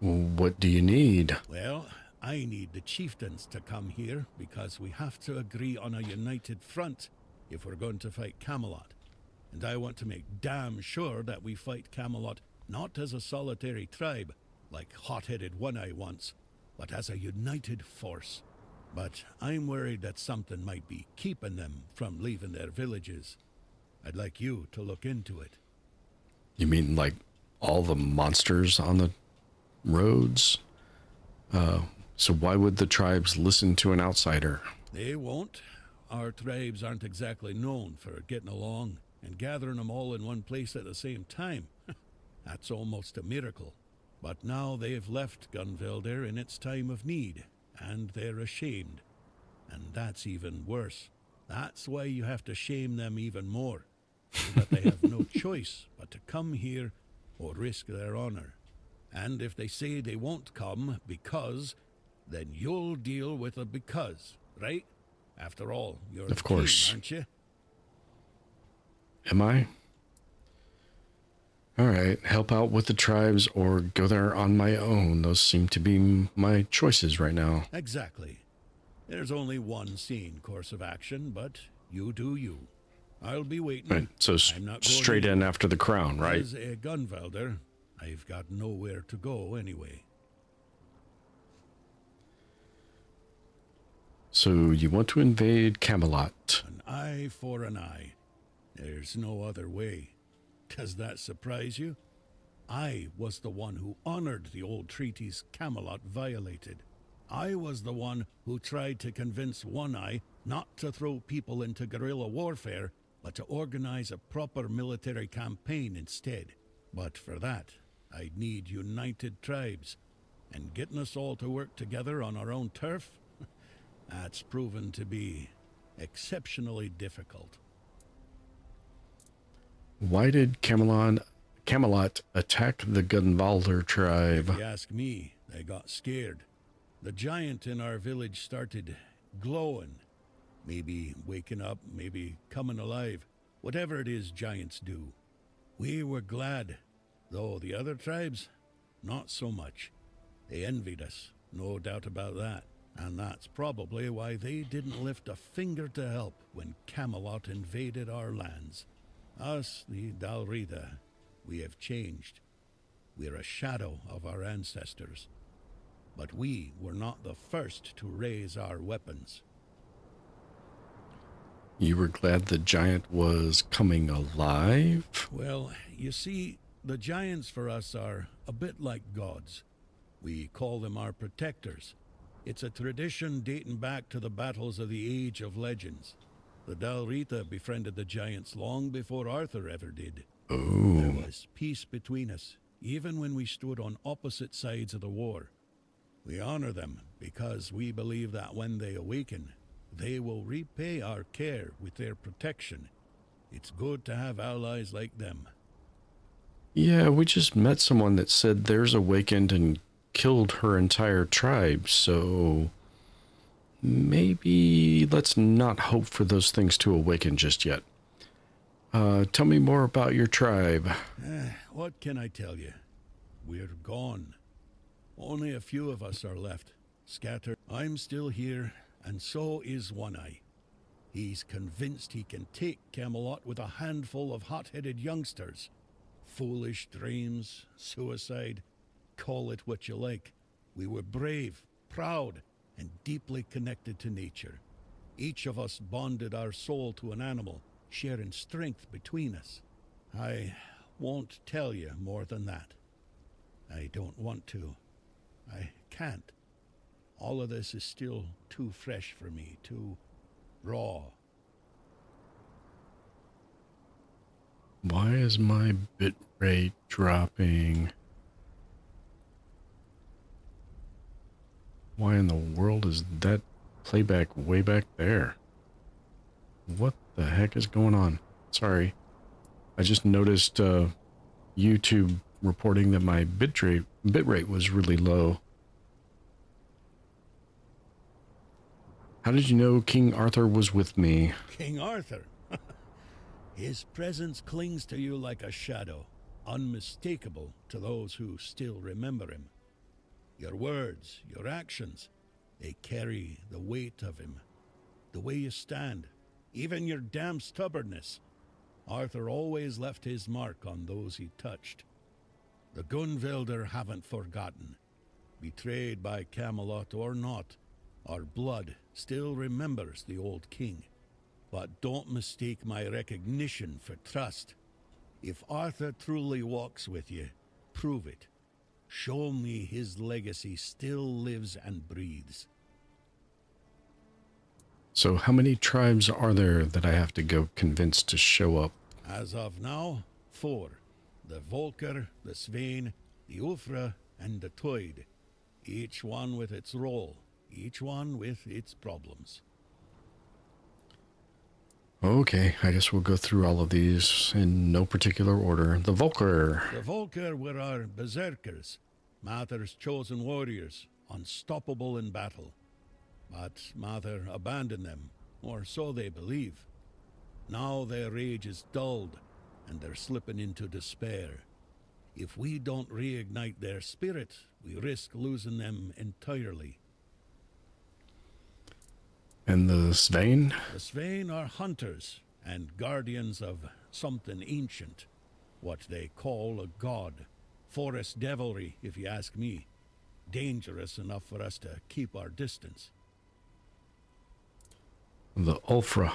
What do you need? Well, I need the chieftains to come here because we have to agree on a united front if we're going to fight Camelot. And I want to make damn sure that we fight Camelot not as a solitary tribe, like hot-headed One-Eye once, but as a united force. But I'm worried that something might be keeping them from leaving their villages. I'd like you to look into it. You mean like all the monsters on the roads? So why would the tribes listen to an outsider? They won't. Our tribes aren't exactly known for getting along, and gathering them all in one place at the same time. That's almost a miracle. But now they've left Gunvelder in its time of need, and they're ashamed. And that's even worse. That's why you have to shame them even more, so that they have no choice but to come here or risk their honor. And if they say they won't come because, then you'll deal with a because, right? After all, you're of course, king, aren't you? Am I? All right, help out with the tribes or go there on my own. Those seem to be my choices right now. Exactly. There's only one sane course of action, but you do you. I'll be waiting. Right, so I'm not going straight in after the crown, right? As a Gunvelder, I've got nowhere to go anyway. So you want to invade Camelot? An eye for an eye. There's no other way. Does that surprise you? I was the one who honored the old treaties Camelot violated. I was the one who tried to convince One-Eye not to throw people into guerrilla warfare, but to organize a proper military campaign instead. But for that, I'd need united tribes. And getting us all to work together on our own turf? That's proven to be exceptionally difficult. Why did Camelot attack the Gunvalder tribe? If you ask me, they got scared. The giant in our village started glowing. Maybe waking up, maybe coming alive. Whatever it is giants do. We were glad, though the other tribes, not so much. They envied us, no doubt about that. And that's probably why they didn't lift a finger to help when Camelot invaded our lands. Us, the Dalrida, we have changed. We're a shadow of our ancestors. But we were not the first to raise our weapons. You were glad the giant was coming alive? Well, you see, the giants for us are a bit like gods. We call them our protectors. It's a tradition dating back to the battles of the Age of Legends. The Dalrita befriended the giants long before Arthur ever did. Oh. There was peace between us, even when we stood on opposite sides of the war. We honor them because we believe that when they awaken, they will repay our care with their protection. It's good to have allies like them. Yeah, we just met someone that said theirs awakened and killed her entire tribe, so maybe let's not hope for those things to awaken just yet. Tell me more about your tribe. What can I tell you? We're gone. Only a few of us are left, scattered. I'm still here, and so is One Eye. He's convinced he can take Camelot with a handful of hot-headed youngsters. Foolish dreams, suicide, call it what you like. We were brave, proud, and deeply connected to nature. Each of us bonded our soul to an animal, sharing strength between us. I won't tell you more than that. I don't want to. I can't. All of this is still too fresh for me, too raw. Why is my bitrate dropping? Why in the world is that playback way back there? What the heck is going on? Sorry. I just noticed YouTube reporting that my bitrate was really low. How did you know King Arthur was with me? King Arthur? His presence clings to you like a shadow, unmistakable to those who still remember him. Your words, your actions, they carry the weight of him. The way you stand, even your damn stubbornness. Arthur always left his mark on those he touched. The Gunvelder haven't forgotten. Betrayed by Camelot or not, our blood still remembers the old king. But don't mistake my recognition for trust. If Arthur truly walks with you, prove it. Show me his legacy still lives and breathes. So how many tribes are there that I have to go convince to show up? As of now, 4. The Volker, the Svein, the Ulfra, and the Toyd. Each one with its role, each one with its problems. Okay, I guess we'll go through all of these in no particular order. The Volker. The Volker were our berserkers, Mather's chosen warriors, unstoppable in battle. But Mather abandoned them, or so they believe. Now their rage is dulled, and they're slipping into despair. If we don't reignite their spirit, we risk losing them entirely. And the Svein? The Svein are hunters and guardians of something ancient, what they call a god. Forest devilry, if you ask me. Dangerous enough for us to keep our distance. The Ulfra.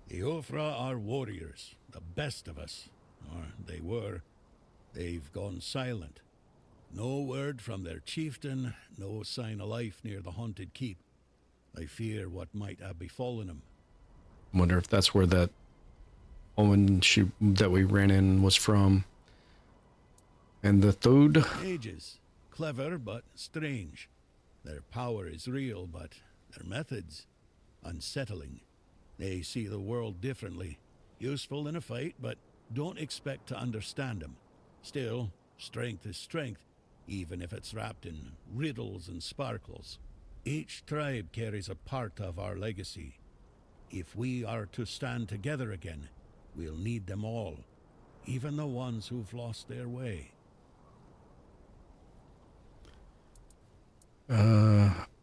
The Ulfra are warriors, the best of us. Or they were. They've gone silent. No word from their chieftain, no sign of life near the haunted keep. I fear what might have befallen him. Wonder if that's where that woman that we ran in was from. And the Thode? Mages. Clever, but strange. Their power is real, but their methods, unsettling. They see the world differently. Useful in a fight, but don't expect to understand them. Still, strength is strength, even if it's wrapped in riddles and sparkles. Each tribe carries a part of our legacy. If we are to stand together again, we'll need them all, even the ones who've lost their way.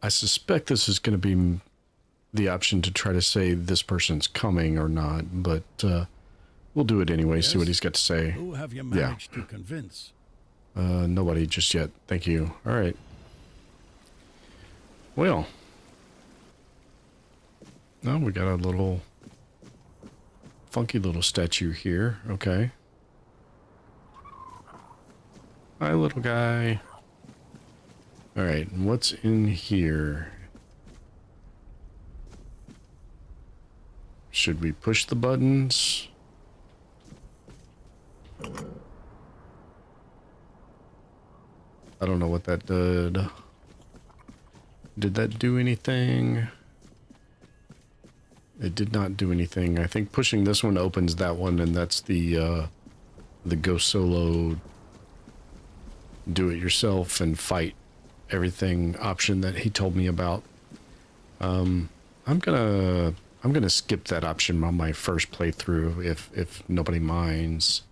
I suspect this is going to be the option to try to say this person's coming or not, but we'll do it anyway, see what he's got to say. Who have you managed to convince? Nobody just yet. Thank you. All right. Well. Oh, we got a little funky little statue here. Okay. Hi, little guy. All right, and what's in here? Should we push the buttons? I don't know what that did. Did that do anything? It did not do anything. I think pushing this one opens that one, and that's the go solo, do it yourself and fight everything option that he told me about. I'm gonna skip that option on my first playthrough if nobody minds.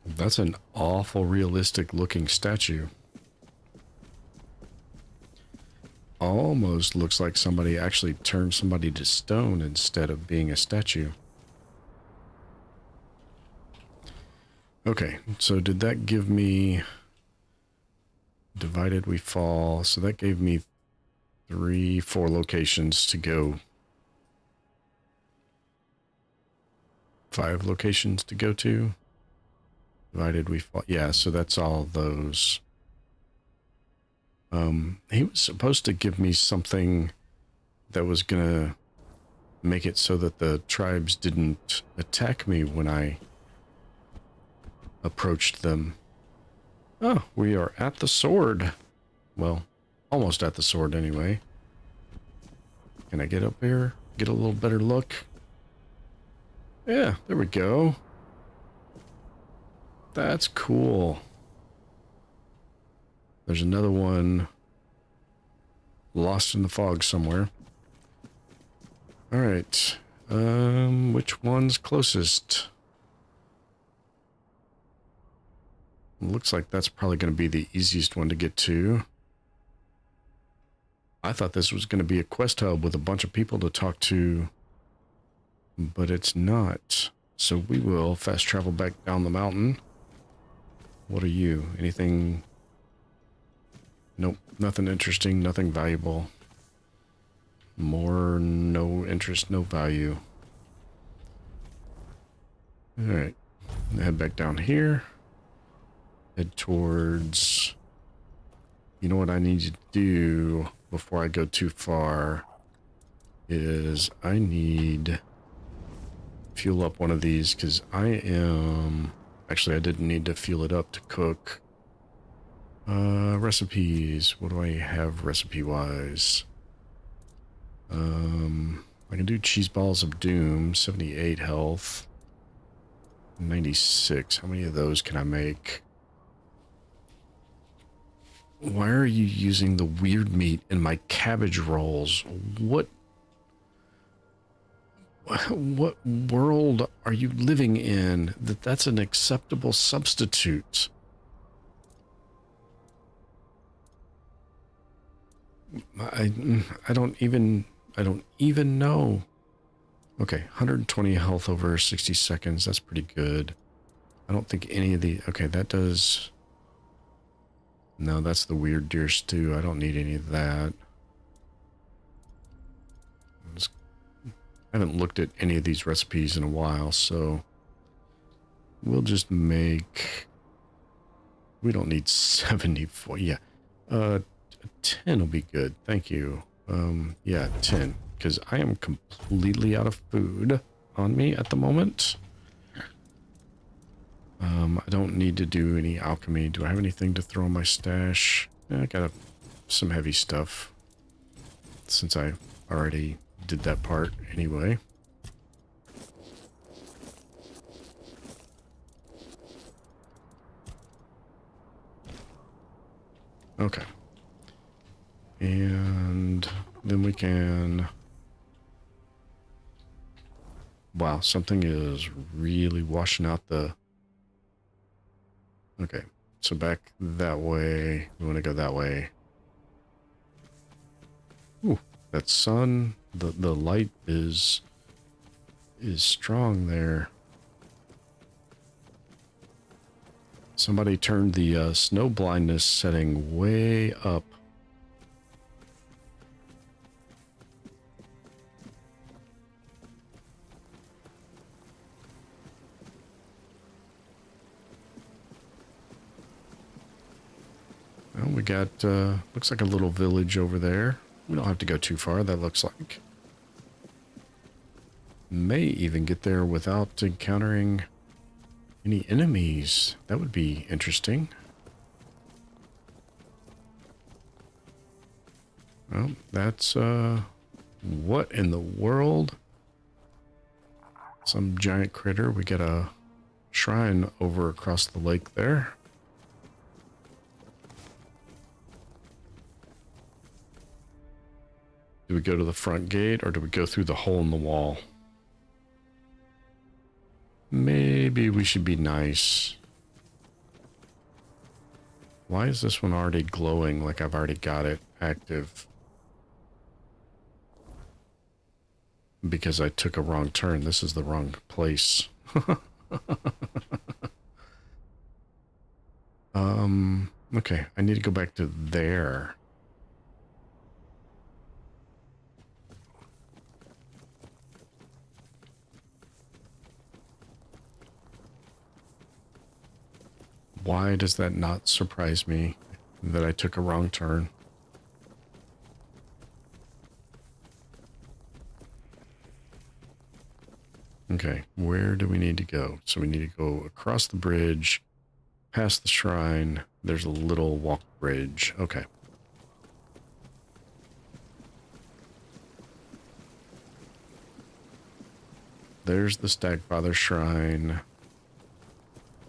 That's an awful realistic looking statue. Almost looks like somebody actually turned somebody to stone instead of being a statue. Okay, so did that give me divided we fall? So that gave me 4 locations to go. 5 locations to go to. Divided we fall. Yeah, so that's all those. He was supposed to give me something that was gonna make it so that the tribes didn't attack me when I approached them. Oh, we are at the sword. Well, almost at the sword anyway. Can I get up here? Get a little better look? Yeah, there we go. That's cool. There's another one lost in the fog somewhere. All right. Which one's closest? Looks like that's probably going to be the easiest one to get to. I thought this was going to be a quest hub with a bunch of people to talk to, but it's not. So we will fast travel back down the mountain. What are you? Anything? Nope, nothing interesting, nothing valuable. More, no interest, no value. All right, head back down here. Head towards... You know what I need to do before I go too far is I need fuel up one of these because I am... Actually, I didn't need to fuel it up to cook. Recipes. What do I have recipe-wise? I can do cheese balls of doom, 78 health. 96. How many of those can I make? Why are you using the weird meat in my cabbage rolls? What world are you living in that's an acceptable substitute? I don't even know. Okay, 120 health over 60 seconds. That's pretty good. I don't think any of the... Okay, that does... No, that's the weird deer stew. I don't need any of that. I haven't looked at any of these recipes in a while, so we'll just make... We don't need 74. Yeah. 10 will be good. Thank you. Yeah, 10. Because I am completely out of food on me at the moment. I don't need to do any alchemy. Do I have anything to throw in my stash? Yeah, I got some heavy stuff. Since I already did that part anyway. Okay. And then we can... Wow, something is really washing out the... Okay. so back that way. We want to go that way. Ooh, that sun, the light is strong there. Somebody turned the snow blindness setting way up. Well, we got, looks like a little village over there. We don't have to go too far, that looks like. May even get there without encountering any enemies. That would be interesting. Well, that's, what in the world? Some giant critter. We got a shrine over across the lake there. Do we go to the front gate or do we go through the hole in the wall? Maybe we should be nice. Why is this one already glowing like I've already got it active? Because I took a wrong turn. This is the wrong place. Okay, I need to go back to there. Why does that not surprise me that I took a wrong turn? Okay, where do we need to go? So we need to go across the bridge, past the shrine. There's a little walk bridge. Okay. There's the Stagfather Shrine.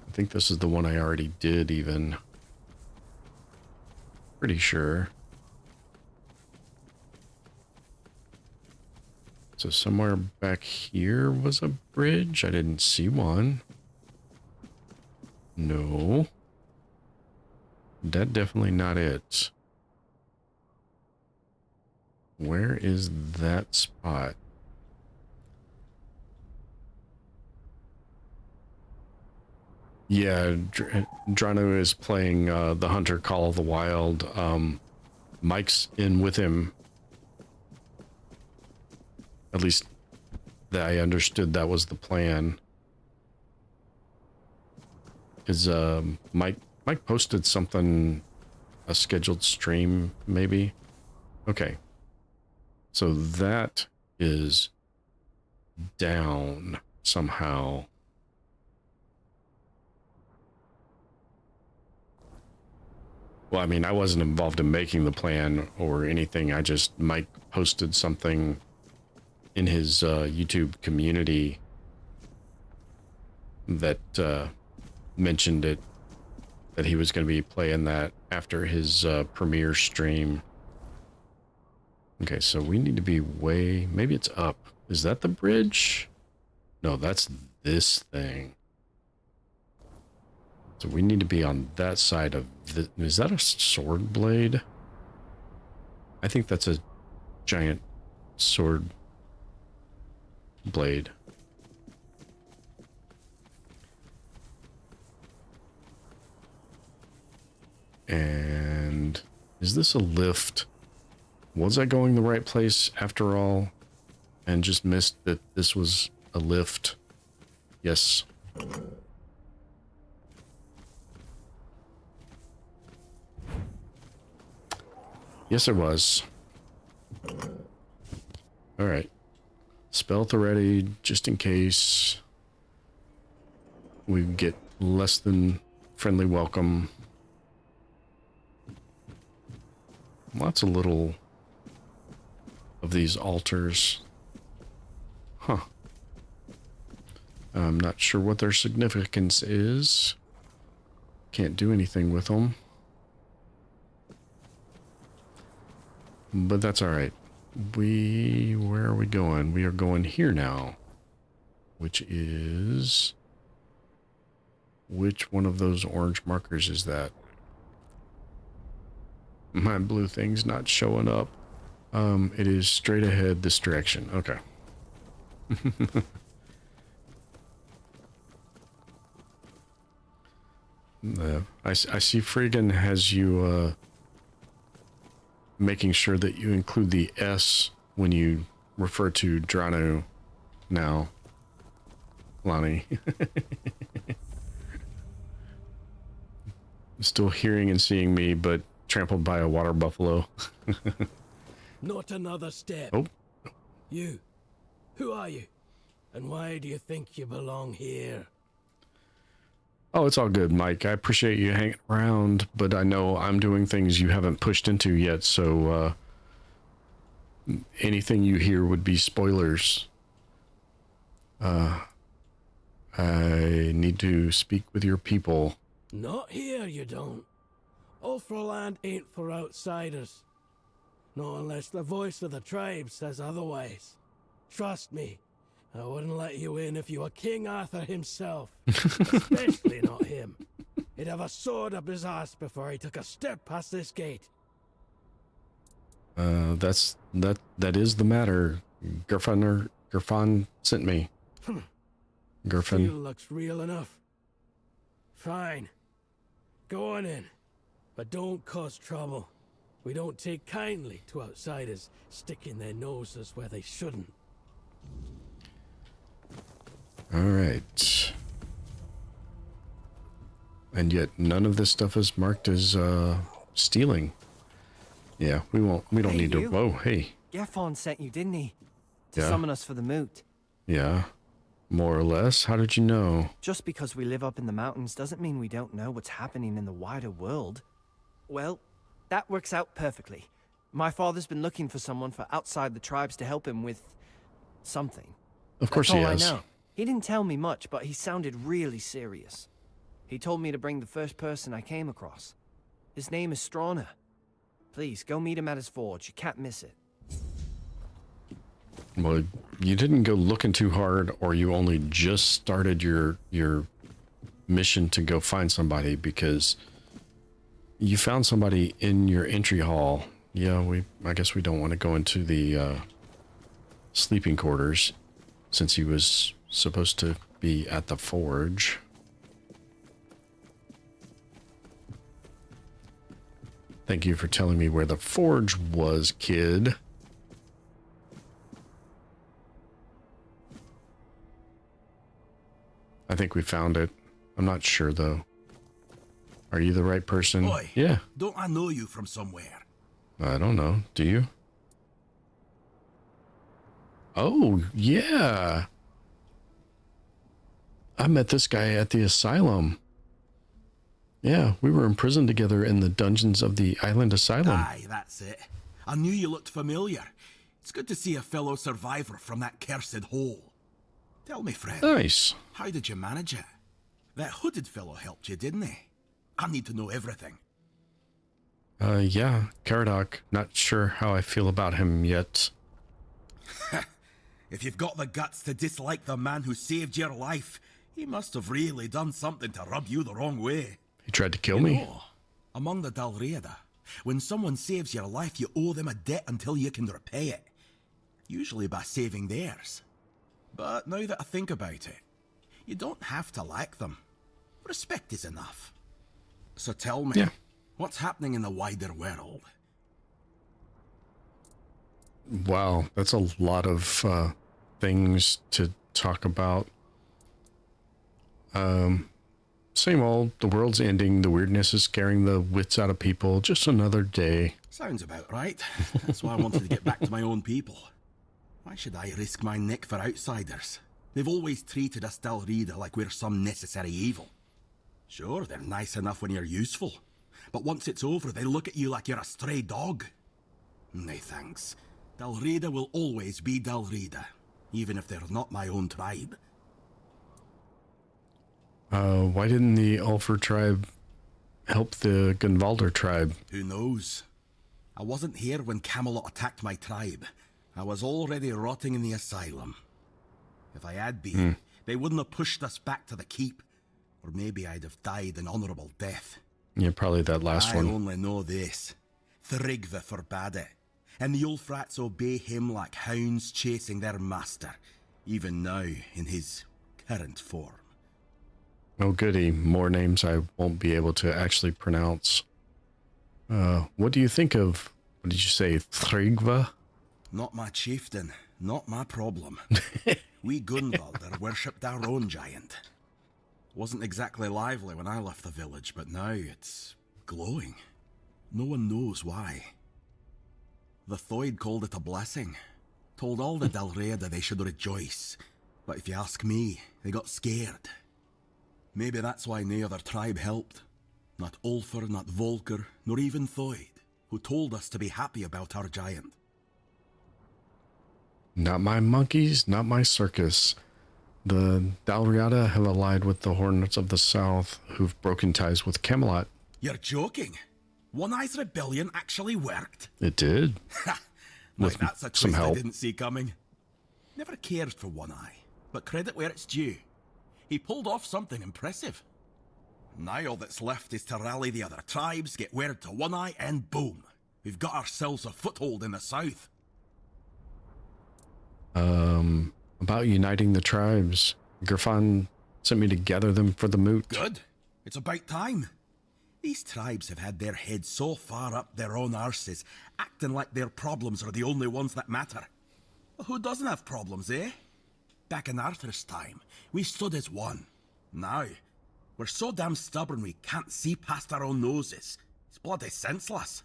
I think this is the one I already did even. Pretty sure. So somewhere back here was a bridge. I didn't see one. No. That definitely not it. Where is that spot? Yeah, Drano is playing the Hunter Call of the Wild. Mike's in with him. At least that I understood that was the plan. Is Mike posted something, a scheduled stream maybe? Okay. So that is down somehow. Well, I mean, I wasn't involved in making the plan or anything. Mike posted something in his YouTube community that mentioned it, that he was going to be playing that after his premiere stream. Okay, so we need to be maybe it's up. Is that the bridge? No, that's this thing. So we need to be on that side of the... Is that a sword blade? I think that's a giant sword blade. And is this a lift? Was I going the right place after all? And just missed that this was a lift? Yes. Yes, it was. All right. Spell ready, just in case we get less than friendly welcome. Lots of little of these altars. Huh. I'm not sure what their significance is. Can't do anything with them. But that's all right. Where are we going? We are going here now, which is which one of those orange markers is that. My blue thing's not showing up. It is straight ahead this direction. Okay. I see Friggin has you making sure that you include the S when you refer to Drano now, Lonnie. Still hearing and seeing me, but trampled by a water buffalo. Not another step. Oh. You. Who are you? And why do you think you belong here? Oh, it's all good, Mike. I appreciate you hanging around, but I know I'm doing things you haven't pushed into yet, so anything you hear would be spoilers. I need to speak with your people. Not here, you don't. Ulfraland ain't for outsiders. Not unless the voice of the tribe says otherwise. Trust me, I wouldn't let you in if you were King Arthur himself. Especially not him. He'd have a sword up his ass before he took a step past this gate. That is the matter. Gerfan sent me. Gerfan. Steel looks real enough. Fine. Go on in. But don't cause trouble. We don't take kindly to outsiders sticking their noses where they shouldn't. All right. And yet none of this stuff is marked as stealing. Yeah, we don't need to. Whoa, hey. Gerfon sent you, didn't he? To Yeah. summon us for the moot. Yeah. More or less. How did you know? Just because we live up in the mountains doesn't mean we don't know what's happening in the wider world. Well, that works out perfectly. My father's been looking for someone for outside the tribes to help him with something. Of course That's he all has. I know. He didn't tell me much, but he sounded really serious. He told me to bring the first person I came across. His name is Strana. Please, go meet him at his forge. You can't miss it. Well, you didn't go looking too hard, or you only just started your mission to go find somebody, because you found somebody in your entry hall. Yeah, I guess we don't want to go into the sleeping quarters, since he was supposed to be at the forge. Thank you for telling me where the forge was, kid. I think we found it. I'm not sure, though. Are you the right person? Boy, yeah. Don't I know you from somewhere? I don't know. Do you? Oh, yeah. I met this guy at the asylum. Yeah, we were imprisoned together in the dungeons of the island asylum. Aye, that's it. I knew you looked familiar. It's good to see a fellow survivor from that cursed hole. Tell me, friend. Nice. How did you manage it? That hooded fellow helped you, didn't he? I need to know everything. Yeah, Caradoc. Not sure how I feel about him yet. If you've got the guts to dislike the man who saved your life, he must have really done something to rub you the wrong way. He tried to kill me. Know, among the Dalriada, when someone saves your life, you owe them a debt until you can repay it. Usually by saving theirs. But now that I think about it, you don't have to like them. Respect is enough. So tell me, what's happening in the wider world? Wow, that's a lot of things to talk about. Same old, the world's ending, the weirdness is scaring the wits out of people, just another day. Sounds about right. That's why I wanted to get back to my own people. Why should I risk my neck for outsiders? They've always treated us Dalriada like we're some necessary evil. Sure, they're nice enough when you're useful, but once it's over, they look at you like you're a stray dog. Nay, thanks. Dalriada will always be Dalriada, even if they're not my own tribe. Why didn't the Ulfr tribe help the Gunvalder tribe? Who knows? I wasn't here when Camelot attacked my tribe. I was already rotting in the asylum. If I had been, they wouldn't have pushed us back to the keep. or maybe I'd have died an honourable death. Yeah, probably that last I one. only know this. Thrigva forbade it, and the Ulfrats obey him like hounds chasing their master, even now in his current form. Oh, goody. More names I won't be able to actually pronounce. What do you think of, what did you say, Thrigva? Not my chieftain, not my problem. We Gunvalder worshipped our own giant. Wasn't exactly lively when I left the village, but now it's glowing. No one knows why. The Thoid called it a blessing. Told all the Dalriada they should rejoice. But if you ask me, they got scared. Maybe that's why no other tribe helped. Not Ulfr, not Volker, nor even Thoid, who told us to be happy about our giant. Not my monkeys, not my circus. The Dalriada have allied with the Hornets of the South, who've broken ties with Camelot. You're joking? One Eye's rebellion actually worked? It did. With that's a some twist help. I didn't see coming. Never cared for One Eye, but credit where it's due. He pulled off something impressive. Now all that's left is to rally the other tribes, get word to One Eye, and boom. We've got ourselves a foothold in the south. About uniting the tribes. Griffon sent me to gather them for the moot. Good. It's about time. These tribes have had their heads so far up their own arses, acting like their problems are the only ones that matter. Well, who doesn't have problems, eh? Back in Arthur's time, we stood as one. Now, we're so damn stubborn we can't see past our own noses. It's bloody senseless.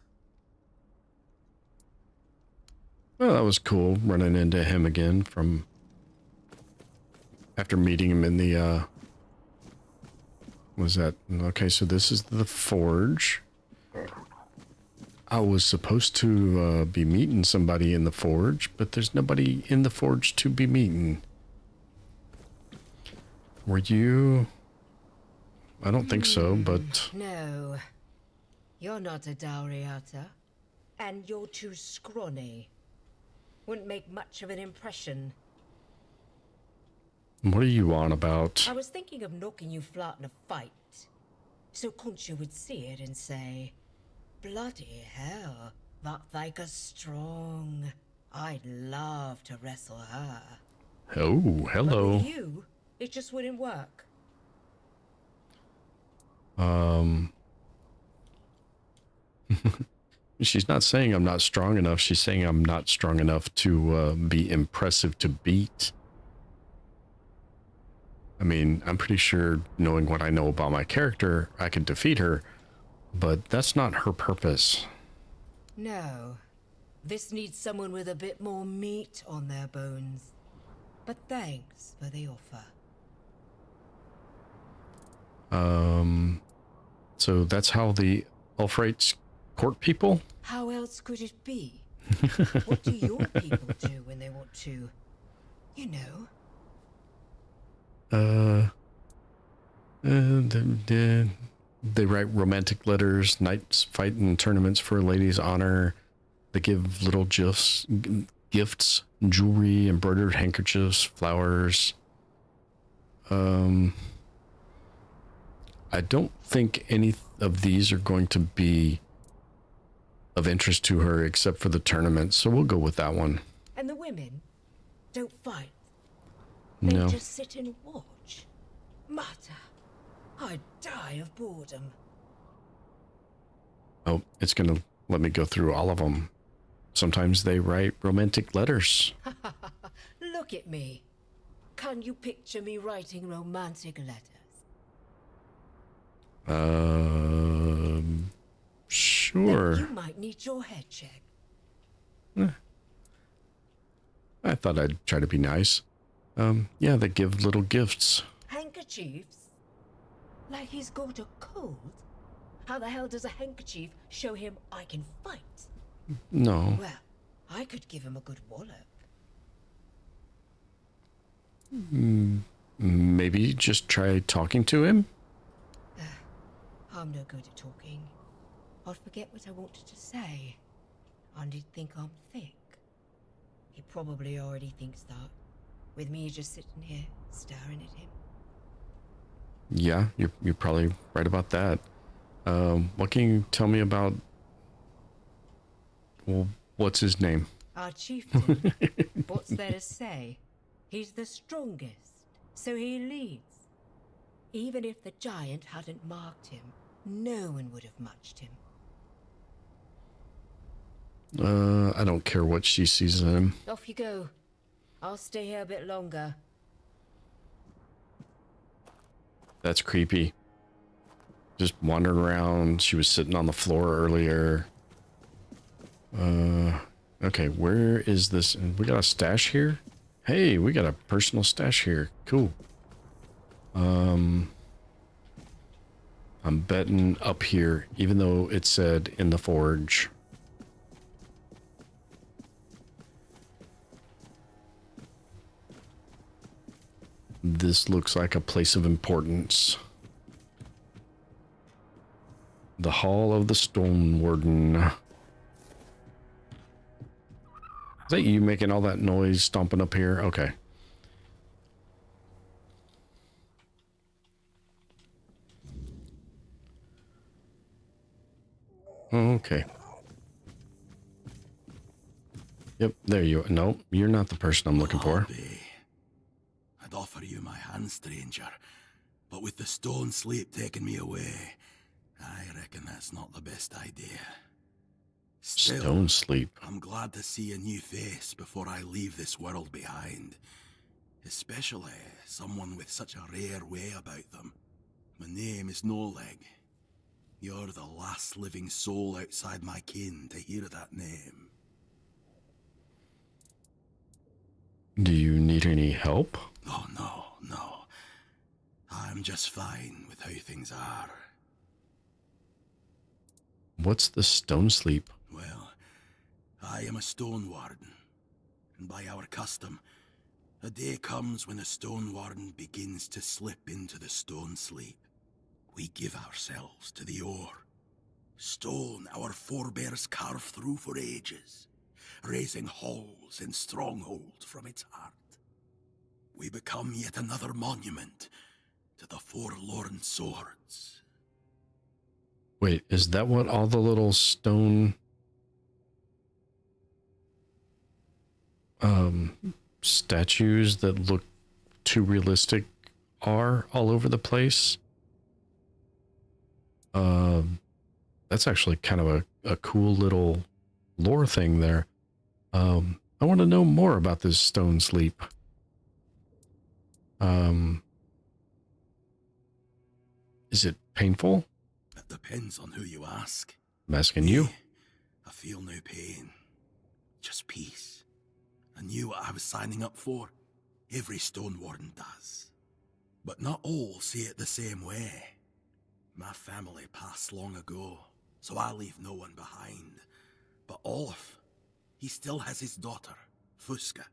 Well, that was cool, running into him again from... After meeting him in the, was that... Okay, so this is the forge. I was supposed to be meeting somebody in the forge, but there's nobody in the forge to be meeting. Were you... I don't think so, but... No. You're not a Dalriata. And you're too scrawny. Wouldn't make much of an impression. What are you on about? I was thinking of knocking you flat in a fight. So Concha would see it and say, bloody hell, that Thika's strong. I'd love to wrestle her. Oh, hello. But with you, it just wouldn't work. She's not saying I'm not strong enough. She's saying I'm not strong enough to be impressive to beat. I mean, I'm pretty sure, knowing what I know about my character, I could defeat her, but that's not her purpose. No. This needs someone with a bit more meat on their bones. But thanks for the offer. So that's how the Ulfrites court people? How else could it be? What do your people do when they want to, you know? They write romantic letters, knights fight in tournaments for a lady's honor. They give little gifts, jewelry, embroidered handkerchiefs, flowers. I don't think any of these are going to be of interest to her except for the tournament, so we'll go with that one. And the women don't fight. They No. just sit and watch. Mata, I'd die of boredom. Oh, it's going to let me go through all of them. Sometimes they write romantic letters. Look at me. Can you picture me writing romantic letters? Sure. Then you might need your head checked. I thought I'd try to be nice. Yeah, they give little gifts. Handkerchiefs? Like he's got a cold? How the hell does a handkerchief show him I can fight? No. Well, I could give him a good wallop. Maybe just try talking to him? I'm no good at talking. I'd forget what I wanted to say. And he'd think I'm thick. He probably already thinks that, with me just sitting here, staring at him. Yeah, you're probably right about that. What can you tell me about, well, what's his name? Our chieftain. What's there to say? He's the strongest, so he leads. Even if the giant hadn't marked him, no one would have matched him. I don't care what she sees in him. Off you go. I'll stay here a bit longer. That's creepy. Just wandering around. She was sitting on the floor earlier. Okay, where is this? We got a stash here? Hey, we got a personal stash here. Cool. I'm betting up here, even though it said in the forge. This looks like a place of importance. The Hall of the Stone Warden. Is that you making all that noise stomping up here? Okay. Okay. Yep, there you are. No, you're not the person I'm looking for. I'd offer you my hand, stranger, but with the stone sleep taking me away, I reckon that's not the best idea. Still, Stone sleep. I'm glad to see a new face before I leave this world behind. Especially someone with such a rare way about them. My name is No Leg. You're the last living soul outside my kin to hear that name. Do you need any help? Oh, no. I'm just fine with how things are. What's the stone sleep? Well, I am a stone warden, and by our custom, a day comes when a stone warden begins to slip into the stone sleep. We give ourselves to the ore. Stone our forebears carved through for ages, raising halls and strongholds from its heart. We become yet another monument to the forlorn swords. Wait, is that what all the little stone statues that look too realistic are all over the place? That's actually kind of a cool little lore thing there. I want to know more about this stone sleep. Is it painful? That depends on who you ask. I'm asking you. I feel no pain, just peace. I knew what I was signing up for. Every stone warden does. But not all see it the same way. My family passed long ago, so I leave no one behind. But Olaf, he still has his daughter, Fuska.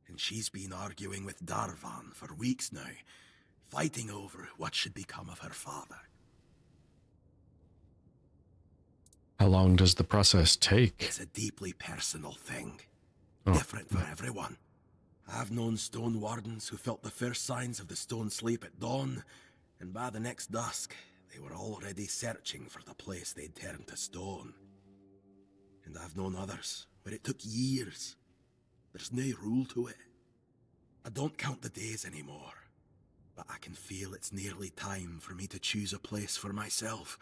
And she's been arguing with Darvan for weeks now, fighting over what should become of her father. How long does the process take? It's a deeply personal thing. Different for everyone. I've known stone wardens who felt the first signs of the stone sleep at dawn, and by the next dusk, they were already searching for the place they'd turned to stone. And I've known others where it took years. There's no rule to it. I don't count the days anymore, but I can feel it's nearly time for me to choose a place for myself.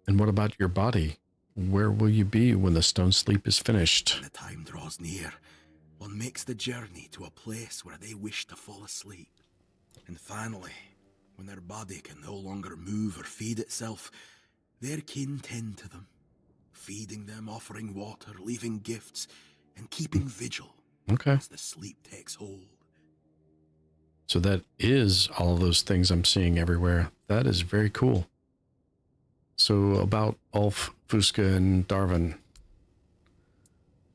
And what about your body? Where will you be when the stone sleep is finished? When the time draws near, one makes the journey to a place where they wish to fall asleep. And finally, when their body can no longer move or feed itself, their kin tend to them, feeding them, offering water, leaving gifts, and keeping vigil as the sleep takes hold. So that is all of those things I'm seeing everywhere. That is very cool. So about Ulf, Fuska, and Darvan.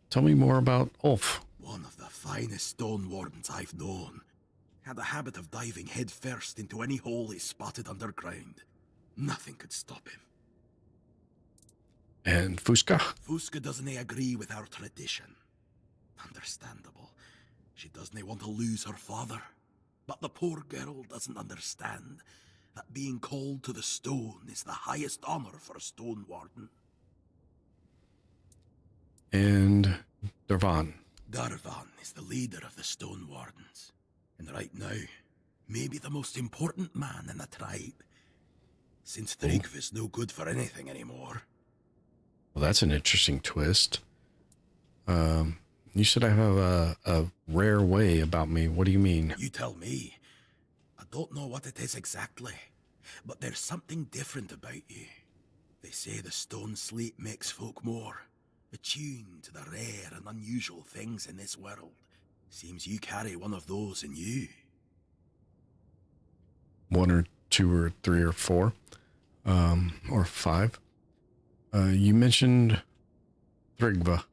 Tell me more about Ulf. One of the finest stone wardens I've known. Had a habit of diving headfirst into any hole he spotted underground. Nothing could stop him. And Fuska? Fuska doesn't agree with our tradition. Understandable. She doesn't want to lose her father. But the poor girl doesn't understand that being called to the stone is the highest honor for a stone warden. And Darvan. Darvan is the leader of the stone wardens, and right now, maybe the most important man in the tribe, since Thrigv is no good for anything anymore. Well, that's an interesting twist. You said I have a rare way about me. What do you mean? You tell me. I don't know what it is exactly, but there's something different about you. They say the stone sleep makes folk more attuned to the rare and unusual things in this world. Seems you carry one of those in you. 1 or 2 or 3 or 4, or 5. You mentioned Thrigva.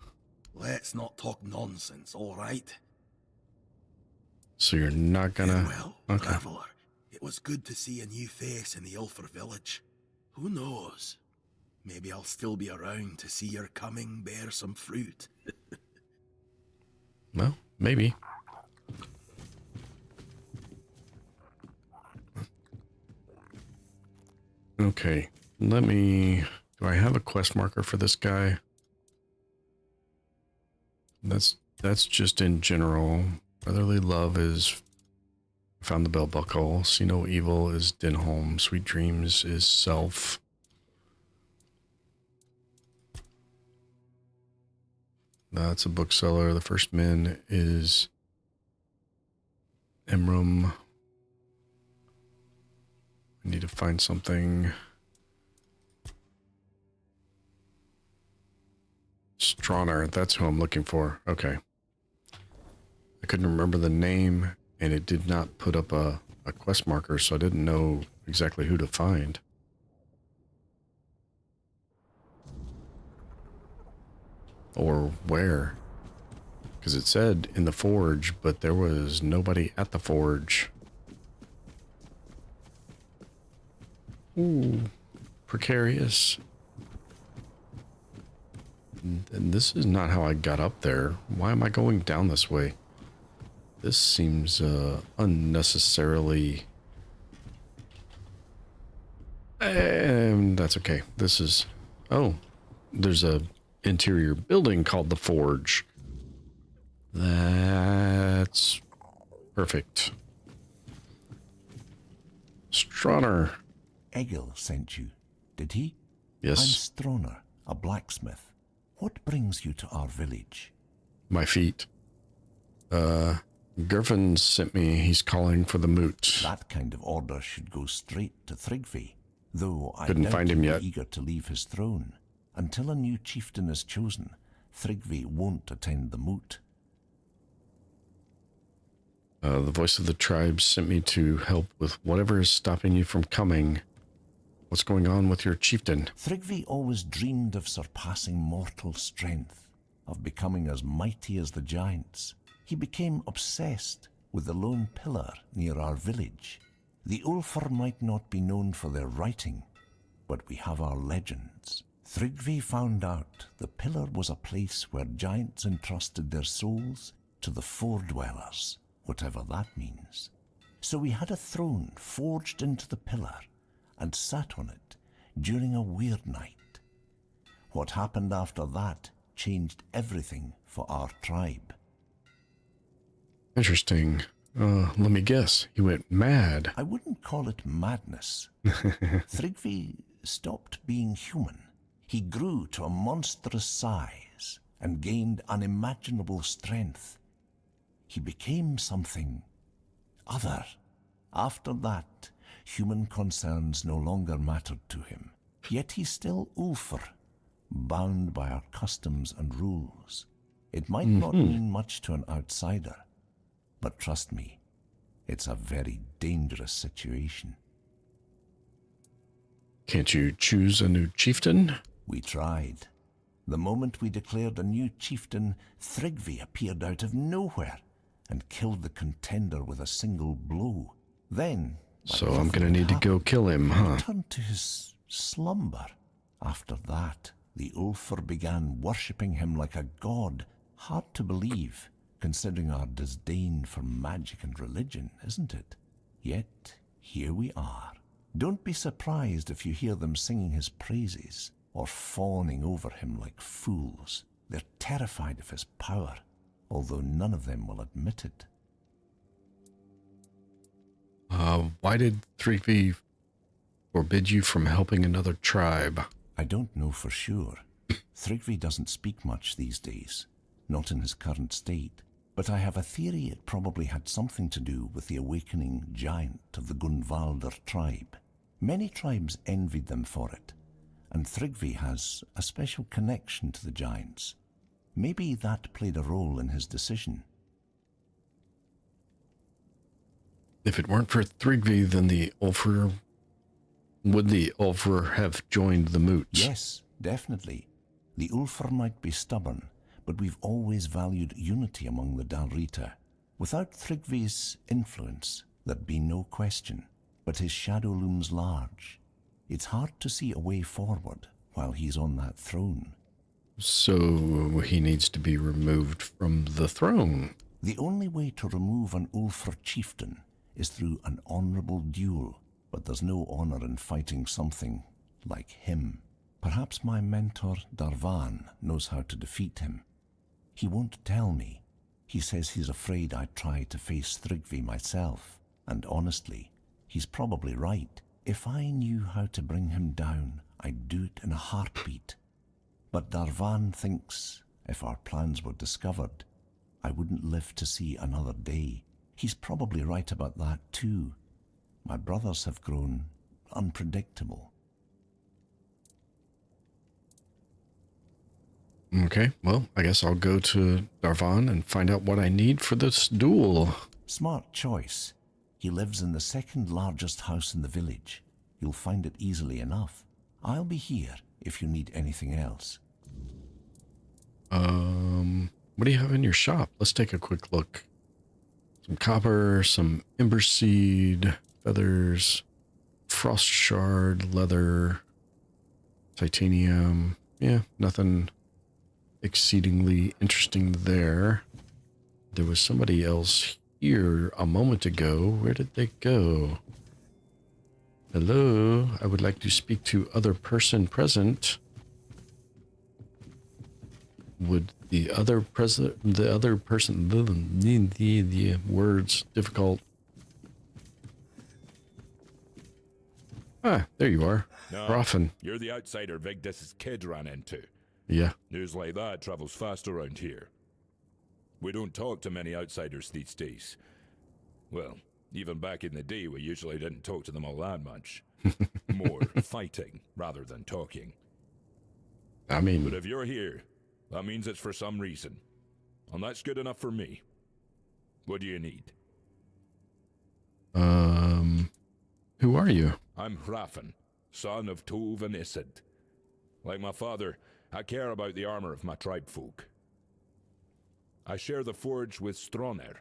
Let's not talk nonsense, all right? So you're not gonna... Well, okay. traveler, it was good to see a new face in the Ulfer village. Who knows? Maybe I'll still be around to see your coming bear some fruit. Well, maybe. Okay, let me... Do I have a quest marker for this guy? That's just in general. Brotherly love is... Found the bell buckle. See no evil is Denholm. Sweet dreams is self. That's a bookseller. The first men is Emram. I need to find something. Stronner, that's who I'm looking for. Okay. I couldn't remember the name, and it did not put up a quest marker, so I didn't know exactly who to find. Or where. Because it said in the forge, but there was nobody at the forge. Ooh, precarious. And this is not how I got up there. Why am I going down this way? This seems unnecessarily... that's okay. This is... Oh, there's a interior building called the Forge. That's perfect. Stronner. Egil sent you, did he? Yes. I'm Stronner, a blacksmith. What brings you to our village? My feet. Gervin sent me. He's calling for the moot. That kind of order should go straight to Thrigvi, though I couldn't find him yet. Eager to leave his throne. Until a new chieftain is chosen, Thrigvi won't attend the moot. The voice of the tribe sent me to help with whatever is stopping you from coming. What's going on with your chieftain? Thrigvi always dreamed of surpassing mortal strength, of becoming as mighty as the giants. He became obsessed with the lone pillar near our village. The Ulfar might not be known for their writing, but we have our legends. Thrigvi found out the pillar was a place where giants entrusted their souls to the Fore-dwellers, whatever that means. So we had a throne forged into the pillar and sat on it during a weird night. What happened after that changed everything for our tribe. Interesting. Let me guess. He went mad. I wouldn't call it madness. Thrigvi stopped being human. He grew to a monstrous size and gained unimaginable strength. He became something other. After that, human concerns no longer mattered to him. Yet he's still Ulfar, bound by our customs and rules. It might not mean much to an outsider, but trust me, it's a very dangerous situation. Can't you choose a new chieftain? We tried. The moment we declared a new chieftain, Thrigvi appeared out of nowhere and killed the contender with a single blow. Then... So I'm gonna need to go kill him, huh? Returned to his slumber. After that, the Ulfar began worshipping him like a god. Hard to believe, considering our disdain for magic and religion, isn't it? Yet, here we are. Don't be surprised if you hear them singing his praises, or fawning over him like fools. They're terrified of his power, although none of them will admit it. Why did Thrigvi forbid you from helping another tribe? I don't know for sure. Thrigvi doesn't speak much these days, not in his current state, but I have a theory it probably had something to do with the awakening giant of the Gunvalder tribe. Many tribes envied them for it, and Thrigvi has a special connection to the giants. Maybe that played a role in his decision. If it weren't for Thrigvi, then would the Ulfr have joined the Moots? Yes, definitely. The Ulfr might be stubborn, but we've always valued unity among the Dalrita. Without Thrigvi's influence, there'd be no question, but his shadow looms large. It's hard to see a way forward while he's on that throne. So he needs to be removed from the throne. The only way to remove an Ulfr chieftain is through an honorable duel, but there's no honor in fighting something like him. Perhaps my mentor Darvan knows how to defeat him. He won't tell me. He says he's afraid I'd try to face Thrigvi myself, and honestly, he's probably right. If I knew how to bring him down, I'd do it in a heartbeat. But Darvan thinks if our plans were discovered, I wouldn't live to see another day. He's probably right about that too. My brothers have grown unpredictable. Okay, well, I guess I'll go to Darvan and find out what I need for this duel. Smart choice. He lives in the second largest house in the village. You'll find it easily enough. I'll be here if you need anything else. What do you have in your shop? Let's take a quick look. Some copper, some ember seed, feathers, frost shard, leather, titanium. Yeah, nothing exceedingly interesting there. There was somebody else here a moment ago. Where did they go? Hello, I would like to speak to other person present. Would the other person, the words difficult. Ah, there you are. No, Raffen. You're the outsider Vigdis's kid ran into. Yeah. News like that travels fast around here. We don't talk to many outsiders these days. Well, even back in the day, we usually didn't talk to them all that much. More fighting rather than talking. I mean... But if you're here, that means it's for some reason. And that's good enough for me. What do you need? Who are you? I'm Raffen, son of Tove and Isid. Like my father, I care about the armor of my tribe folk. I share the forge with Stronner.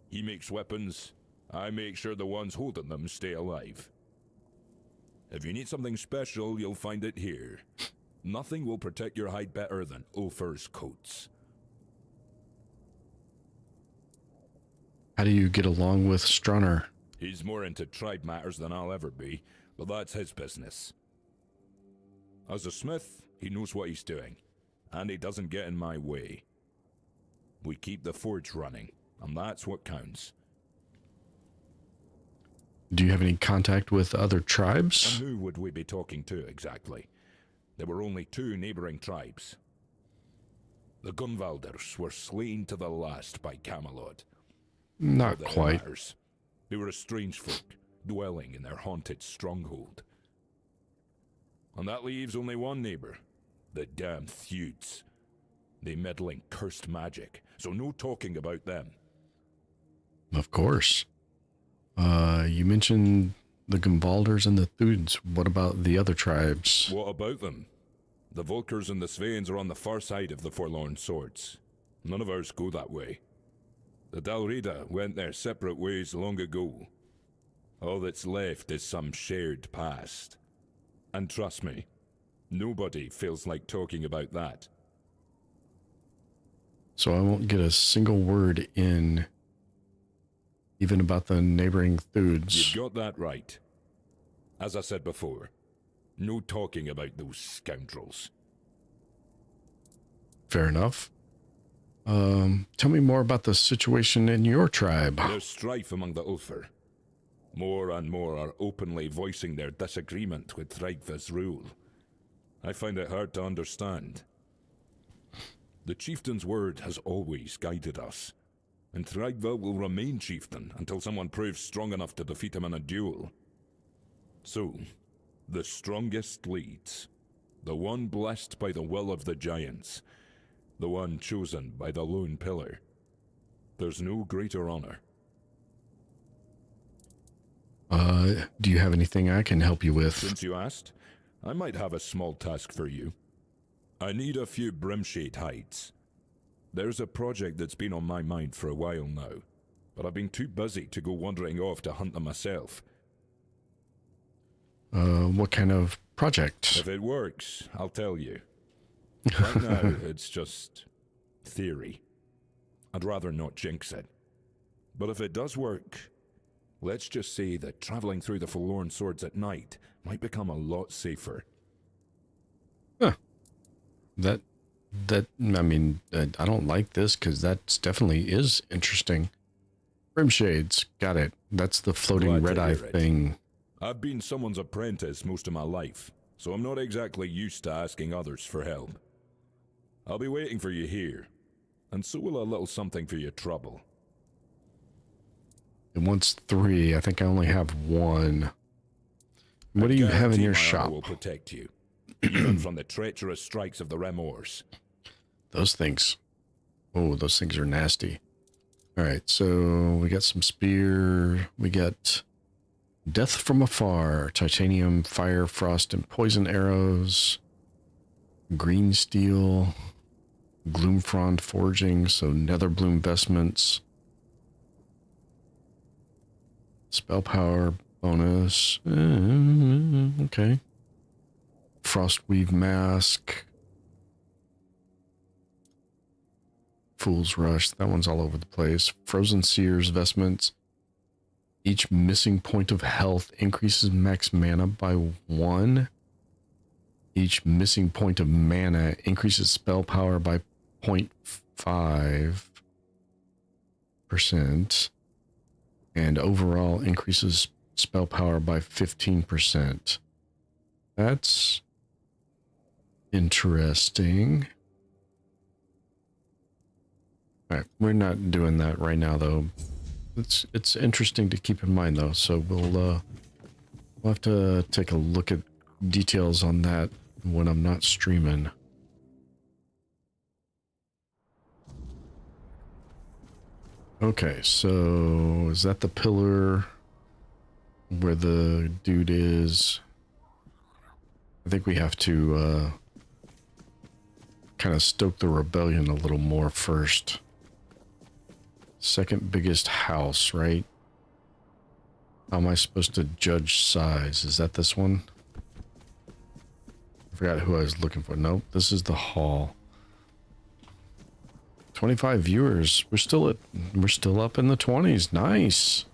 He makes weapons, I make sure the ones holding them stay alive. If you need something special, you'll find it here. Nothing will protect your hide better than Ulfr's coats. How do you get along with Stronner? He's more into tribe matters than I'll ever be, but that's his business. As a smith, he knows what he's doing, and he doesn't get in my way. We keep the forge running, and that's what counts. Do you have any contact with other tribes? And who would we be talking to exactly? There were only 2 neighboring tribes. The Gunvalders were slain to the last by Camelot. Not quite. They were a strange folk, dwelling in their haunted stronghold. And that leaves only one neighbor, the damn Theuds. They meddle in cursed magic, so no talking about them. Of course. You mentioned the Gunvalders and the Theuds. What about the other tribes? What about them? The Volkers and the Sveins are on the far side of the Forlorn Swords. None of ours go that way. The Dalrida went their separate ways long ago. All that's left is some shared past. And trust me, nobody feels like talking about that. So I won't get a single word in, even about the neighboring Thuds. You've got that right. As I said before, no talking about those scoundrels. Fair enough. Tell me more about the situation in your tribe. There's strife among the Ulfr. More and more are openly voicing their disagreement with Thrygva's rule. I find it hard to understand. The chieftain's word has always guided us, and Thrygva will remain chieftain until someone proves strong enough to defeat him in a duel. So, the strongest leads. The one blessed by the will of the giants. The one chosen by the lone pillar. There's no greater honor. Do you have anything I can help you with? Since you asked, I might have a small task for you. I need a few Brimshade hides. There's a project that's been on my mind for a while now, but I've been too busy to go wandering off to hunt them myself. What kind of project? If it works, I'll tell you. Right now, it's just theory. I'd rather not jinx it. But if it does work, let's just say that traveling through the Forlorn Swords at night might become a lot safer. Huh. I mean, I don't like this because that definitely is interesting. Brimshades, got it. That's the floating red eye thing. I've been someone's apprentice most of my life, so I'm not exactly used to asking others for help. I'll be waiting for you here, and so will a little something for your trouble. It wants 3. I think I only have 1. What do you have in your shop? Will protect you, even from the treacherous strikes of the Remors. Those things. Oh, those things are nasty. All right, so we got some spear. We got Death from Afar, titanium, fire, frost, and poison arrows. Green steel. Gloomfrond forging, so Netherbloom vestments. Spell power bonus. Okay. Frostweave mask. Fool's Rush. That one's all over the place. Frozen Seer's vestments. Each missing point of health increases max mana by 1. Each missing point of mana increases spell power by 0.5%. And overall increases spell power by 15%. That's interesting. All right, we're not doing that right now, though. It's interesting to keep in mind, though. So we'll have to take a look at details on that when I'm not streaming. Okay, so is that the pillar where the dude is? I think we have to kind of stoke the rebellion a little more first. Second biggest house, right? How am I supposed to judge size? Is that this one? I forgot who I was looking for. Nope, this is the hall. 25 viewers. We're still up in the 20s. Nice.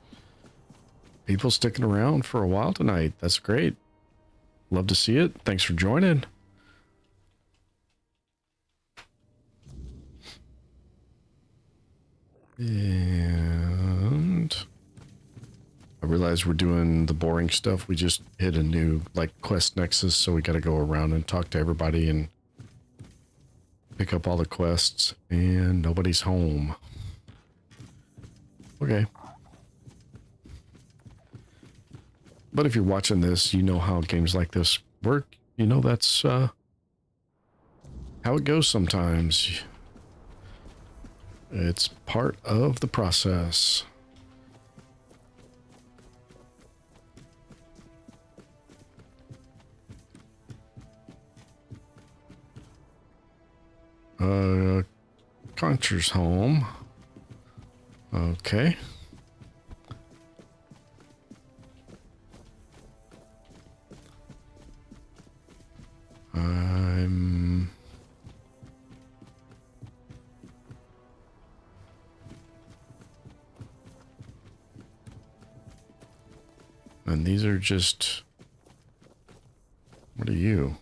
People sticking around for a while tonight. That's great. Love to see it. Thanks for joining. And I realize we're doing the boring stuff. We just hit a new quest nexus, so we got to go around and talk to everybody and pick up all the quests, and nobody's home. Okay. But if you're watching this, you know how games like this work. You know that's how it goes sometimes. It's part of the process. Concher's home. Okay. And these are just... What are you?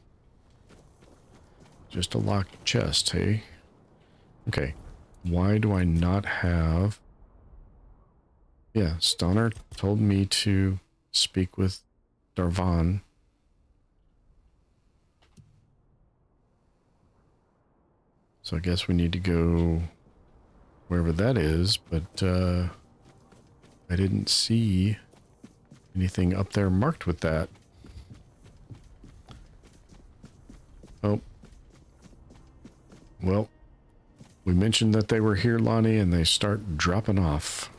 Just a locked chest, hey? Okay. Why do I not have... Yeah, Stoner told me to speak with Darvan. So I guess we need to go wherever that is, but I didn't see anything up there marked with that. Oh. Well, we mentioned that they were here, Lonnie, and they start dropping off.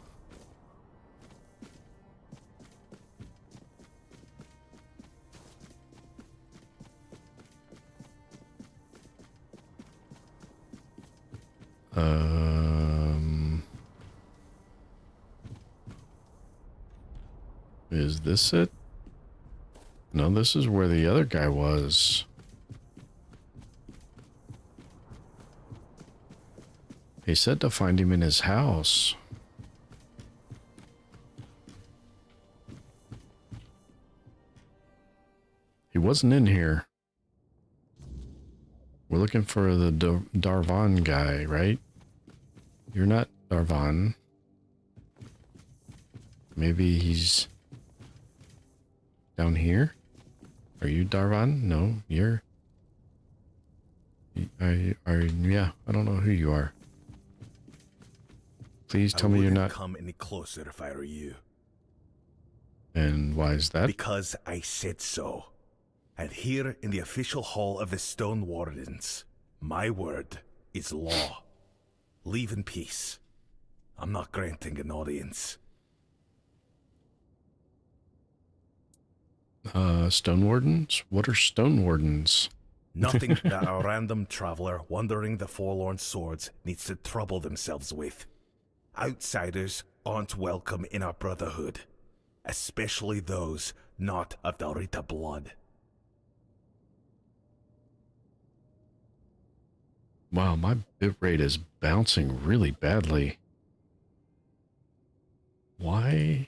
Is this it? No, this is where the other guy was. He said to find him in his house. He wasn't in here. We're looking for the Darvan guy, right? You're not Darvan. Maybe he's down here? Are you Darvan? No, you're... yeah, I don't know who you are. Please tell me you're not... come any closer if I were you. And why is that? Because I said so. And here in the official hall of the Stone Wardens, my word is law. Leave in peace. I'm not granting an audience. Stone Wardens? What are Stone Wardens? Nothing that a random traveler wandering the Forlorn Swords needs to trouble themselves with. Outsiders aren't welcome in our brotherhood, especially those not of Dalrita blood. Wow, my bitrate is bouncing really badly. Why?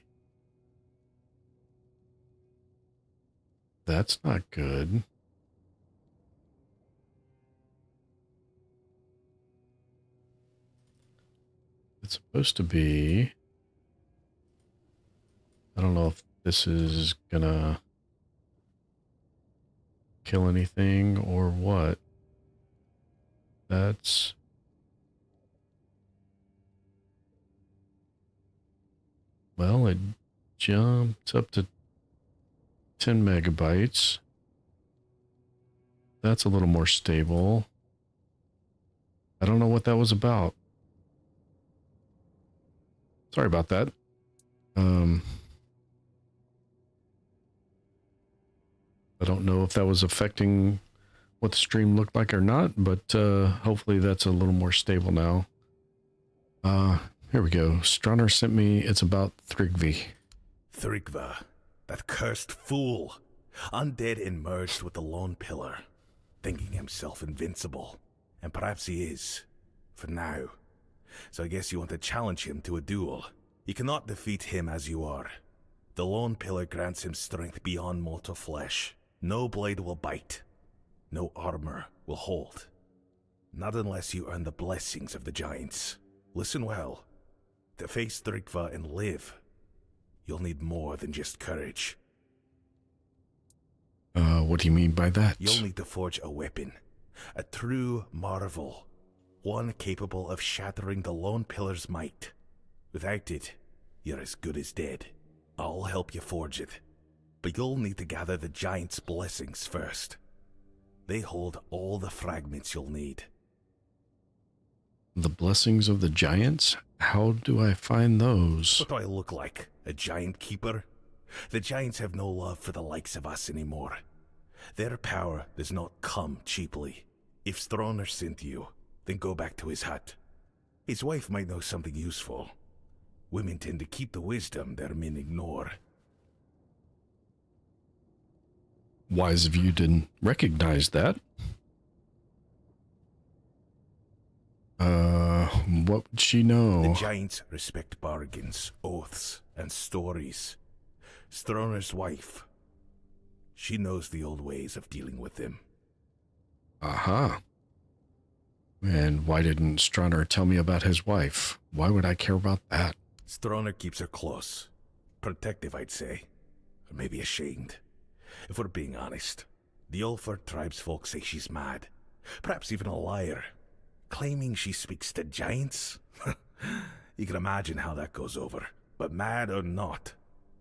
That's not good. It's supposed to be... I don't know if this is gonna kill anything or what. That's... Well, it jumped up to 10 megabytes. That's a little more stable. I don't know what that was about. Sorry about that. I don't know if that was affecting what the stream looked like or not, but hopefully that's a little more stable now. Here we go. Strauner sent me, it's about Thrigvi. Thrigva, that cursed fool. Undead and merged with the Lone Pillar, thinking himself invincible. And perhaps he is, for now. So I guess you want to challenge him to a duel. You cannot defeat him as you are. The Lone Pillar grants him strength beyond mortal flesh. No blade will bite. No armor will hold. Not unless you earn the blessings of the giants. Listen well. To face Thrigva and live, you'll need more than just courage. What do you mean by that? You'll need to forge a weapon. A true marvel. One capable of shattering the Lone Pillar's might. Without it, you're as good as dead. I'll help you forge it. But you'll need to gather the giants' blessings first. They hold all the fragments you'll need. The blessings of the giants? How do I find those? What do I look like? A giant keeper? The giants have no love for the likes of us anymore. Their power does not come cheaply. If Stroner sent you, then go back to his hut. His wife might know something useful. Women tend to keep the wisdom their men ignore. Wise of you didn't recognize that. What would she know? The giants respect bargains, oaths, and stories. Stroner's wife. She knows the old ways of dealing with him. Aha. And why didn't Stroner tell me about his wife? Why would I care about that? Stroner keeps her close. Protective, I'd say. Or maybe ashamed. If we're being honest, the Ulfer tribesfolk say she's mad. Perhaps even a liar. Claiming she speaks to giants? You can imagine how that goes over. But mad or not,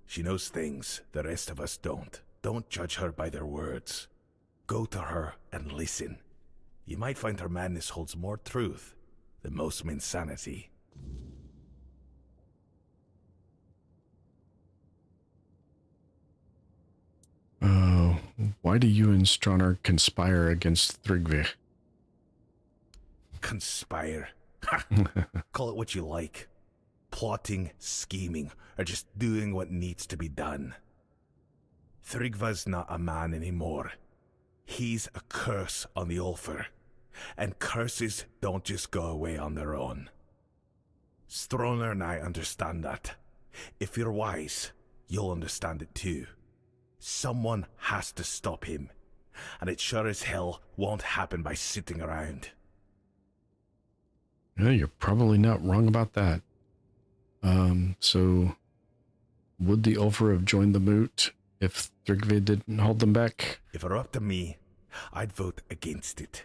she knows things the rest of us don't. Don't judge her by their words. Go to her and listen. You might find her madness holds more truth than most men's sanity. Why do you and Stroner conspire against Thrygvi? Conspire. Call it what you like. Plotting, scheming, or just doing what needs to be done. Thrygva's not a man anymore. He's a curse on the Ulfer. And curses don't just go away on their own. Stroner and I understand that. If you're wise, you'll understand it too. Someone has to stop him. And it sure as hell won't happen by sitting around. Yeah, you're probably not wrong about that. So would the Ulfer have joined the moot if Thrygvi didn't hold them back? If it were up to me, I'd vote against it.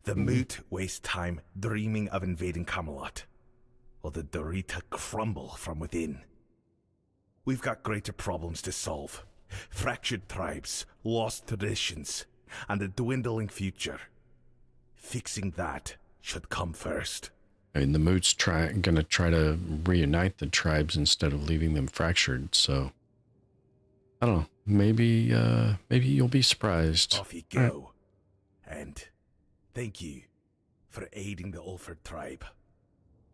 The moot wastes time dreaming of invading Camelot, while the Dorita crumble from within. We've got greater problems to solve. Fractured tribes, lost traditions, and a dwindling future. Fixing that should come first. I mean, the moot's gonna try to reunite the tribes instead of leaving them fractured, so I don't know. Maybe you'll be surprised. Off you go. And thank you for aiding the Ulford tribe.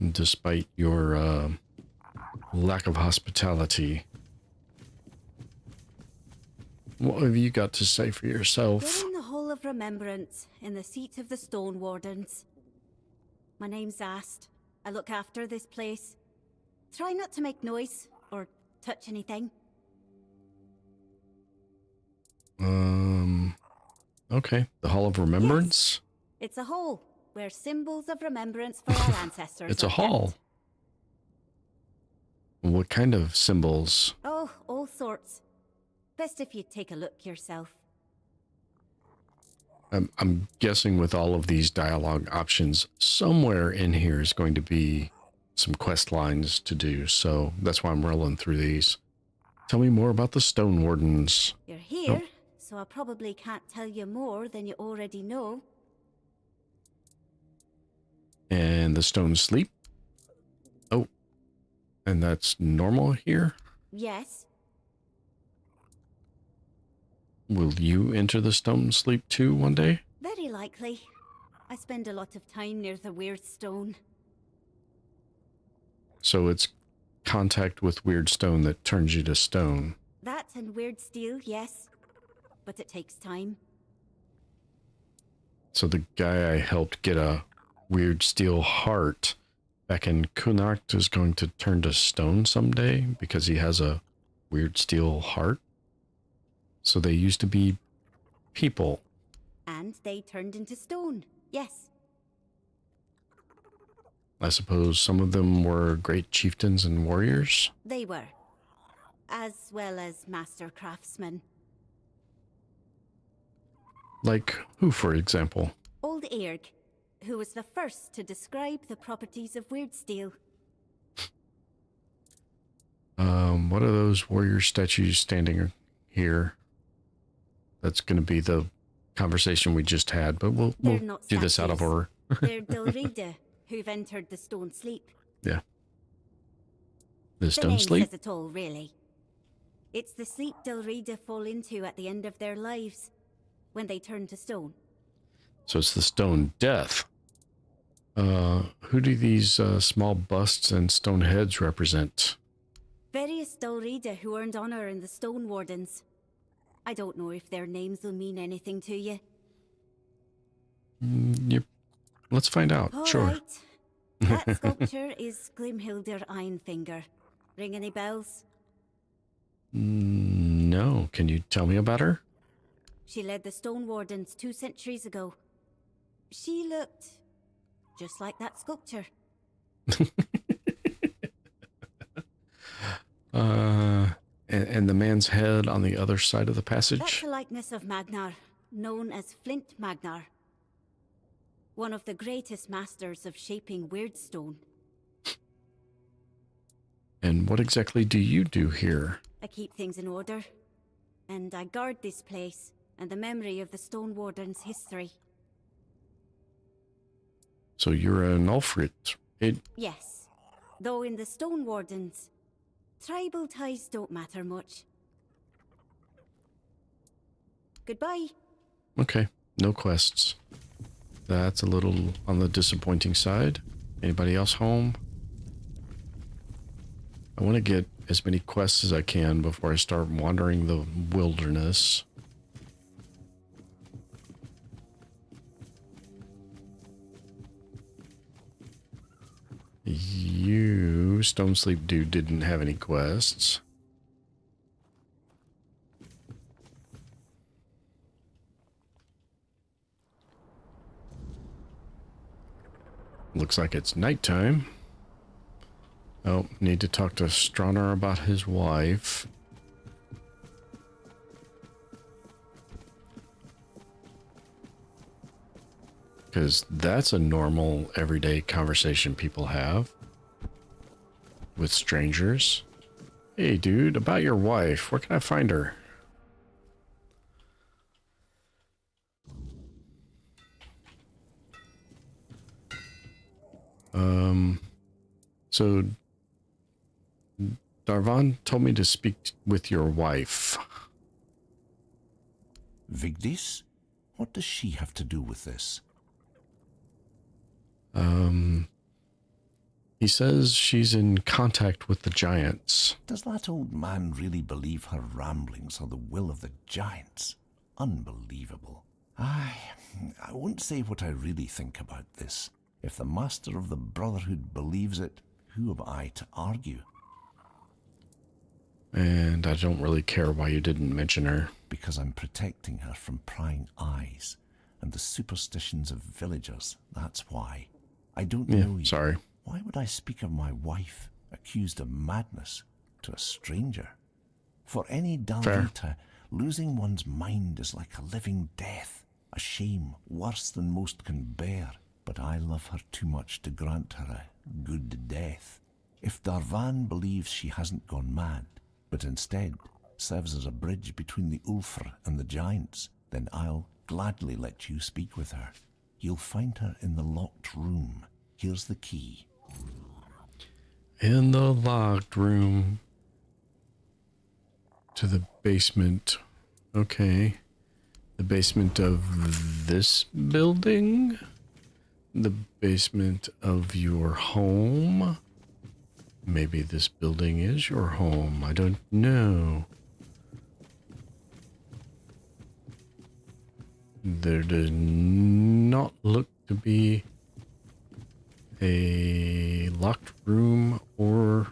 Despite your lack of hospitality. What have you got to say for yourself? We're in the Hall of Remembrance, in the seat of the Stone Wardens. My name's Ast. I look after this place. Try not to make noise, or touch anything. Okay. The Hall of Remembrance? Yes. It's a hall, where symbols of remembrance for our ancestors It's a are hall. kept. What kind of symbols? Oh, all sorts. Best if you take a look yourself. I'm guessing with all of these dialogue options, somewhere in here is going to be some quest lines to do, so that's why I'm rolling through these. Tell me more about the Stone Wardens. You're here, so I probably can't tell you more than you already know. And the Stone Sleep? Oh, and that's normal here? Yes. Will you enter the Stone Sleep too one day? Very likely. I spend a lot of time near the weird stone. So it's contact with weird stone that turns you to stone. That and weird steel, yes. But it takes time. So the guy I helped get a weird steel heart back in Connacht is going to turn to stone someday because he has a weird steel heart? So they used to be people. And they turned into stone, yes. I suppose some of them were great chieftains and warriors? They were. As well as master craftsmen. Like who, for example? Old Eirg, who was the first to describe the properties of weird steel. What are those warrior statues standing here? That's going to be the conversation we just had, but we'll do this out of order. They're Dilrida, who've entered the Stone Sleep. Yeah. The Stone name Sleep? says it all, really. It's the sleep Dilrida fall into at the end of their lives, when they turn to stone. So it's the Stone Death. Who do these small busts and stone heads represent? Various Dilrida who earned honor in the Stone Wardens. I don't know if their names will mean anything to you. Yep. Let's find out. All sure. right. That sculpture is Glimhilder Einfinger. Ring any bells? No, can you tell me about her? She led the Stone Wardens 2 centuries ago. She looked just like that sculpture. And the man's head on the other side of the That's passage? a likeness of Magnar, known as Flint Magnar. One of the greatest masters of shaping weirdstone. And what exactly do you do here? I keep things in order. And I guard this place and the memory of the Stone Warden's history. So you're an Ulfrit. Yes. Though in the Stone Wardens, tribal ties don't matter much. Goodbye. Okay, no quests. That's a little on the disappointing side. Anybody else home? I want to get as many quests as I can before I start wandering the wilderness. You, Stone Sleep Dude, didn't have any quests. Looks like it's nighttime. Oh, need to talk to Stronar about his wife. Because that's a normal, everyday conversation people have with strangers. Hey, dude, about your wife. Where can I find her? So Darvan told me to speak with your wife. Vigdis? What does she have to do with this? He says she's in contact with the giants. Does that old man really believe her ramblings are the will of the giants? Unbelievable. I won't say what I really think about this. If the master of the Brotherhood believes it, who am I to argue? And I don't really care why you didn't mention her. Because I'm protecting her from prying eyes and the superstitions of villagers, that's why. I don't know you. Sorry. Why would I speak of my wife, accused of madness, to a stranger? For any Dalvita, losing one's mind is like a living death, a shame worse than most can bear. But I love her too much to grant her a good death. If Darvan believes she hasn't gone mad, but instead serves as a bridge between the Ulfr and the giants, then I'll gladly let you speak with her. You'll find her in the locked room. Here's the key. In the locked room. To the basement. Okay. The basement of this building? The basement of your home? Maybe this building is your home. I don't know. There does not look to be a locked room or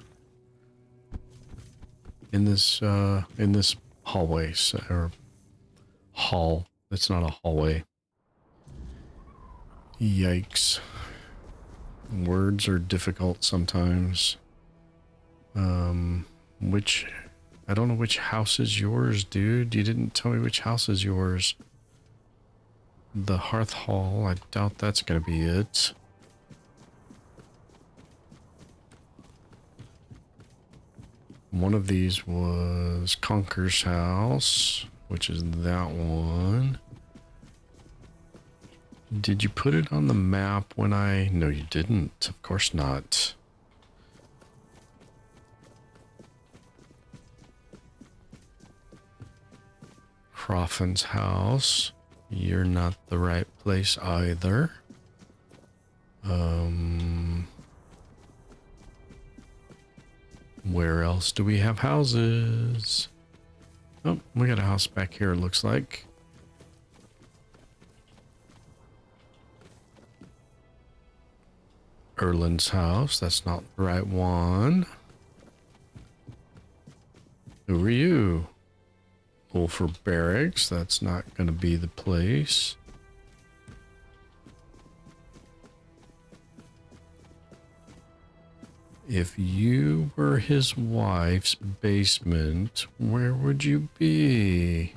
in this hallway or hall. It's not a hallway. Yikes. Words are difficult sometimes. I don't know which house is yours, dude. You didn't tell me which house is yours. The Hearth Hall, I doubt that's gonna be it. One of these was Conker's house, which is that one. Did you put it on the map when I... No, you didn't. Of course not. Croffin's house. You're not the right place either. Where else do we have houses? Oh, we got a house back here, it looks like. Erland's house. That's not the right one. Who are you? cool for barracks. That's not going to be the place. If you were his wife's basement, where would you be?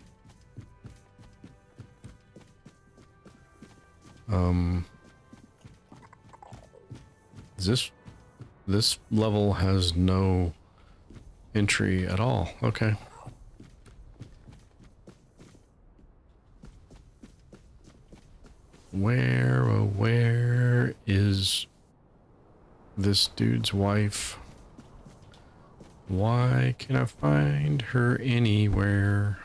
This level has no entry at all. Okay. Where is this dude's wife? Why can't I find her anywhere?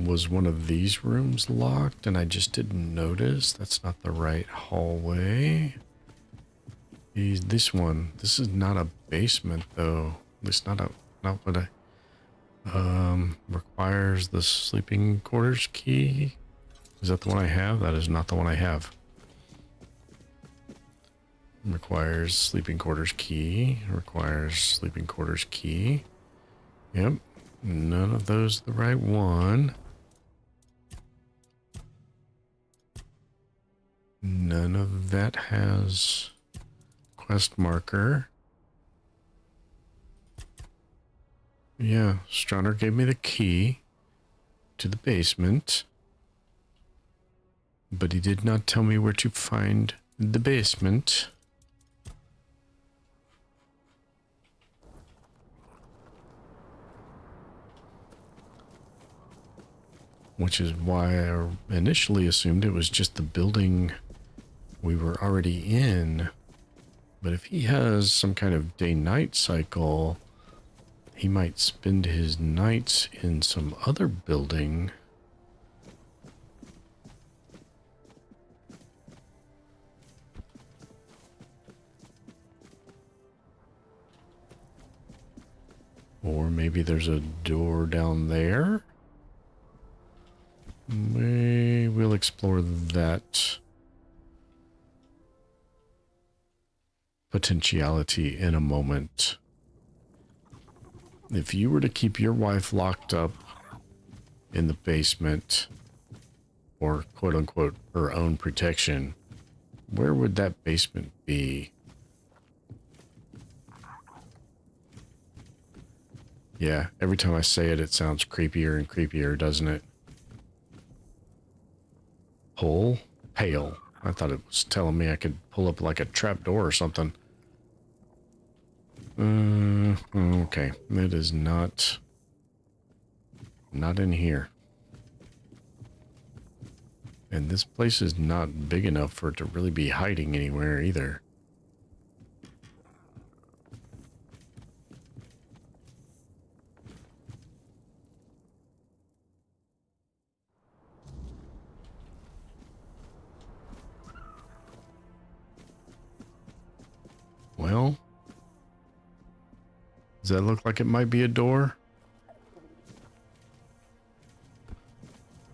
Was one of these rooms locked and I just didn't notice? That's not the right hallway. This one. This is not a basement though. At least not what I requires the sleeping quarters key. Is that the one I have? That is not the one I have. Requires sleeping quarters key. Requires sleeping quarters key. Yep. None of those the right one. None of that has quest marker. Yeah, Strauner gave me the key to the basement, but he did not tell me where to find the basement. Which is why I initially assumed it was just the building we were already in. But if he has some kind of day-night cycle, he might spend his nights in some other building. Or maybe there's a door down there. We'll explore that potentiality in a moment. If you were to keep your wife locked up in the basement, or quote unquote her own protection, where would that basement be? Yeah, every time I say it, it sounds creepier and creepier, doesn't it? Pull? Pale. I thought it was telling me I could pull up like a trap door or something. Okay. It is not in here. And this place is not big enough for it to really be hiding anywhere either. Well, does that look like it might be a door?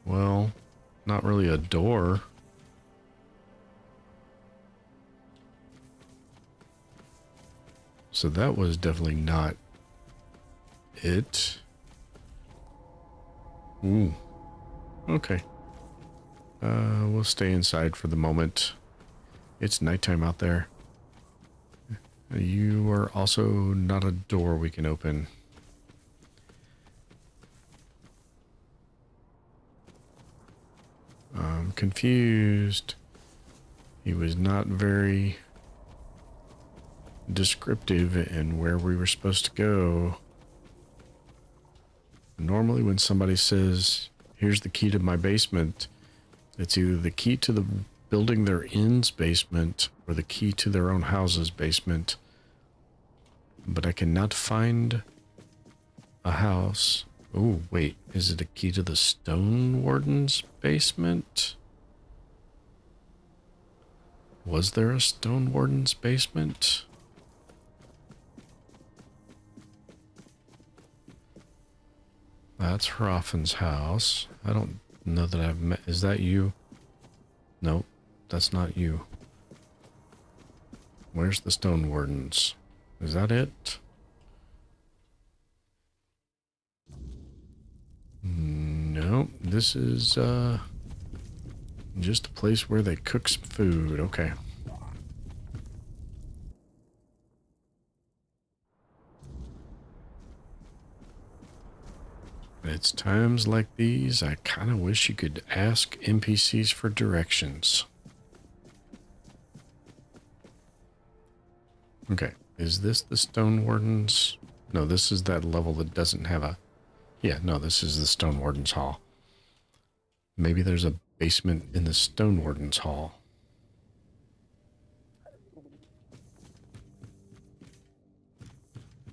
Well, not really a door. So that was definitely not it. Ooh. Okay. We'll stay inside for the moment. It's nighttime out there. You are also not a door we can open. I'm confused. He was not very descriptive in where we were supposed to go. Normally when somebody says, here's the key to my basement, it's either the key to the building they're in's basement or the key to their own house's basement. But I cannot find a house. Oh, wait. Is it a key to the Stone Warden's basement? Was there a Stone Warden's basement? That's Hrafn's house. I don't know that I've met. Is that you? Nope, that's not you. Where's the Stone Wardens? Is that it? No, this is just a place where they cook some food. Okay. It's times like these I kind of wish you could ask NPCs for directions. Okay, is this the Stone Wardens? No, this is that level that doesn't have a... Yeah, no, this is the Stone Warden's Hall. Maybe there's a basement in the Stone Warden's Hall.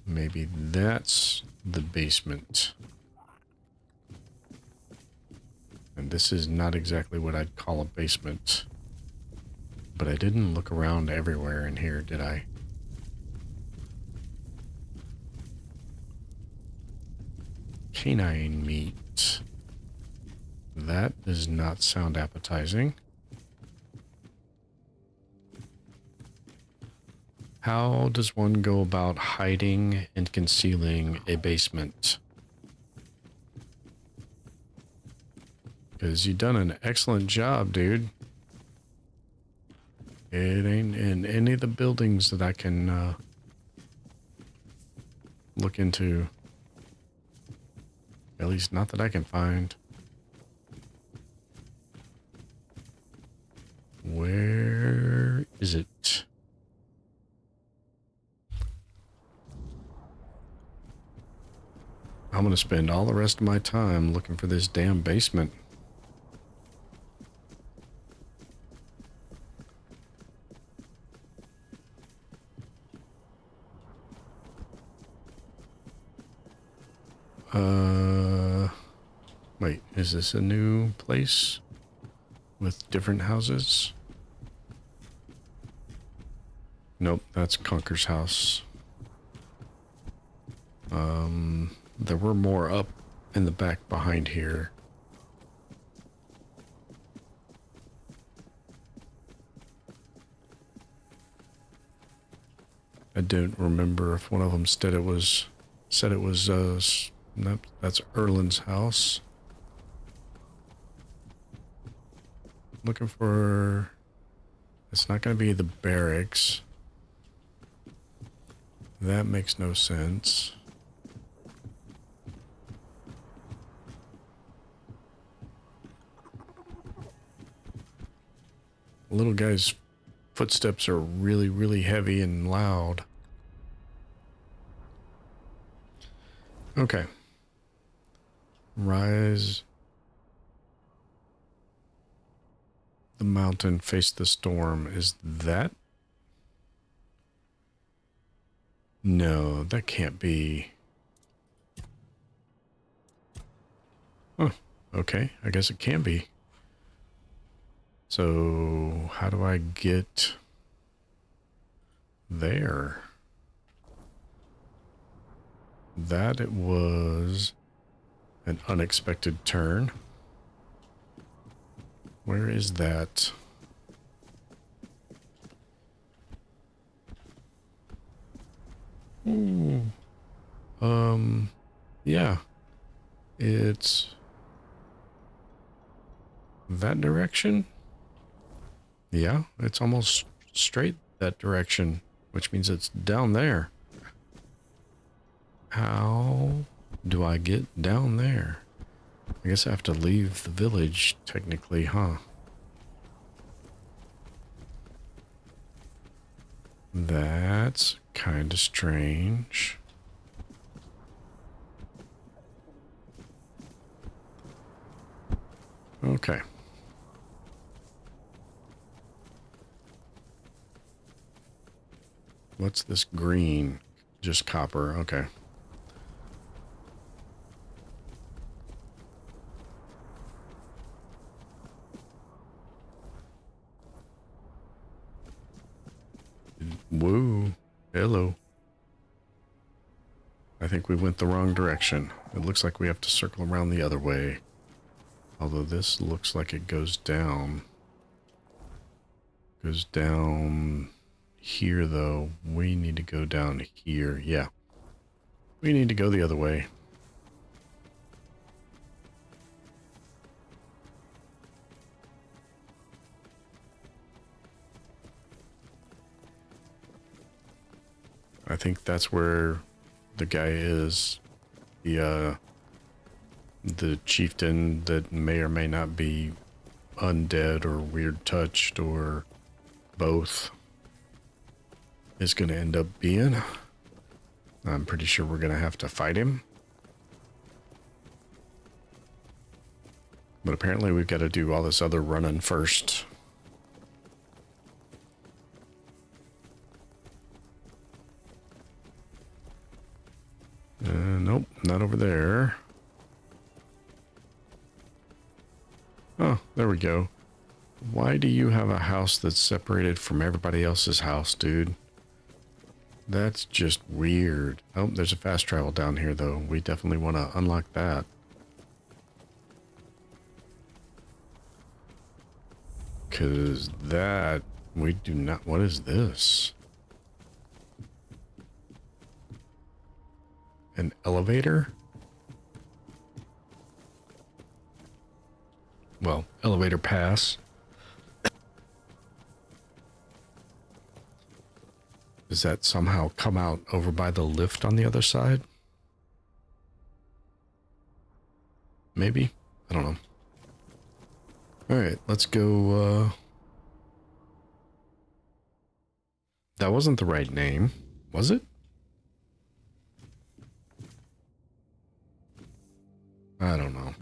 Maybe that's the basement. And this is not exactly what I'd call a basement. But I didn't look around everywhere in here, did I? Canine meat. That does not sound appetizing. How does one go about hiding and concealing a basement? Because you've done an excellent job, dude. It ain't in any of the buildings that I can look into. At least not that I can find. Where is it? I'm gonna spend all the rest of my time looking for this damn basement. Wait, is this a new place with different houses? Nope, that's Conker's house. There were more up in the back behind here. I don't remember if one of them said it was nope, that's Erlin's house. Looking for... It's not going to be the barracks. That makes no sense. The little guy's footsteps are really, really heavy and loud. Okay. Rise the mountain, face the storm. Is that? No, that can't be. Oh, okay. I guess it can be. So, how do I get there? That it was an unexpected turn. Where is that? Ooh. Yeah. It's that direction? Yeah, it's almost straight that direction, which means it's down there. How do I get down there? I guess I have to leave the village, technically, huh? That's kind of strange. Okay. What's this green? Just copper, okay. Woo. Hello. I think we went the wrong direction. It looks like we have to circle around the other way. Although this looks like it goes down. Goes down here, though. We need to go down here. Yeah. We need to go the other way. I think that's where the guy is. The chieftain that may or may not be undead or weird touched or both is going to end up being. I'm pretty sure we're going to have to fight him. But apparently we've got to do all this other running first. Nope, not over there. Oh, there we go. Why do you have a house that's separated from everybody else's house, dude? That's just weird. Oh, there's a fast travel down here, though. We definitely want to unlock that. Because that... we do not... what is this? An elevator? Well, elevator pass. Does that somehow come out over by the lift on the other side? Maybe? I don't know. Alright, let's go, That wasn't the right name, was it? I don't know.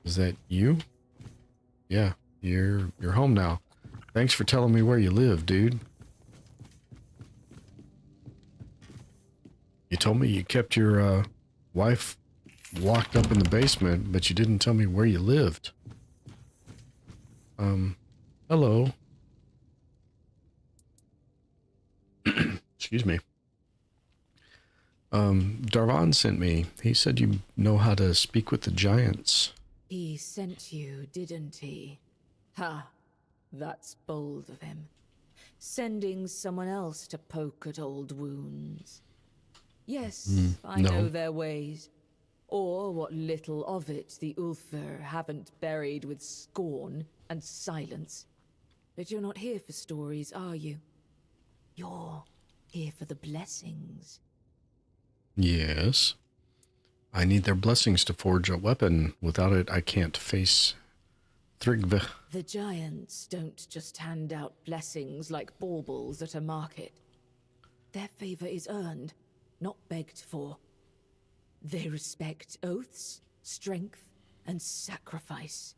Is that you? Yeah, you're home now. Thanks for telling me where you live, dude. You told me you kept your wife locked up in the basement, but you didn't tell me where you lived. Hello. Excuse me. Darvan sent me. He said you know how to speak with the giants. He sent you, didn't he? Ha! That's bold of him. Sending someone else to poke at old wounds. Yes, I know their ways. Or what little of it the Ulfr haven't buried with scorn and silence. But you're not here for stories, are you? You're here for the blessings. Yes. I need their blessings to forge a weapon. Without it, I can't face Thrigve. The giants don't just hand out blessings like baubles at a market. Their favor is earned, not begged for. They respect oaths, strength, and sacrifice.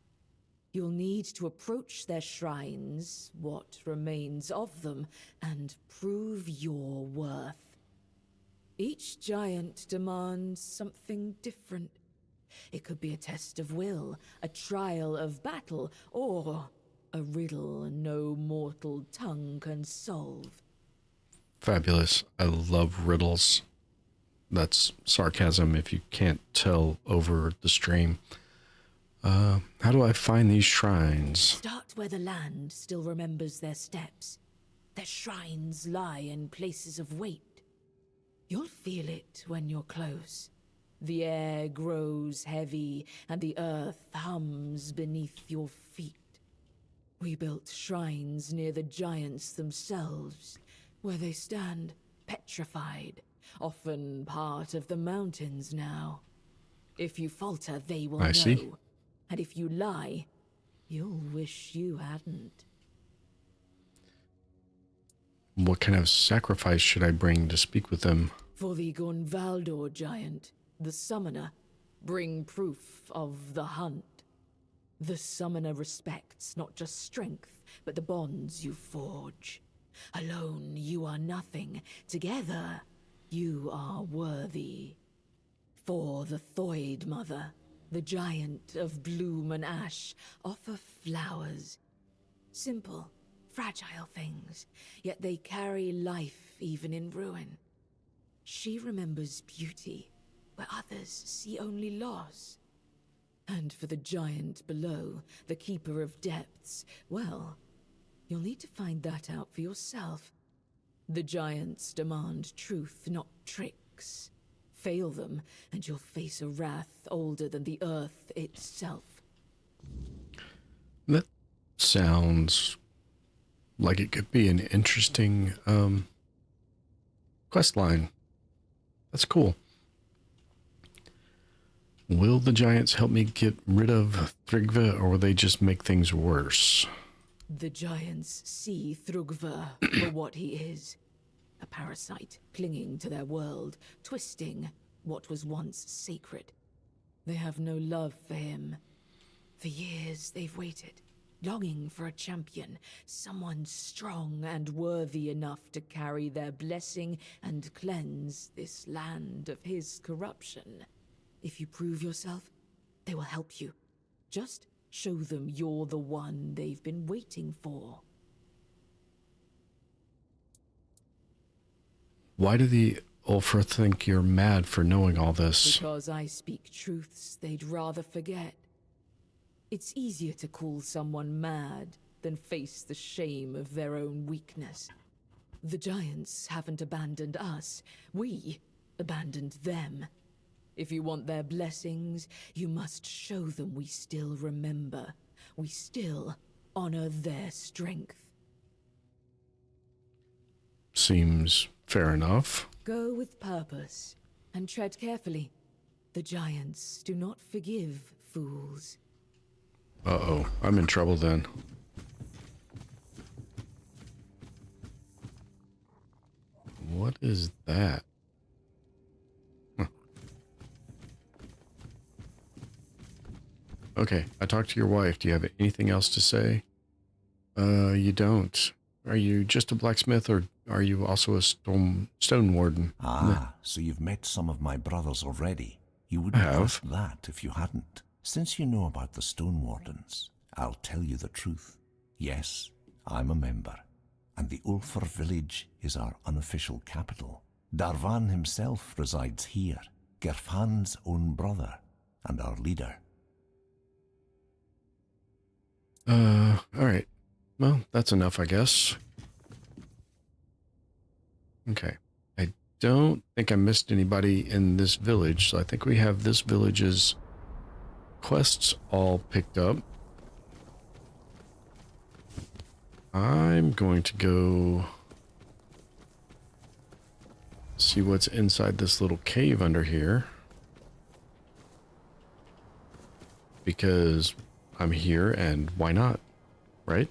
You'll need to approach their shrines, what remains of them, and prove your worth. Each giant demands something different. It could be a test of will, a trial of battle, or a riddle no mortal tongue can solve. Fabulous. I love riddles. That's sarcasm if you can't tell over the stream. How do I find these shrines? Start where the land still remembers their steps. Their shrines lie in places of weight. You'll feel it when you're close. The air grows heavy, and the earth hums beneath your feet. We built shrines near the giants themselves, where they stand petrified, often part of the mountains now. If you falter, they will know. See. And if you lie, you'll wish you hadn't. What kind of sacrifice should I bring to speak with them? For the Gonvaldor giant, the summoner, bring proof of the hunt. The summoner respects not just strength, but the bonds you forge. Alone, you are nothing. Together, you are worthy. For the Thoid Mother, the giant of bloom and ash, offer flowers. Simple, fragile things, yet they carry life even in ruin. She remembers beauty, where others see only loss. And for the giant below, the keeper of depths, well, you'll need to find that out for yourself. The giants demand truth, not tricks. Fail them, and you'll face a wrath older than the earth itself. That sounds like it could be an interesting quest line. That's cool. Will the giants help me get rid of Thrygve, or will they just make things worse? The giants see Thrugva for what he is. A parasite clinging to their world, twisting what was once sacred. They have no love for him. For years they've waited, longing for a champion, someone strong and worthy enough to carry their blessing and cleanse this land of his corruption. If you prove yourself, they will help you. Just show them you're the one they've been waiting for. Why do the Ulfra think you're mad for knowing all this? Because I speak truths they'd rather forget. It's easier to call someone mad than face the shame of their own weakness. The giants haven't abandoned us. We abandoned them. If you want their blessings, you must show them we still remember. We still honor their strength. Seems fair enough. Go with purpose and tread carefully. The giants do not forgive fools. Uh-oh, I'm in trouble then. What is that? Okay, I talked to your wife. Do you have anything else to say? You don't. Are you just a blacksmith, or are you also a stone warden? Ah, so you've met some of my brothers already. You wouldn't ask that if you hadn't. Since you know about the stone wardens, I'll tell you the truth. Yes, I'm a member, and the Ulfar village is our unofficial capital. Darvan himself resides here, Gerfan's own brother, and our leader. Alright. Well, that's enough, I guess. Okay. I don't think I missed anybody in this village, so I think we have this village's quests all picked up. I'm going to go see what's inside this little cave under here, because I'm here, and why not, right?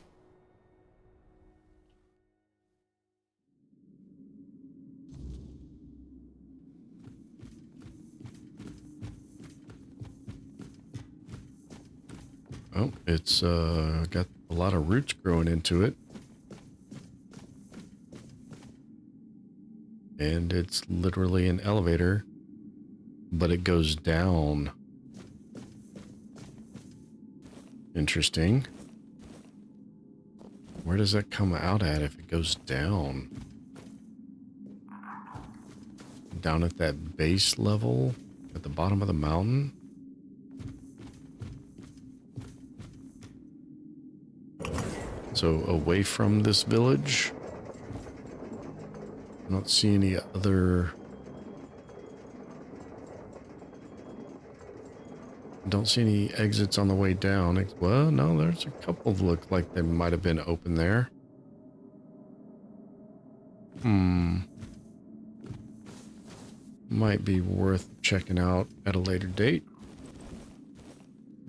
Oh, it's got a lot of roots growing into it. And it's literally an elevator, but it goes down. Interesting. Where does that come out at if it goes down? Down at that base level? At the bottom of the mountain? So away from this village? I don't see any other... Don't see any exits on the way down. Well, no, there's a couple that look like they might have been open there. Might be worth checking out at a later date.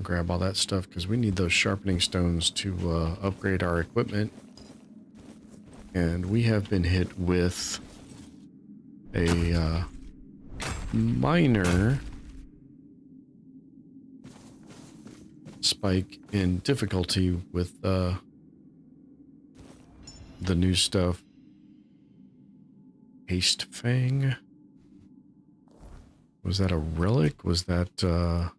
Grab all that stuff because we need those sharpening stones to upgrade our equipment. And we have been hit with a minor spike in difficulty with the new stuff. Haste Fang. Was that a relic? Was that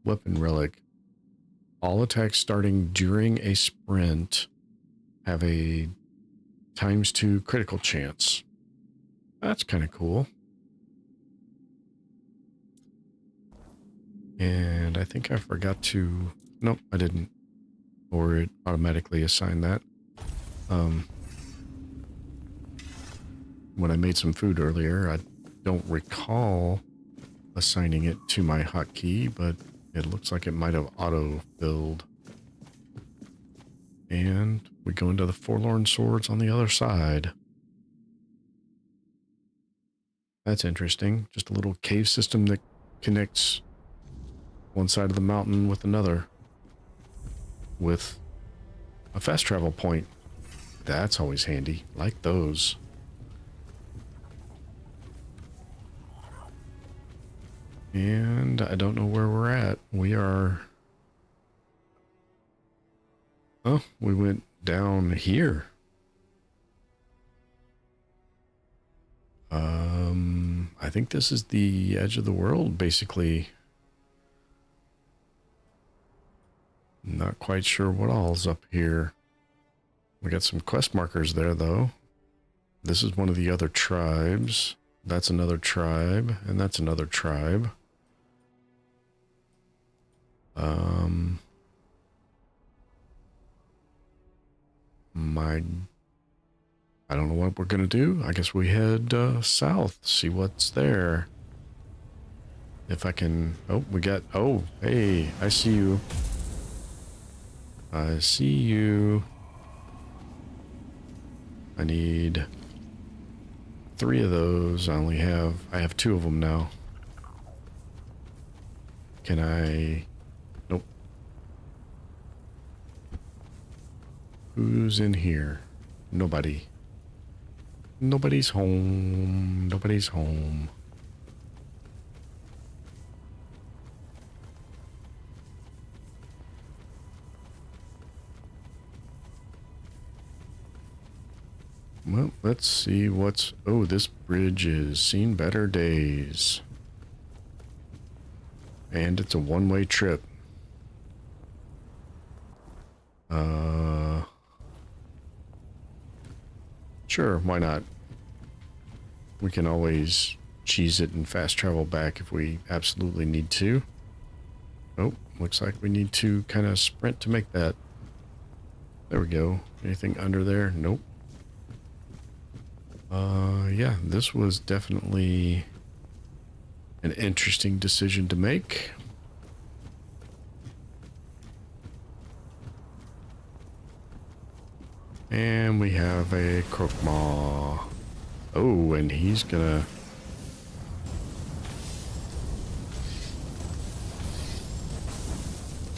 weapon relic? All attacks starting during a sprint have a ×2 critical chance. That's kind of cool. And I think I forgot to... Nope, I didn't. Or it automatically assigned that. When I made some food earlier, I don't recall assigning it to my hotkey, but it looks like it might have auto-filled. And we go into the Forlorn Swords on the other side. That's interesting. Just a little cave system that connects one side of the mountain with another with a fast travel point. That's always handy. Like those. And I don't know where we're at. We are... Oh, we went down here. I think this is the edge of the world, basically. Not quite sure what all's up here. We got some quest markers there, though. This is one of the other tribes. That's another tribe, and that's another tribe. I don't know what we're gonna do. I guess we head south, see what's there. If I can... Oh, we got... Oh, hey, I see you. I see you. I need 3 of those. I have 2 of them now. Can I... Nope. Who's in here? Nobody. Nobody's home. Nobody's home. Well, let's see what's... Oh, this bridge has seen better days. And it's a one-way trip. Sure, why not? We can always cheese it and fast travel back if we absolutely need to. Oh, looks like we need to kind of sprint to make that. There we go. Anything under there? Nope. Yeah, this was definitely an interesting decision to make. And we have a Croque-Maw. Oh, and he's gonna...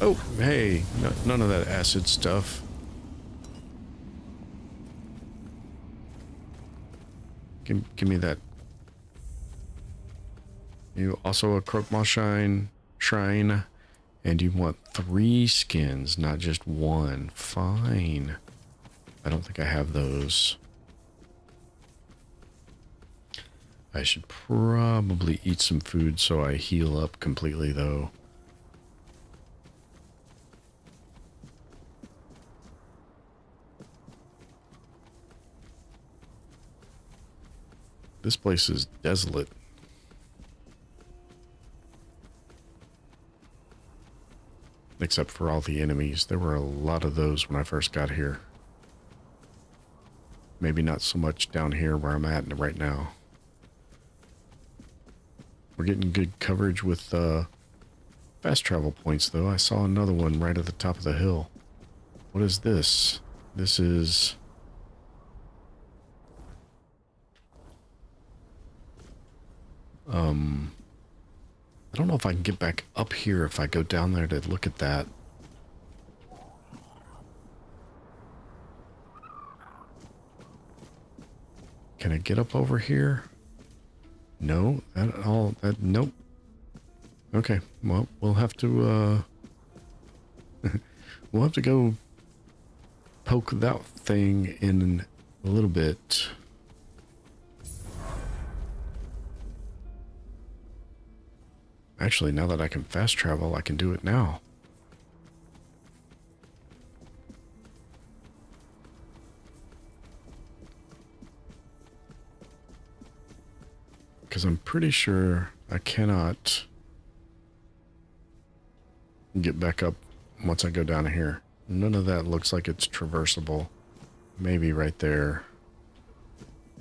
Oh, hey, no, none of that acid stuff. Give me that. You also a Croque-Maw shrine, and you want 3 skins, not just 1. Fine. I don't think I have those. I should probably eat some food so I heal up completely, though. This place is desolate. Except for all the enemies. There were a lot of those when I first got here. Maybe not so much down here where I'm at right now. We're getting good coverage with fast travel points, though. I saw another one right at the top of the hill. What is this? This is... I don't know if I can get back up here if I go down there to look at that. Can I get up over here? No, nope. Okay, well, we'll have to, we'll have to go poke that thing in a little bit. Actually, now that I can fast travel, I can do it now. Because I'm pretty sure I cannot get back up once I go down here. None of that looks like it's traversable. Maybe right there.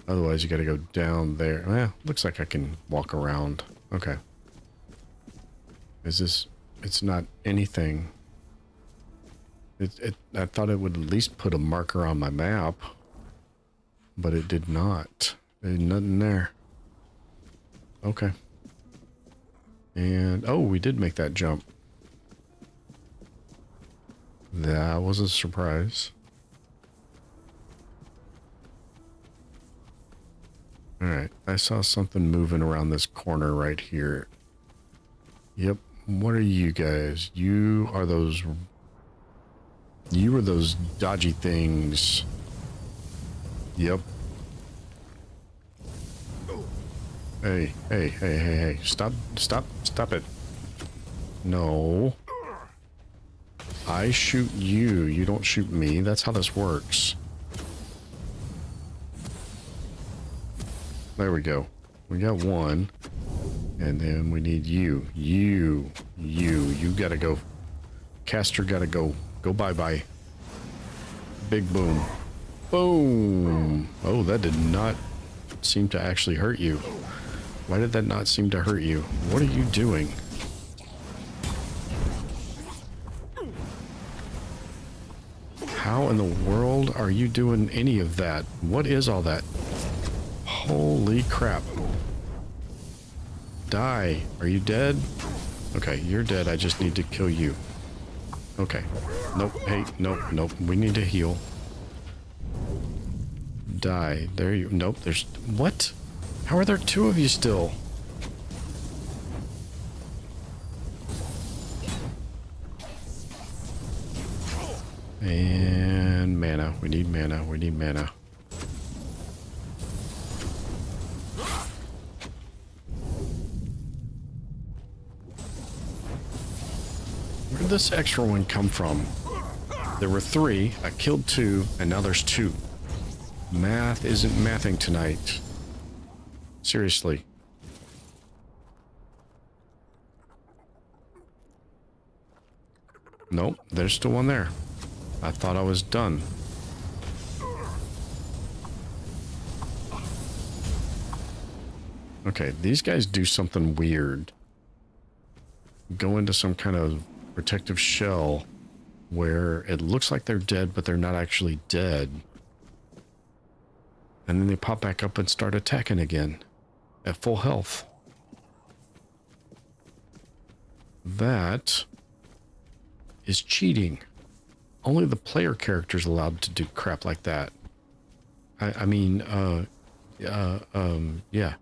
Otherwise, you got to go down there. Well, looks like I can walk around. Okay. Is this... It's not anything. I thought it would at least put a marker on my map. But it did not. There's nothing there. Okay. And... Oh, we did make that jump. That was a surprise. Alright, I saw something moving around this corner right here. Yep, what are you guys? You are those... You were those dodgy things. Yep. Hey, hey, hey, hey, hey. Stop, stop, stop it. No. I shoot you, you don't shoot me. That's how this works. There we go. We got one. And then we need you. You gotta go. Caster gotta go. Go bye-bye. Big boom. Boom. Oh, that did not seem to actually hurt you. Why did that not seem to hurt you? What are you doing? How in the world are you doing any of that? What is all that? Holy crap. Die. Are you dead? Okay, you're dead. I just need to kill you. Okay. Nope. Hey, nope, nope. We need to heal. Die. There you... Nope, there's... What? How are there two of you still? And mana. We need mana. We need mana. Where did this extra one come from? There were 3. I killed 2, and now there's 2. Math isn't mathing tonight. Seriously. Nope, there's still one there. I thought I was done. Okay, these guys do something weird. Go into some kind of protective shell where it looks like they're dead, but they're not actually dead. And then they pop back up and start attacking again at full health. That is cheating. Only the player character's allowed to do crap like that. I mean, yeah.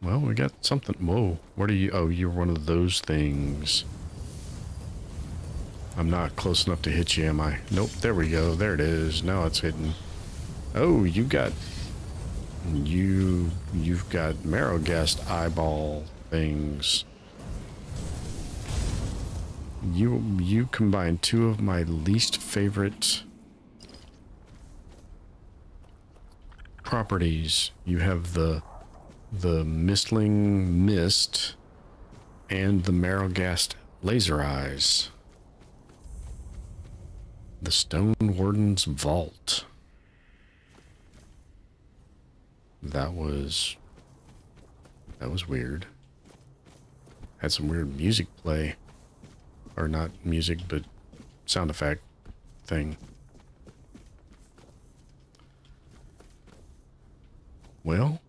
Well, we got something. Whoa, what are you? Oh, you're one of those things. I'm not close enough to hit you, am I? Nope, there we go. There it is. Now it's hidden. Oh, you've got Marrowghast eyeball things. You combine 2 of my least favorite properties. You have the Mistling Mist and the Marrowghast laser eyes. The Stone Warden's Vault. That was weird. Had some weird music play. Or not music, but sound effect thing. Well,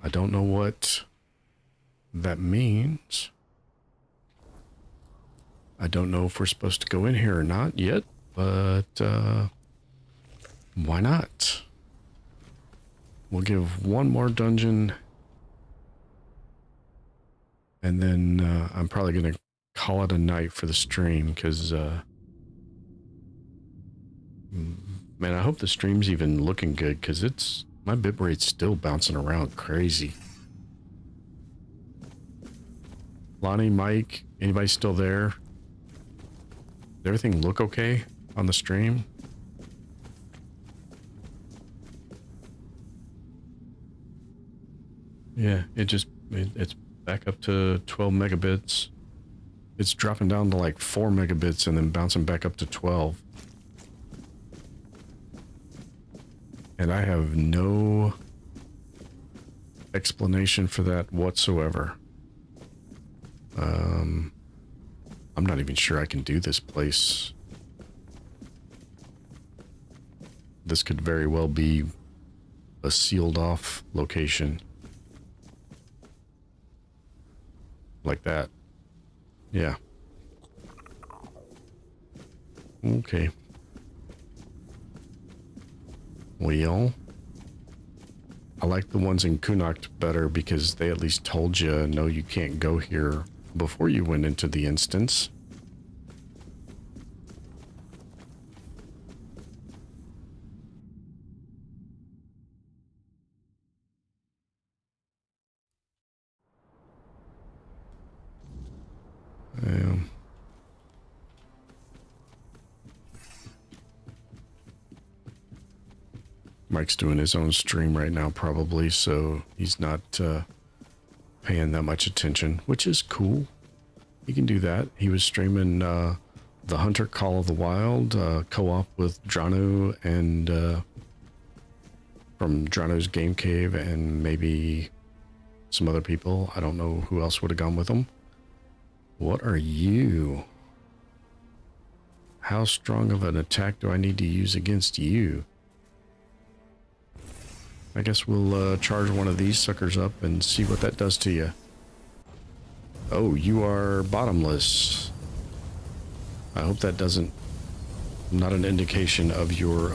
I don't know what that means. I don't know if we're supposed to go in here or not yet, but why not? We'll give one more dungeon, and then I'm probably going to call it a night for the stream, because man, I hope the stream's even looking good, because my bitrate's still bouncing around crazy. Lonnie, Mike, anybody still there? Did everything look okay on the stream? Yeah, it's back up to 12 megabits. It's dropping down to like 4 megabits and then bouncing back up to 12. And I have no explanation for that whatsoever. I'm not even sure I can do this place. This could very well be a sealed off location. Like that. Yeah. Okay. Well, I like the ones in Kunakt better because they at least told you, no, you can't go here before you went into the instance. Mike's doing his own stream right now probably, so he's not paying that much attention, which is cool. He can do that. He was streaming the Hunter Call of the Wild co-op with Drano and from Drano's Game Cave and maybe some other people. I don't know who else would have gone with him. What are you? How strong of an attack do I need to use against you? I guess we'll charge one of these suckers up and see what that does to you. Oh, you are bottomless. I hope that doesn't... not an indication of your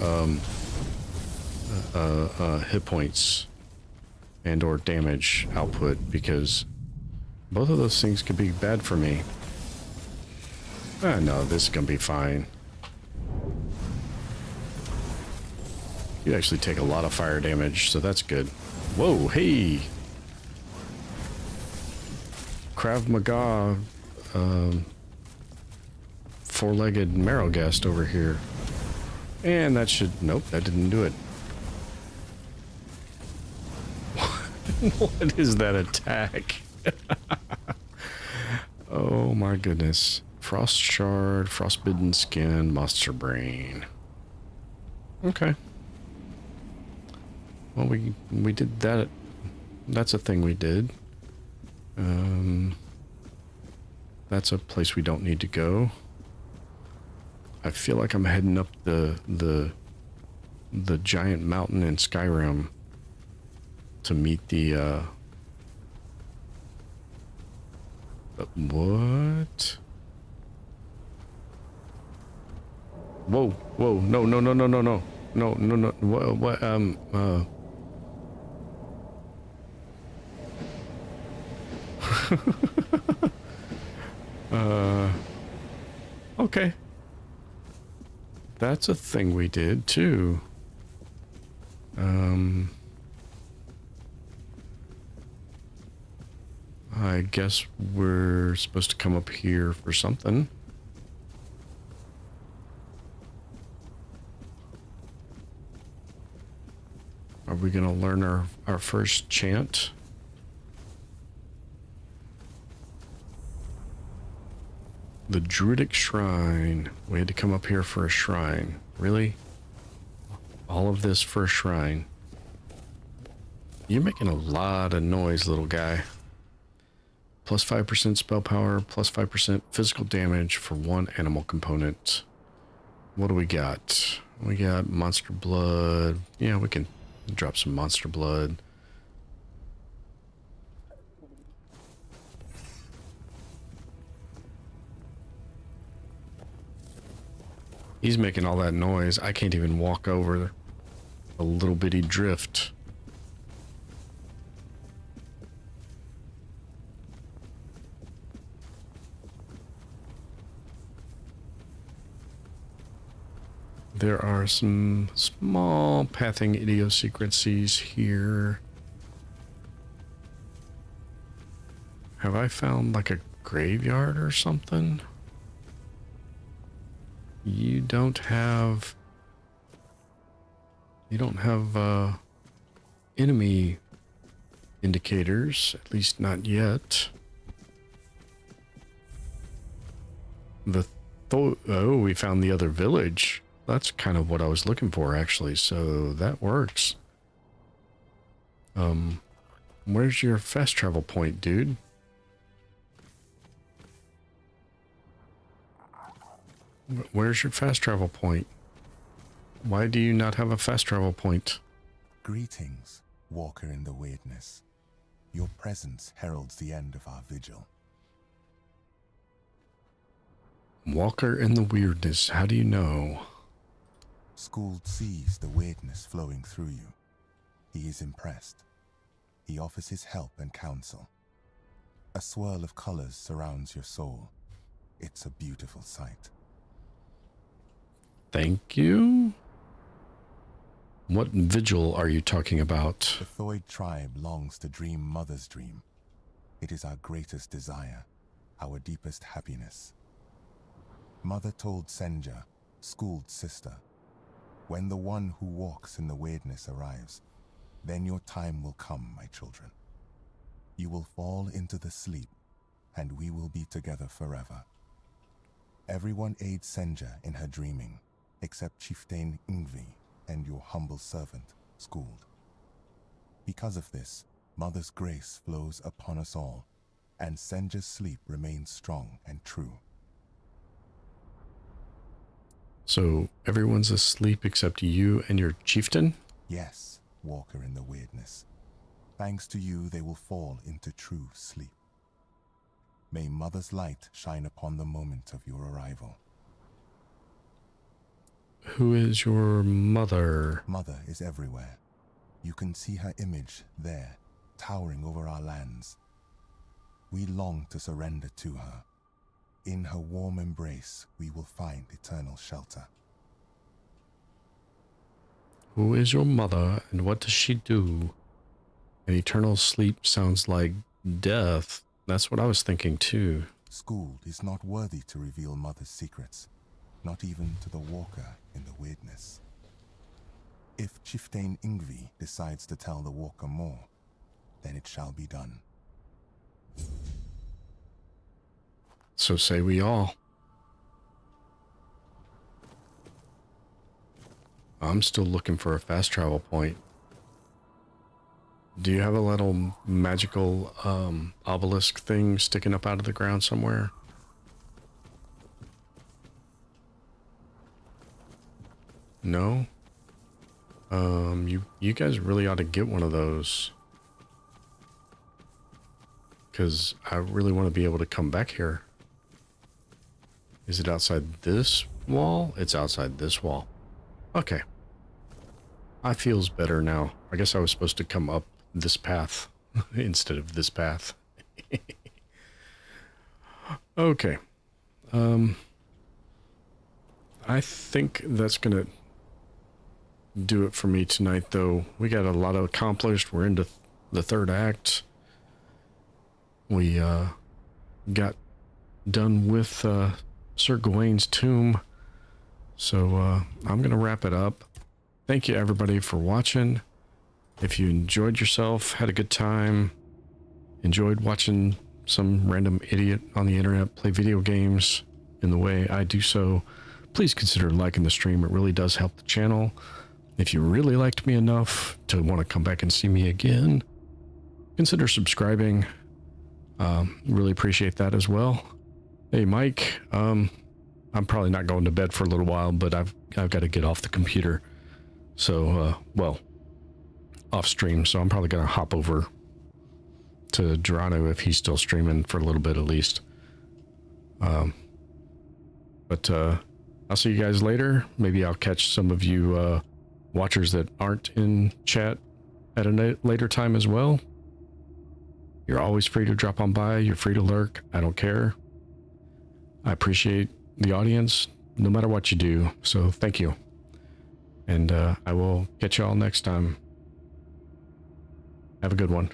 hit points and or damage output, because both of those things could be bad for me. No, this is gonna be fine. You actually take a lot of fire damage, so that's good. Whoa, hey! Krav Maga, four-legged Marrowghast over here. And that should... nope, that didn't do it. What is that attack? Oh my goodness. Frost Shard, Frostbitten Skin, Monster Brain. Okay. Well, we did that. That's a thing we did. That's a place we don't need to go. I feel like I'm heading up the giant mountain in Skyrim to meet the what? Whoa, whoa, no, no, no, no, no, no. No, no, no, what, okay. That's a thing we did, too. I guess we're supposed to come up here for something. Are we gonna learn our first chant? The Druidic Shrine. We had to come up here for a shrine. Really? All of this for a shrine. You're making a lot of noise, little guy. Plus 5% spell power, plus 5% physical damage for one animal component. What do we got? We got monster blood. Yeah, we can drop some monster blood. He's making all that noise. I can't even walk over a little bitty drift. There are some small pathing idiosyncrasies here. Have I found like a graveyard or something? You don't have enemy indicators, at least not yet. Oh, we found the other village. That's kind of what I was looking for, actually, so that works. Where's your fast travel point, dude? Where's your fast travel point? Why do you not have a fast travel point? Greetings, Walker in the Weirdness. Your presence heralds the end of our vigil. Walker in the Weirdness, how do you know? Skuld sees the weirdness flowing through you. He is impressed. He offers his help and counsel. A swirl of colors surrounds your soul. It's a beautiful sight. Thank you? What vigil are you talking about? The Thoid tribe longs to dream Mother's dream. It is our greatest desire, our deepest happiness. Mother told Senja, Skuld's sister, when the one who walks in the weirdness arrives, then your time will come, my children. You will fall into the sleep, and we will be together forever. Everyone aids Senja in her dreaming, except Chieftain Ingvi and your humble servant, Skuld. Because of this, Mother's grace flows upon us all, and Senja's sleep remains strong and true. So everyone's asleep except you and your chieftain? Yes, Walker in the Weirdness. Thanks to you, they will fall into true sleep. May Mother's light shine upon the moment of your arrival. Who is your mother? Mother is everywhere. You can see her image there, towering over our lands. We long to surrender to her. In her warm embrace, we will find eternal shelter. Who is your mother, and what does she do? An eternal sleep sounds like death. That's what I was thinking too. Skuld is not worthy to reveal Mother's secrets, not even to the Walker in the Weirdness. If Chieftain Ingvi decides to tell the Walker more, then it shall be done. So say we all. I'm still looking for a fast travel point. Do you have a little magical obelisk thing sticking up out of the ground somewhere? No? You guys really ought to get one of those. Because I really want to be able to come back here. Is it outside this wall? It's outside this wall. Okay. I feels better now. I guess I was supposed to come up this path instead of this path. Okay. I think that's gonna do it for me tonight, though. We got a lot accomplished. We're into the third act. We got done with Sir Gawain's tomb. So I'm gonna wrap it up. Thank you everybody for watching. If you enjoyed yourself, had a good time, enjoyed watching some random idiot on the internet play video games in the way I do so, please consider liking the stream. It really does help the channel. If you really liked me enough to want to come back and see me again, consider subscribing. Really appreciate that as well. Hey Mike, I'm probably not going to bed for a little while, but I've got to get off the computer. So, well, off stream. So I'm probably going to hop over to Geronimo if he's still streaming for a little bit at least. But I'll see you guys later. Maybe I'll catch some of you watchers that aren't in chat at a later time as well. You're always free to drop on by. You're free to lurk. I don't care. I appreciate the audience no matter what you do. So thank you. And I will catch you all next time. Have a good one.